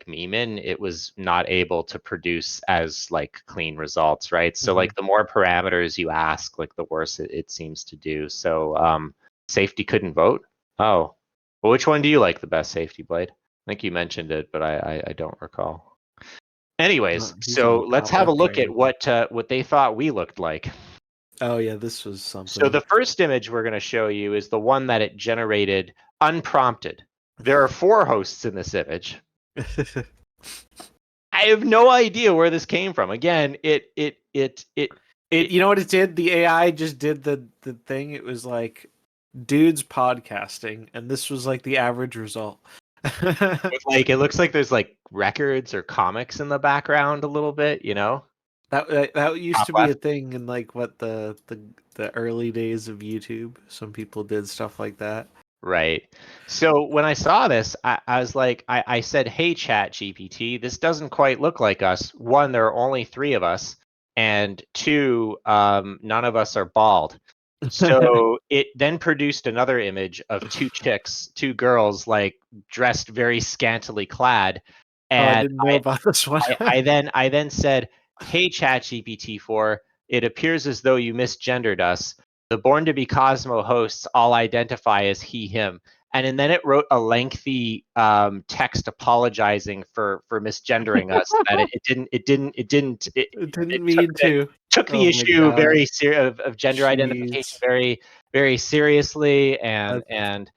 meme in, it was not able to produce as like clean results, right? So like the more parameters you ask, like the worse it seems to do. So safety couldn't vote. Oh, well, which one do you like the best, Safety Blade? I think you mentioned it, but I don't recall. Anyways, so let's have a look at what they thought we looked like. Oh yeah, this was something. So the first image we're going to show you is the one that it generated unprompted. There are 4 hosts in this image. I have no idea where this came from. Again, it you know what it did? The AI just did the thing. It was like dudes podcasting, and this was like the average result. like it looks like there's like records or comics in the background a little bit, you know? That used Top to be left. a thing in like what the early days of YouTube. Some people did stuff like that. Right. So when I saw this, I was like, I said, hey, Chat GPT, this doesn't quite look like us. 1, there are only 3 of us. And 2, none of us are bald. So it then produced another image of 2 chicks, 2 girls, like dressed very scantily clad. And I didn't know about this one. I then said, hey, ChatGPT 4, it appears as though you misgendered us. The Born to Be Cosmo hosts all identify as he, him. And then it wrote a lengthy text apologizing for misgendering us. That it took the issue very of gender identification very, very seriously, and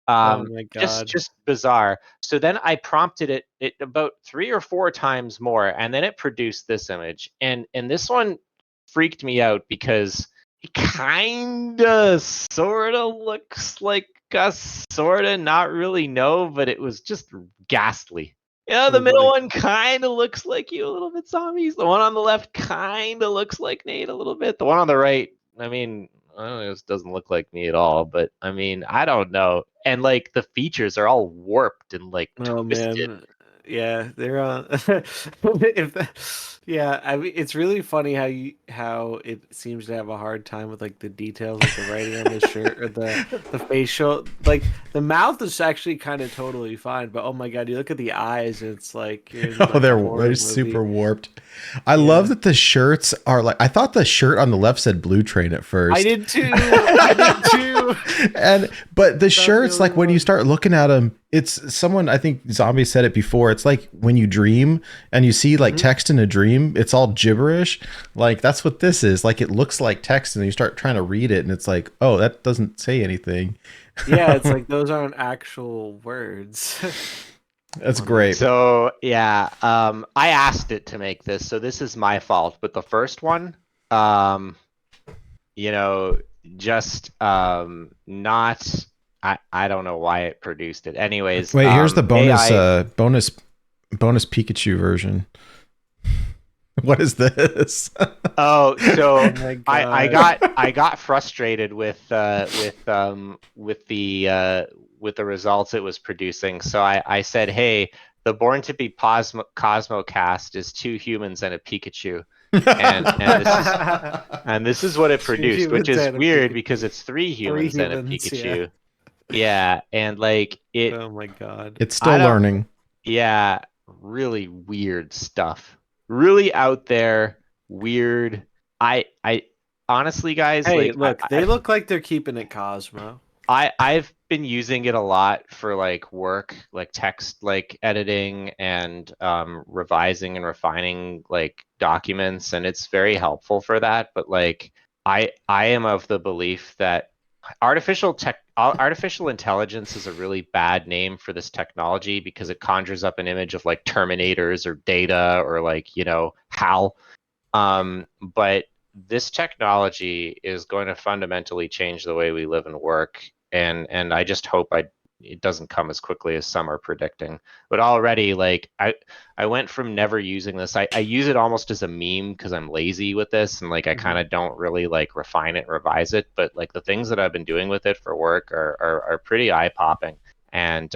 oh my God. just bizarre. So then I prompted it about 3 or 4 times more, and then it produced this image. And this one freaked me out because it kinda sorta looks like us, sorta not really, no, but it was just ghastly. Yeah, the middle one kind of looks like you a little bit, Zombies. The one on the left kind of looks like Nate a little bit. The one on the right, I mean, I don't know, this doesn't look like me at all, but I mean, I don't know. And like the features are all warped and like twisted. Man. Yeah, they're on. Yeah, I mean, it's really funny how it seems to have a hard time with like the details, like the writing on the shirt or the facial. Like the mouth is actually kind of totally fine, but oh my God, you look at the eyes, and it's like they're super warped. I love that the shirts are like. I thought the shirt on the left said Blutrane at first. I did too. But the shirts, like when you start looking at them, it's someone, I think Zombie said it before. It's like when you dream and you see like text in a dream, it's all gibberish. Like that's what this is. Like it looks like text and you start trying to read it and it's like, oh, that doesn't say anything. Yeah, it's like those aren't actual words. That's great. So yeah, I asked it to make this, so this is my fault. But the first one, you know, just not. I don't know why it produced it. Anyways, wait, here's the bonus AI... bonus Pikachu version. What is this? Oh, so Oh I got frustrated with the results it was producing. So I said, hey, the Born to Be Cosmo cast is 2 humans and a Pikachu. And this is what it produced, which is weird because it's 3 humans and a Pikachu. Yeah, and like it, Oh my god. It's I still don't. learning. Yeah, really weird stuff. Really out there, weird. I honestly, guys, Hey, like look, they look like they're keeping it Cosmo. I've been using it a lot for like work, like text like editing and revising and refining like documents, and it's very helpful for that. But like I am of the belief that artificial intelligence is a really bad name for this technology because it conjures up an image of like Terminators or Data or like, you know, HAL. But this technology is going to fundamentally change the way we live and work, and I just hope it doesn't come as quickly as some are predicting. But already, like I went from never using this. I use it almost as a meme because I'm lazy with this, and like I kind of don't really like refine it, revise it. But like the things that I've been doing with it for work are pretty eye popping, and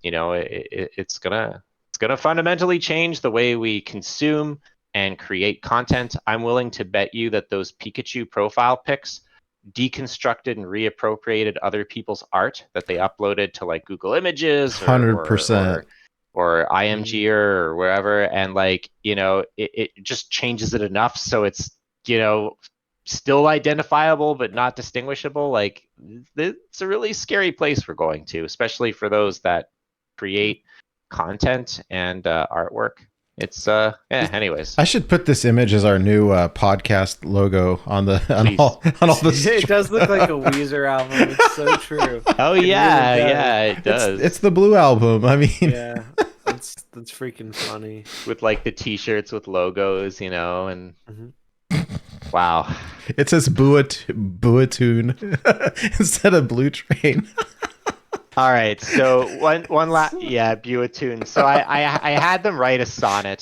you know, it's gonna fundamentally change the way we consume and create content. I'm willing to bet you that those Pikachu profile pics deconstructed and reappropriated other people's art that they uploaded to like Google Images or 100%. or IMG or wherever, and like, you know, it just changes it enough so it's, you know, still identifiable but not distinguishable. Like it's a really scary place we're going to, especially for those that create content and artwork. It's yeah. Anyways, I should put this image as our new podcast logo on the Please. on all the. It does look like a Weezer album. It's so true. oh It really yeah, does. yeah, it does. It's the Blue Album. I mean, Yeah, that's freaking funny. With like the T-shirts with logos, you know, and Mhm. wow. it says Buatoon instead of Blutrane. All right, so one last Buatoon. So I had them write a sonnet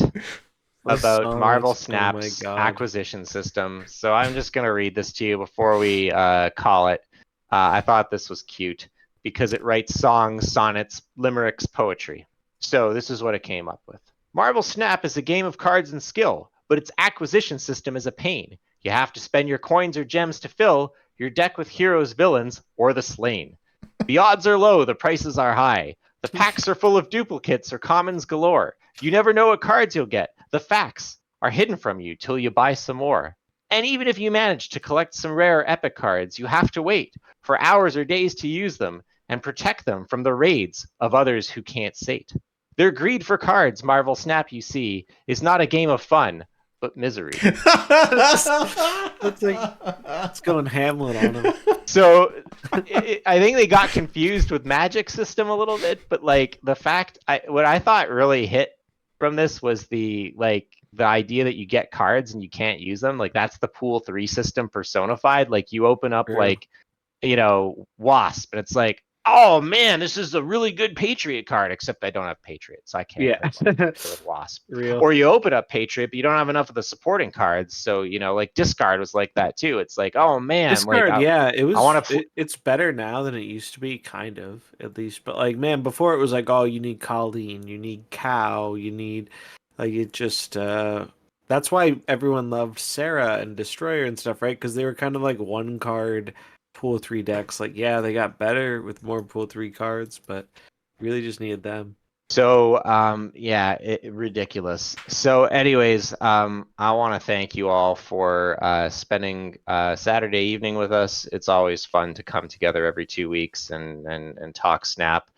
about sonnet. Marvel Oh my Snap's God. acquisition system. So I'm just gonna read this to you before we call it. I thought this was cute because it writes songs, sonnets, limericks, poetry. So this is what it came up with. Marvel Snap is a game of cards and skill, but its acquisition system is a pain. You have to spend your coins or gems to fill your deck with heroes, villains, or the slain. The odds are low, the prices are high. The packs are full of duplicates or commons galore. You never know what cards you'll get. The facts are hidden from you till you buy some more. And even if you manage to collect some rare epic cards, you have to wait for hours or days to use them and protect them from the raids of others who can't sate. Their greed for cards, Marvel Snap, you see, is not a game of fun, but misery. It's like it's going Hamlet on him. So I think they got confused with Magic System a little bit, but like the fact, what I thought really hit from this was the idea that you get cards and you can't use them. Like that's the Pool 3 system personified. Like you open up True. like, you know, Wasp, and it's like, oh man, this is a really good Patriot card, except I don't have Patriot, so I can't Yeah. play with Wasp. Real. Or you open up Patriot, but you don't have enough of the supporting cards, so you know, like Discard was like that too. It's like, oh man, Discard, like yeah, it was. I want to. It's better now than it used to be, kind of, at least. But like, man, before it was like, oh, you need Colleen, you need Cow, you need, like, it just. That's why everyone loved Sarah and Destroyer and stuff, right? Because they were kind of like one card Pool 3 decks. Like, yeah, they got better with more Pool 3 cards, but really just needed them. So, yeah, ridiculous. So, anyways, I want to thank you all for spending Saturday evening with us. It's always fun to come together every 2 weeks and talk Snap.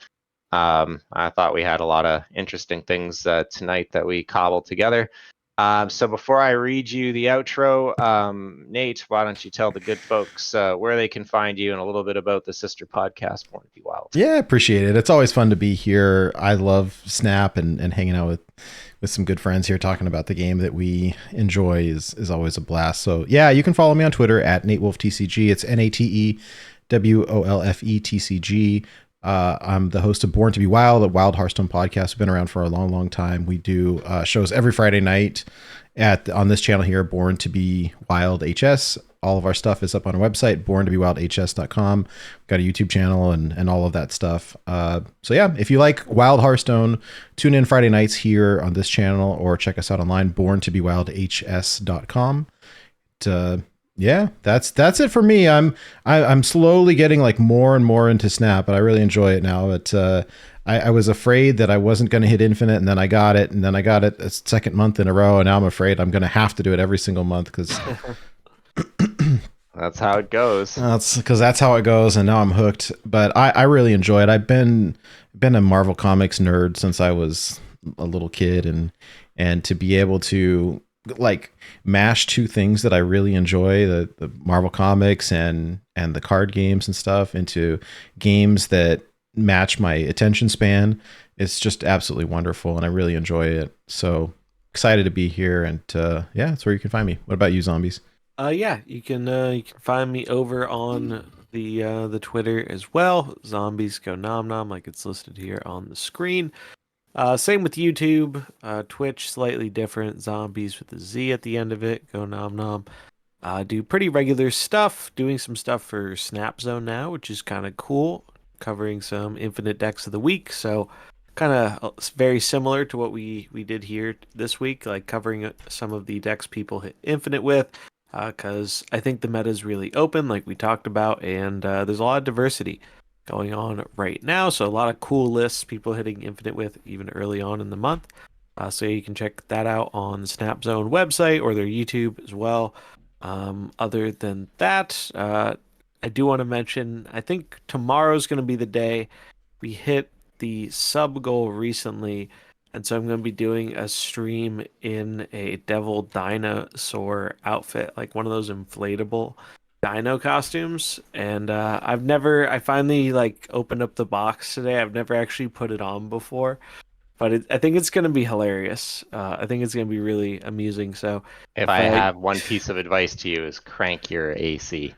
I thought we had a lot of interesting things tonight that we cobbled together. So before I read you the outro, Nate, why don't you tell the good folks where they can find you and a little bit about the sister podcast, Born to Be Wild. Yeah, I appreciate it. It's always fun to be here. I love Snap and hanging out with some good friends here talking about the game that we enjoy is always a blast. So yeah, you can follow me on Twitter at NateWolfeTCG. It's NateWolfeTCG. I'm the host of Born to Be Wild, a Wild Hearthstone podcast. We've been around for a long, long time. We do shows every Friday night on this channel here, Born to Be Wild HS. All of our stuff is up on our website, borntobewildhs.com. We've got a YouTube channel and all of that stuff. So yeah, if you like Wild Hearthstone, tune in Friday nights here on this channel or check us out online, borntobewildhs.com. Yeah, that's it for me. I'm slowly getting like more and more into Snap, but I really enjoy it now. I was afraid that I wasn't going to hit infinite, and then I got it, and then I got it a second month in a row, and now I'm afraid I'm going to have to do it every single month because That's how it goes. that's how it goes, and now I'm hooked. But I really enjoy it. I've been a Marvel Comics nerd since I was a little kid, and to be able to like mash two things that I really enjoy, the Marvel Comics and the card games and stuff, into games that match my attention span, it's just absolutely wonderful, and I really enjoy it. So excited to be here, and yeah, that's where you can find me. What about you, zombies? Yeah, you can find me over on the Twitter as well. ZombiesGoNomNom, like it's listed here on the screen. Same with YouTube, Twitch, slightly different. Zombies with a Z at the end of it. Go nom nom. Do pretty regular stuff. Doing some stuff for Snap Zone now, which is kind of cool. Covering some Infinite decks of the week. So kind of very similar to what we did here this week, like covering some of the decks people hit Infinite with. Because I think the meta is really open, like we talked about, and there's a lot of diversity going on right now. So a lot of cool lists people hitting Infinite with even early on in the month. So you can check that out on the Snap Zone website or their YouTube as well. Other than that, I do want to mention, I think tomorrow's going to be the day we hit the sub goal recently. And so I'm going to be doing a stream in a Devil Dinosaur outfit, like one of those inflatable dino costumes. And I finally like opened up the box today. I've never actually put it on before, but I think it's going to be hilarious. I think it's going to be really amusing. So If I have one piece of advice to you, is crank your AC.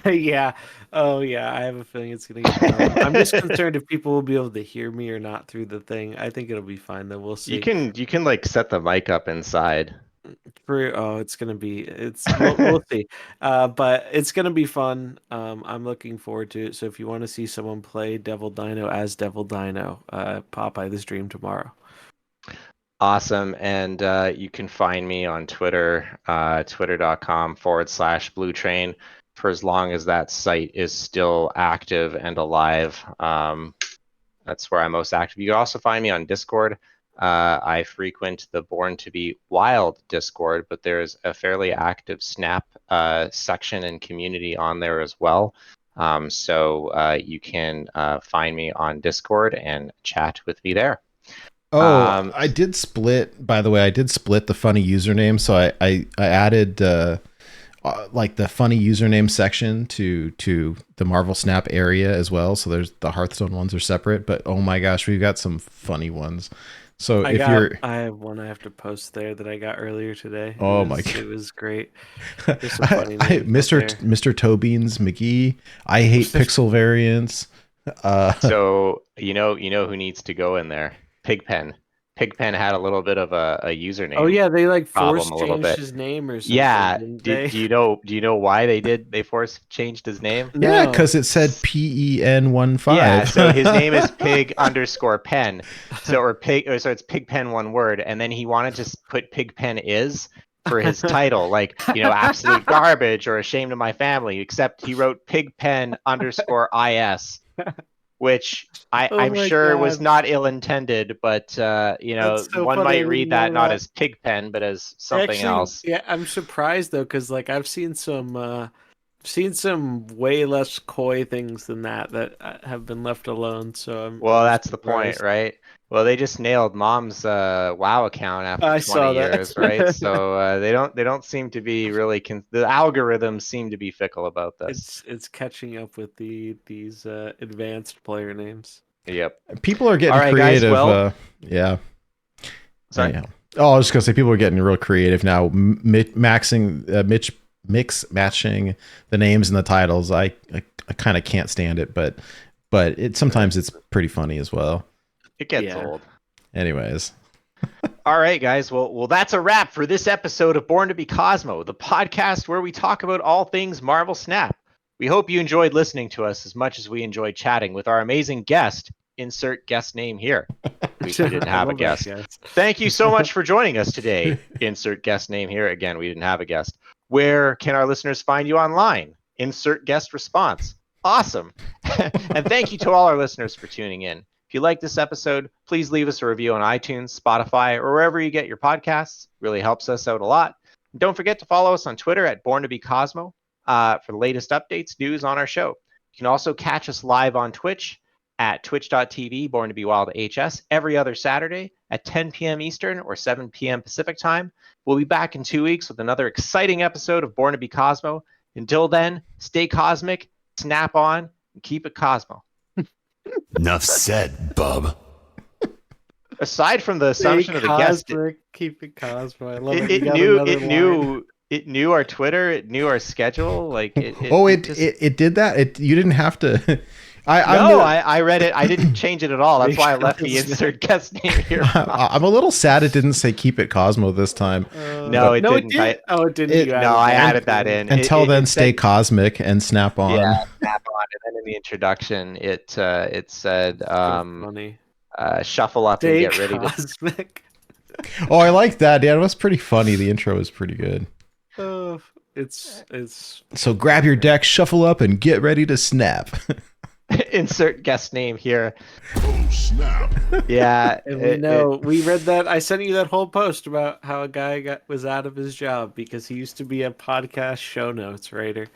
yeah. Oh, yeah. I have a feeling it's gonna get dumb. I'm just concerned if people will be able to hear me or not through the thing. I think it'll be fine though. We'll see. You can like set the mic up inside. It's gonna be we'll see. But it's gonna be fun. I'm looking forward to it. So if you want to see someone play Devil Dino as Devil Dino, pop by the stream tomorrow. Awesome. And you can find me on Twitter, twitter.com/Blutrane, for as long as that site is still active and alive. That's where I'm most active. You can also find me on Discord. I frequent the Born to Be Wild Discord, but there's a fairly active Snap section and community on there as well. So you can find me on Discord and chat with me there. Oh, I did split. By the way, I did split the funny username, so I added like the funny username section to the Marvel Snap area as well. So there's the Hearthstone ones are separate, but oh my gosh, we've got some funny ones. So I have one I have to post there that I got earlier today. Oh my god, it was great. There's some funny names Mr. Tobeans McGee. I hate pixel variants. So you know who needs to go in there? Pigpen. Pigpen had a little bit of a username. Oh yeah, they like forced changed his name or something. Yeah. Do you know why they forced changed his name? No. Yeah, because it said PEN15. Yeah, so his name is Pig_Pen. So it's Pigpen one word, and then he wanted to put Pigpen is for his title, like, absolute garbage or ashamed of my family, except he wrote Pigpen_IS. Which I'm sure was not ill-intended, but so one might read that not as Pigpen, but as something else. Yeah, I'm surprised though, because like I've seen some way less coy things than that have been left alone. So I'm that's surprised. The point, right? Well, they just nailed Mom's WoW account after 20 years, right? So they don't seem to be really the algorithms seem to be fickle about this. It's catching up with these advanced player names. Yep. People are getting creative. Guys, well, yeah. Sorry. Yeah. Oh, I was just gonna say people are getting real creative now, mix matching the names and the titles. I kind of can't stand it, but sometimes it's pretty funny as well. It gets old. Anyways. All right, guys. Well, that's a wrap for this episode of Born to Be Cosmo, the podcast where we talk about all things Marvel Snap. We hope you enjoyed listening to us as much as we enjoyed chatting with our amazing guest. Insert guest name here. We didn't have a guest. Thank you so much for joining us today. Insert guest name here. Again, we didn't have a guest. Where can our listeners find you online? Insert guest response. Awesome. And thank you to all our listeners for tuning in. If you like this episode, please leave us a review on iTunes, Spotify, or wherever you get your podcasts. It really helps us out a lot. And don't forget to follow us on Twitter at Born to Be Cosmo for the latest updates, news on our show. You can also catch us live on Twitch at twitch.tv Born to Be Wild HS every other Saturday at 10 p.m. Eastern or 7 p.m. Pacific time. We'll be back in 2 weeks with another exciting episode of Born to Be Cosmo. Until then, stay cosmic, snap on, and keep it Cosmo. Enough said, bub. Aside from the assumption of the guest, keep it Cosmo. I love it knew our Twitter, it knew our schedule. Like it did that. You didn't have to. I read it. I didn't change it at all. That's why I left the insert guest name here. I'm a little sad it didn't say "Keep It Cosmo" this time. It didn't. It didn't. I added that in. Until then, stay cosmic and snap on. Yeah, snap on. And then in the introduction, it said, funny. "Shuffle up Stay and get ready cosmic. Oh, I like that. Yeah, it was pretty funny. The intro was pretty good. It's So grab your deck, shuffle up, and get ready to snap. Insert guest name here. Oh, snap. Yeah. We read that. I sent you that whole post about how a guy was out of his job because he used to be a podcast show notes writer.